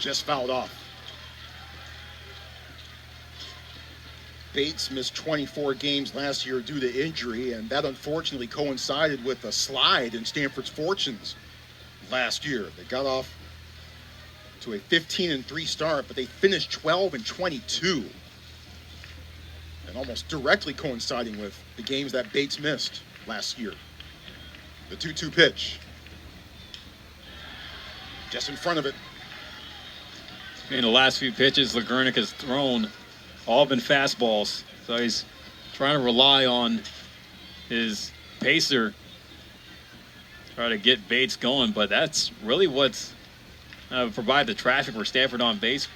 Just fouled off. Bates missed 24 games last year due to injury, and that unfortunately coincided with a slide in Stanford's fortunes last year. They got off to a 15-3 start, but they finished 12-22, and almost directly coinciding with the games that Bates missed last year. The 2-2 pitch. Just in front of it. In the last few pitches, Legurnick has thrown all been fastballs. So he's trying to rely on his pacer, try to get Bates going. But that's really what's provided the traffic for Stanford on base.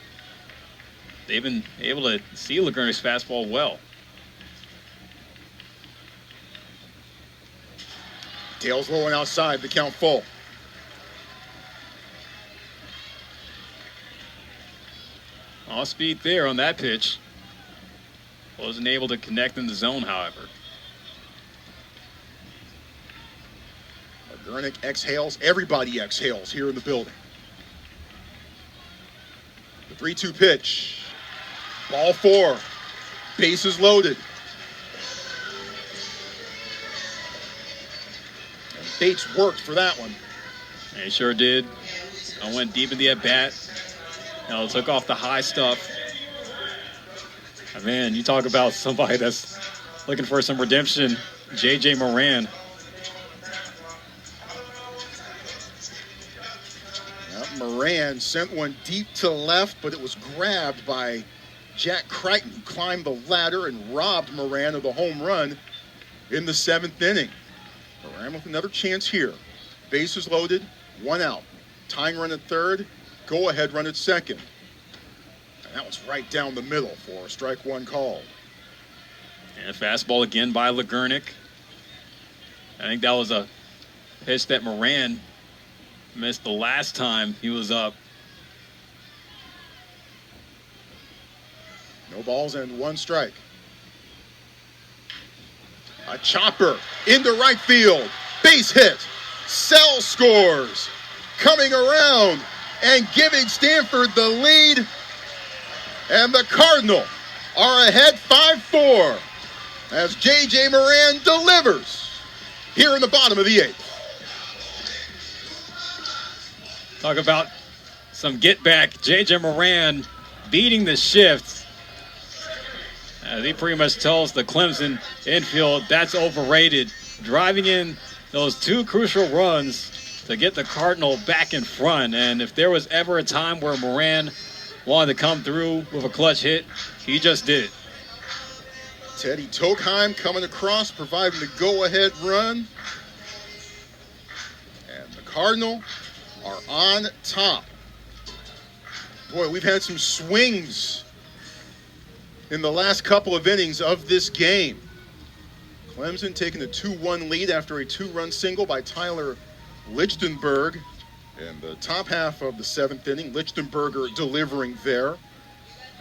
They've been able to see Legurnick's fastball well. Dale's low and outside, the count full. Off speed there on that pitch. Wasn't able to connect in the zone, however. Legurnick exhales. Everybody exhales here in the building. The 3-2 pitch. Ball four. Bases loaded. And Bates worked for that one. He sure did. I went deep in the at-bat. Took off the high stuff. Man, you talk about somebody that's looking for some redemption. J.J. Moran. Moran sent one deep to left, but it was grabbed by Jack Crichton, who climbed the ladder and robbed Moran of the home run in the 7th inning. Moran with another chance here. Bases loaded, one out. Tying run at third, go-ahead run at second. And that was right down the middle for a strike one called. And a fastball again by Legurnick. I think that was a pitch that Moran missed the last time he was up. No balls and one strike. A chopper into right field. Base hit. Sell scores. Coming around and giving Stanford the lead. And the Cardinal are ahead 5-4 as J.J. Moran delivers here in the bottom of the 8th. Talk about some get back. J.J. Moran beating the shift. As he pretty much tells the Clemson infield that's overrated. Driving in those two crucial runs to get the Cardinal back in front. And if there was ever a time where Moran wanted to come through with a clutch hit, he just did. Teddy Tokheim coming across, providing the go-ahead run. And the Cardinal are on top. Boy, we've had some swings in the last couple of innings of this game. Clemson taking a 2-1 lead after a 2-run single by Tyler Lichtenberg. In the top half of the 7th inning, Lichtenberger delivering there.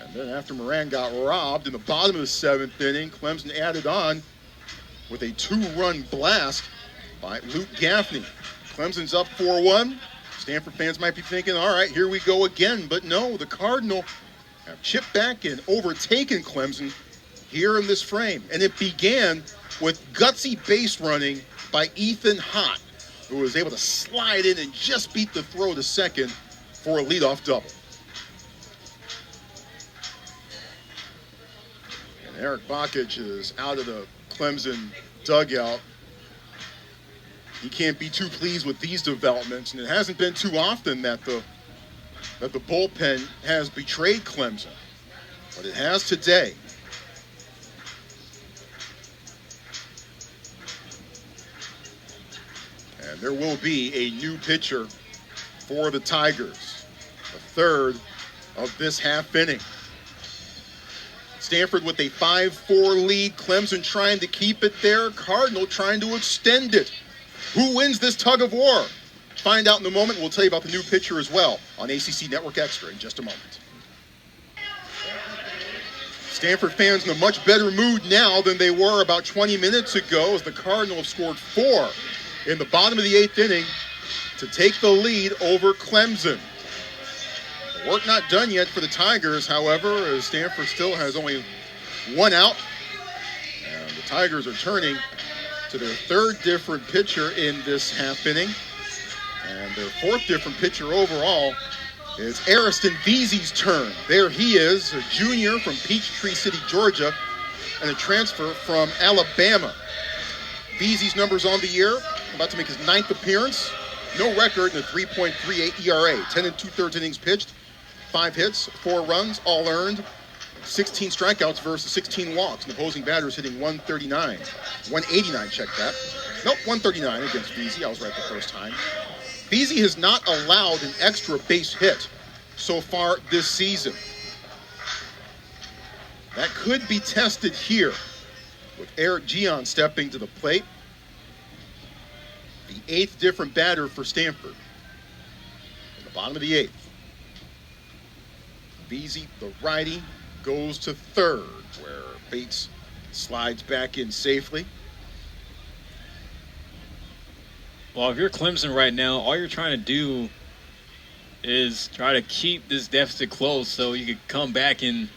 And then after Moran got robbed in the bottom of the 7th inning, Clemson added on with a 2-run blast by Luke Gaffney. Clemson's up 4-1. Stanford fans might be thinking, all right, here we go again. But no, the Cardinal have chipped back and overtaken Clemson here in this frame. And it began with gutsy base running by Ethan Hott, who was able to slide in and just beat the throw to second for a leadoff double. And Eric Bakich is out of the Clemson dugout. He can't be too pleased with these developments, and it hasn't been too often that the bullpen has betrayed Clemson, but it has today. And there will be a new pitcher for the Tigers, the third of this half inning. Stanford with a 5-4 lead, Clemson trying to keep it there, Cardinal trying to extend it. Who wins this tug of war? Find out in a moment. We'll tell you about the new pitcher as well on ACC Network Extra in just a moment. Stanford fans in a much better mood now than they were about 20 minutes ago, as the Cardinals scored 4 in the bottom of the 8th inning to take the lead over Clemson. The work not done yet for the Tigers, however, as Stanford still has only 1 out. And the Tigers are turning to their 3rd different pitcher in this half inning. And their 4th different pitcher overall is Ariston Veazey's turn. There he is, a junior from Peachtree City, Georgia, and a transfer from Alabama. Veazey's numbers on the year, about to make his 9th appearance. No record in a 3.38 ERA. 10 2/3 innings pitched, 5 hits, 4 runs, all earned. 16 strikeouts versus 16 walks. And opposing batters hitting 139. 189, check that. Nope, 139 against Veazey. I was right the first time. Veazey has not allowed an extra base hit so far this season. That could be tested here with Eric Gion stepping to the plate. The 8th different batter for Stanford. In the bottom of the 8th. Veazey, the righty, goes to 3rd, where Bates slides back in safely. Well, if you're Clemson right now, all you're trying to do is try to keep this deficit close so you could come back and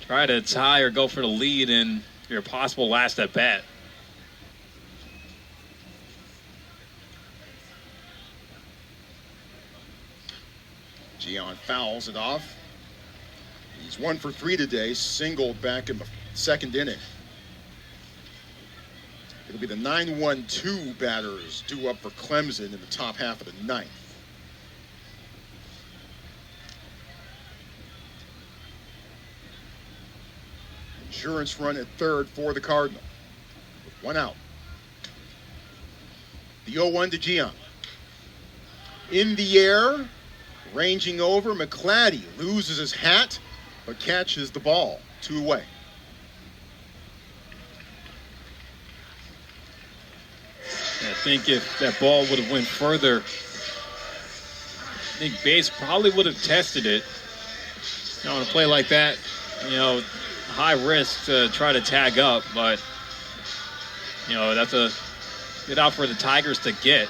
try to tie or go for the lead in your possible last at bat. Gion fouls it off. He's 1 for 3 today, singled back in the 2nd inning. It'll be the 9-1-2 batters due up for Clemson in the top half of the 9th. Insurance run at 3rd for the Cardinal, with 1 out. The 0-1 to Gion. In the air, ranging over, McCladdy loses his hat, but catches the ball. 2 away. I think if that ball would have went further, I think Bates probably would have tested it. You know, on a play like that, you know, high risk to try to tag up, but, you know, that's a good out for the Tigers to get.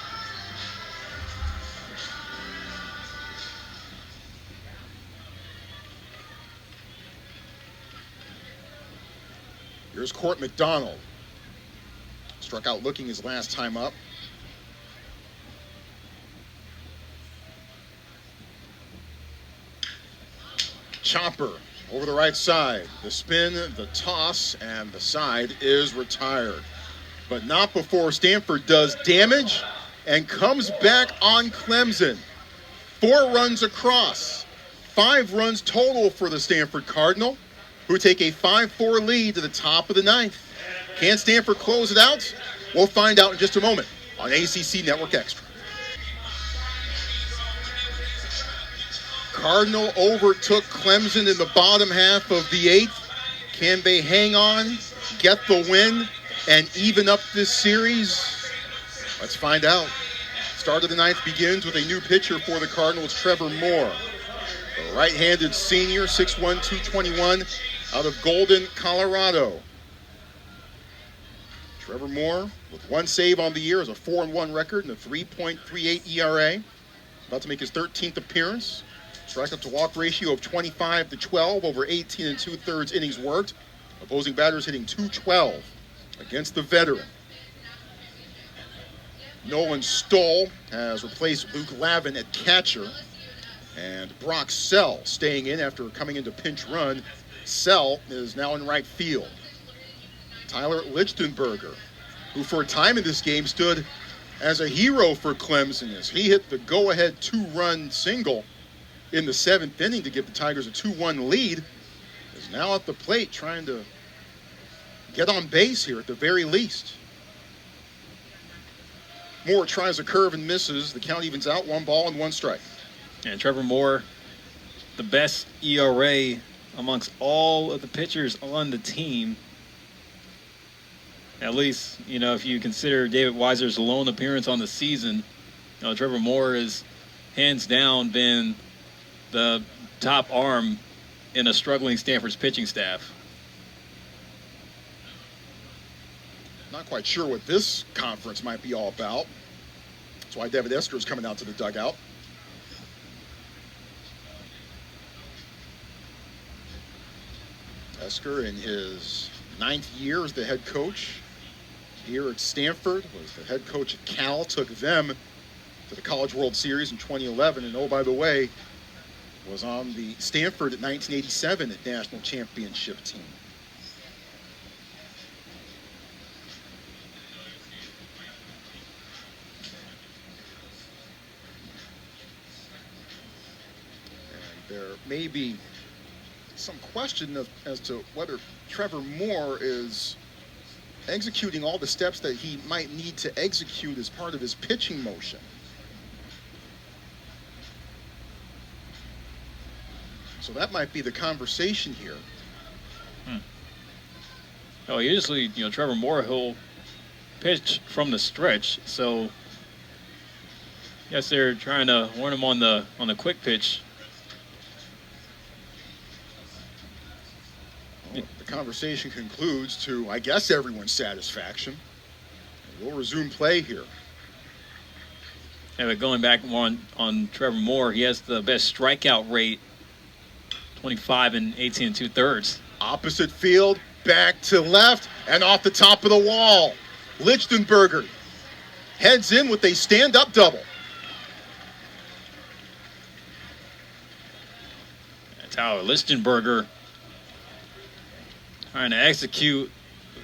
Here's Court McDonald. Struck out looking his last time up. Chopper over the right side. The spin, the toss, and the side is retired. But not before Stanford does damage and comes back on Clemson. 4 runs across. 5 runs total for the Stanford Cardinal, who take a 5-4 lead to the top of the 9th. Can Stanford close it out? We'll find out in just a moment on ACC Network Extra. Cardinal overtook Clemson in the bottom half of the 8th. Can they hang on, get the win, and even up this series? Let's find out. Start of the 9th begins with a new pitcher for the Cardinals, Trevor Moore. The right-handed senior, 6'1", 221, out of Golden, Colorado. Trevor Moore, with 1 save on the year, has a 4-1 record and a 3.38 ERA. About to make his 13th appearance. Strikeout to walk ratio of 25-12 over 18 2/3 innings worked. Opposing batters hitting .212 against the veteran. Nolan Stoll has replaced Luke Lavin at catcher. And Brock Sell staying in after coming into pinch run. Sell is now in right field. Tyler Lichtenberger, who for a time in this game stood as a hero for Clemson as he hit the go-ahead 2-run single in the 7th inning to give the Tigers a 2-1 lead, is now at the plate trying to get on base here at the very least. Moore tries a curve and misses. The count evens out, 1 ball and 1 strike. And Trevor Moore, the best ERA amongst all of the pitchers on the team. At least, if you consider David Weiser's lone appearance on the season, Trevor Moore is hands down been the top arm in a struggling Stanford's pitching staff. Not quite sure what this conference might be all about. That's why David Esker is coming out to the dugout. Esker, in his 9th year as the head coach here at Stanford, was the head coach at Cal, took them to the College World Series in 2011, and oh, by the way, was on the Stanford at 1987 national championship team. And there may be some question as to whether Trevor Moore is executing all the steps that he might need to execute as part of his pitching motion. So that might be the conversation here. Oh, usually, Trevor Moore, he'll pitch from the stretch. So, I guess they're trying to warn him on the quick pitch. The conversation concludes to, I guess, everyone's satisfaction. And we'll resume play here. Yeah, but going back on Trevor Moore, he has the best strikeout rate, 25 and 18 2/3. Opposite field, back to left, and off the top of the wall. Lichtenberger heads in with a stand-up double. Tyler Lichtenberger trying to execute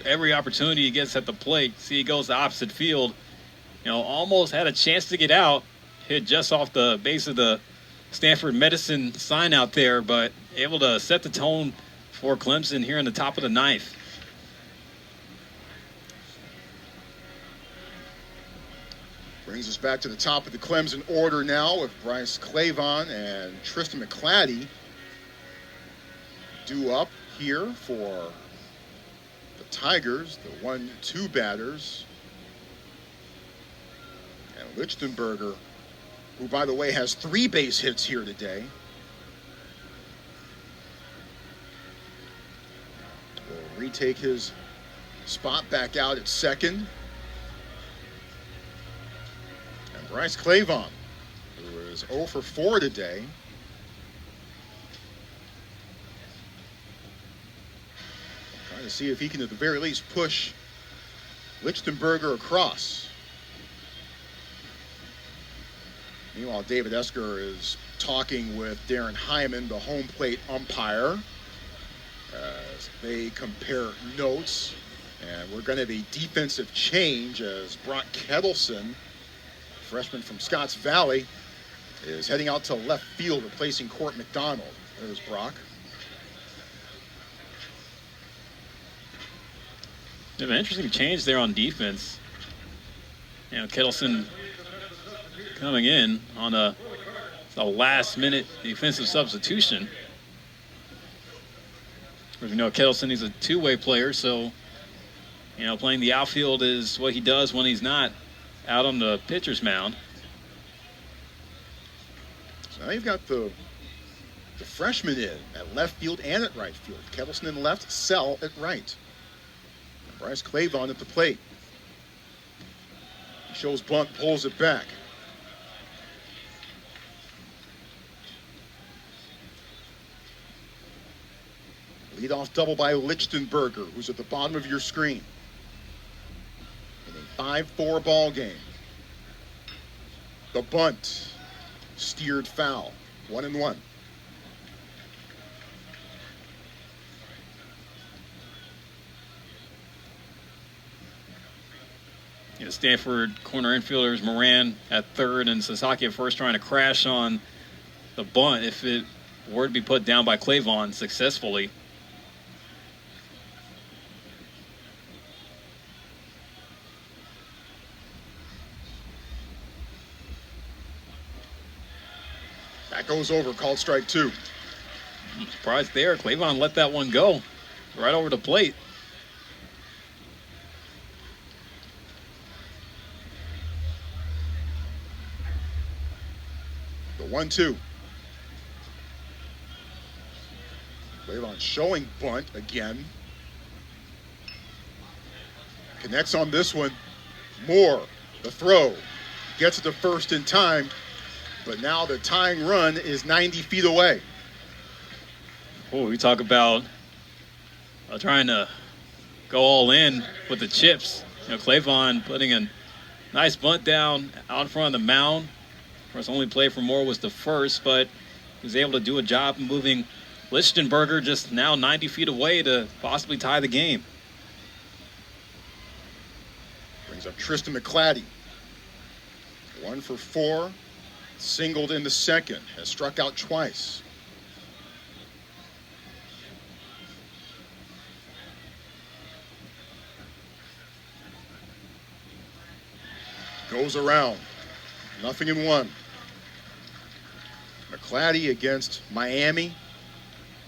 every opportunity he gets at the plate. See, he goes to opposite field. Almost had a chance to get out. Hit just off the base of the Stanford Medicine sign out there, but able to set the tone for Clemson here in the top of the 9th. Brings us back to the top of the Clemson order now with Bryce Clavon and Tristan McClatty due up here for the Tigers, the 1-2 batters. And Lichtenberger, who, by the way, has 3 base hits here today, will retake his spot back out at second. And Bryce Clavon, who is 0 for 4 today, trying to see if he can, at the very least, push Lichtenberger across. Meanwhile, David Esker is talking with Darren Hyman, the home plate umpire, as they compare notes. And we're going to have a defensive change as Brock Kettleson, freshman from Scotts Valley, is heading out to left field, replacing Court McDonald. There's Brock. An interesting change there on defense. Kettleson coming in on a last-minute defensive substitution. As we know, Kettleson, he's a two-way player, so playing the outfield is what he does when he's not out on the pitcher's mound. So now you've got the freshman in at left field and at right field. Kettleson in left, Sell at right. And Bryce Clavon at the plate. He shows bunt, pulls it back. Leadoff double by Lichtenberger, who's at the bottom of your screen. In a 5-4 ball game. The bunt. Steered foul. 1-1. Stanford corner infielders Moran at third and Sasaki at first, trying to crash on the bunt if it were to be put down by Clavon successfully. That goes over, called strike 2. I'm surprised there. Clavon let that one go right over the plate. The 1-2. Clavon showing bunt again. Connects on this one. Moore, the throw. Gets it to first in time. But now the tying run is 90 feet away. Oh, we talk about trying to go all in with the chips. Clavon putting a nice bunt down out in front of the mound. Of course, only play for Moore was the first, but he was able to do a job moving Lichtenberger just now 90 feet away to possibly tie the game. Brings up Tristan McClatty. 1 for 4. Singled in the second. Has struck out twice. Goes around. 0-1. McClatty against Miami.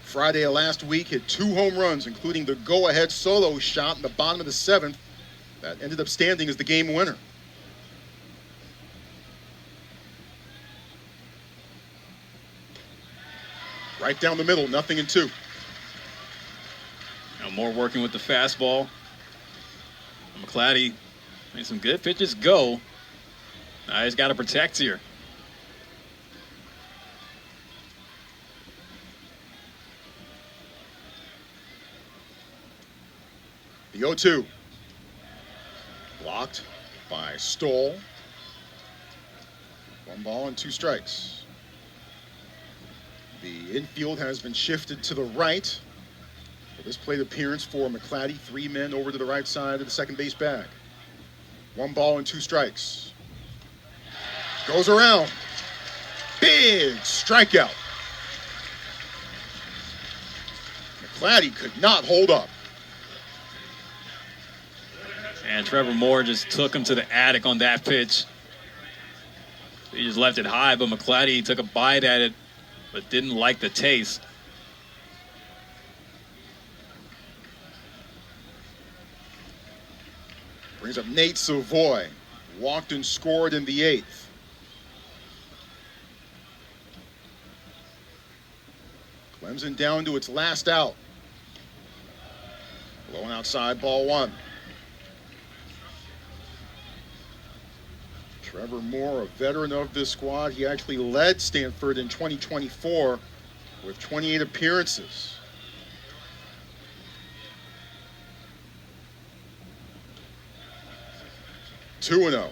Friday of last week hit 2 home runs, including the go-ahead solo shot in the bottom of the 7th. That ended up standing as the game winner. Right down the middle, 0-2. Now Moore working with the fastball. McClatty made some good pitches go. Now he's got to protect here. The 0-2. Blocked by Stoll. 1 ball and 2 strikes. The infield has been shifted to the right for this plate appearance for McClatty. 3 men over to the right side of the second base bag. 1 ball and 2 strikes. Goes around. Big strikeout. McClatty could not hold up. And Trevor Moore just took him to the attic on that pitch. He just left it high, but McClatty took a bite at it, but didn't like the taste. Brings up Nate Savoy. Walked and scored in the 8th. Clemson down to its last out. Blowing outside, ball 1. Trevor Moore, a veteran of this squad. He actually led Stanford in 2024 with 28 appearances. Two 2-0.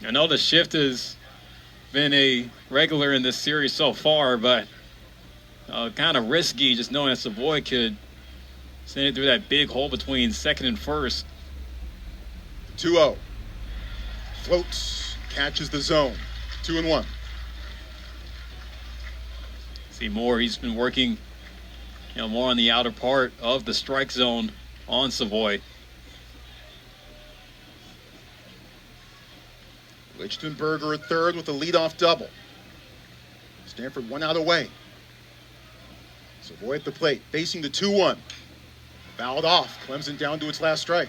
I know the shift has been a regular in this series so far, but kind of risky just knowing that Savoy could send it through that big hole between second and first. 2-0. Floats, catches the zone. 2-1. See Moore, he's been working more on the outer part of the strike zone on Savoy. Lichtenberger at third with a leadoff double. Stanford 1 out away. Savoy at the plate, facing the 2-1. Fouled off. Clemson down to its last strike.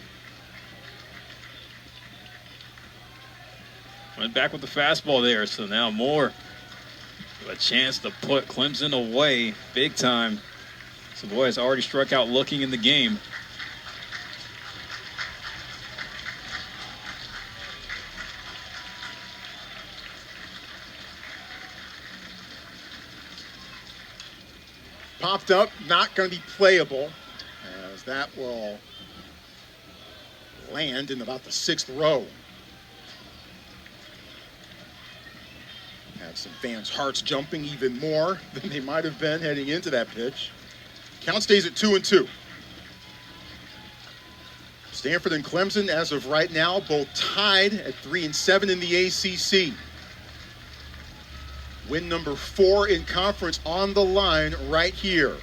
Went back with the fastball there, so now Moore with a chance to put Clemson away big time. Savoy has already struck out looking in the game. popped up, not going to be playable, as that will land in about the 6th row. Had some fans' hearts jumping even more than they might have been heading into that pitch. Count stays at 2-2. Stanford and Clemson, as of right now, both tied at 3-7 in the ACC. Win number 4 in conference on the line right here.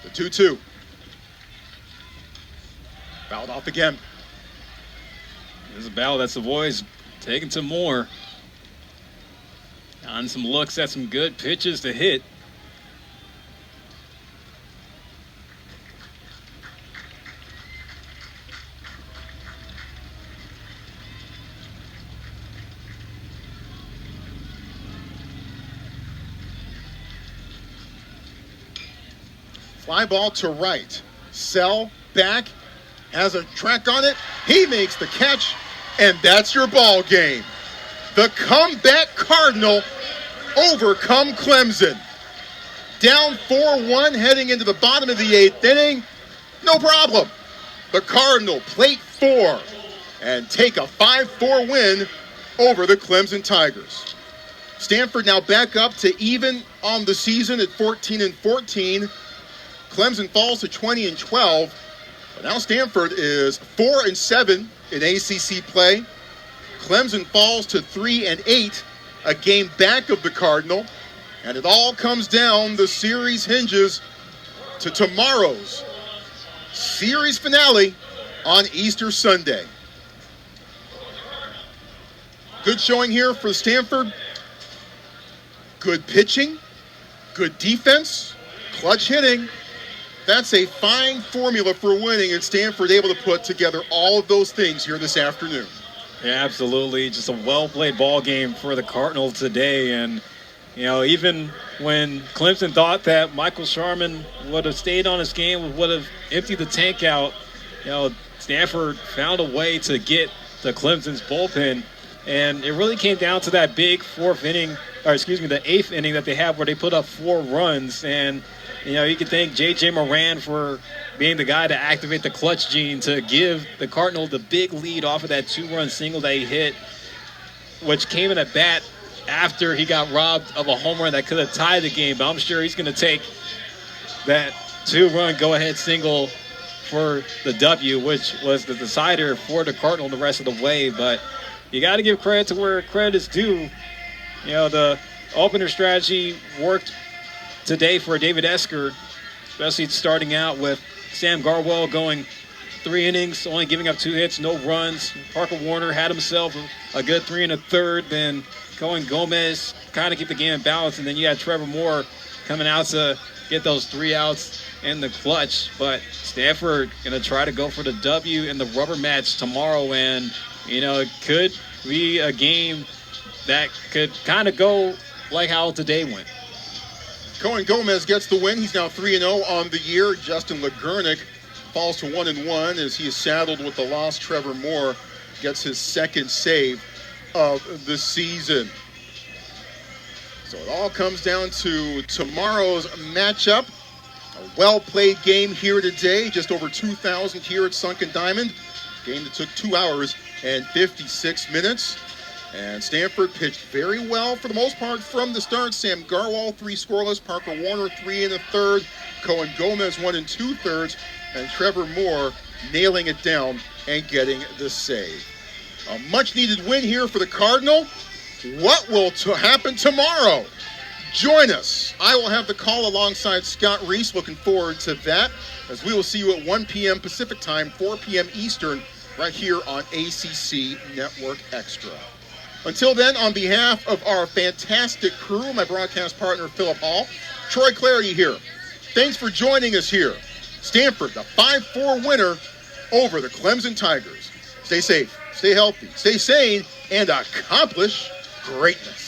The 2-2. Fouled off again. There's a battle that Savoy's taking some more. On some looks at some good pitches to hit. Fly ball to right. Sell back. Has a track on it. He makes the catch, and that's your ball game. The comeback Cardinal overcome Clemson. Down 4-1 heading into the bottom of the 8th inning. No problem. The Cardinal plate 4 and take a 5-4 win over the Clemson Tigers. Stanford now back up to even on the season at 14-14. Clemson falls to 20-12. But now Stanford is 4-7 in ACC play. Clemson falls to 3-8, a game back of the Cardinal. And it all comes down, the series hinges to tomorrow's series finale on Easter Sunday. Good showing here for Stanford. Good pitching, good defense, clutch hitting. That's a fine formula for winning, and Stanford able to put together all of those things here this afternoon. Yeah, absolutely. Just a well-played ball game for the Cardinals today. And, you know, even when Clemson thought that Michael Sharman would have stayed on his game, would have emptied the tank out, you know, Stanford found a way to get to Clemson's bullpen. And it really came down to that big the 8th inning that they have where they put up 4 runs. And, you know, you can thank J.J. Moran for being the guy to activate the clutch gene to give the Cardinal the big lead off of that 2-run single that he hit, which came in at bat after he got robbed of a home run that could have tied the game. But I'm sure he's going to take that 2-run go-ahead single for the W, which was the decider for the Cardinal the rest of the way. But you got to give credit to where credit is due. You know, the opener strategy worked today for David Esker, especially starting out with Sam Garwell going 3 innings, only giving up 2 hits, no runs. Parker Warner had himself a good 3 1/3. Then Cohen Gomez kind of keep the game in balance. And then you had Trevor Moore coming out to get those 3 outs in the clutch. But Stanford going to try to go for the W in the rubber match tomorrow. And, you know, it could be a game that could kind of go like how today went. Cohen Gomez gets the win. He's now 3-0 on the year. Justin Legurnick falls to 1-1 as he is saddled with the loss. Trevor Moore gets his 2nd save of the season. So it all comes down to tomorrow's matchup. A well-played game here today. Just over 2,000 here at Sunken Diamond. Game that took 2 hours and 56 minutes. And Stanford pitched very well for the most part from the start. Sam Garwell, 3 scoreless. Parker Warner, 3 1/3. Cohen Gomez, 1 2/3. And Trevor Moore nailing it down and getting the save. A much-needed win here for the Cardinal. What will happen tomorrow? Join us. I will have the call alongside Scott Reese. Looking forward to that, as we will see you at 1 p.m. Pacific Time, 4 p.m. Eastern, right here on ACC Network Extra. Until then, on behalf of our fantastic crew, my broadcast partner, Philip Hall, Troy Clarity here. Thanks for joining us here. Stanford, the 5-4 winner over the Clemson Tigers. Stay safe, stay healthy, stay sane, and accomplish greatness.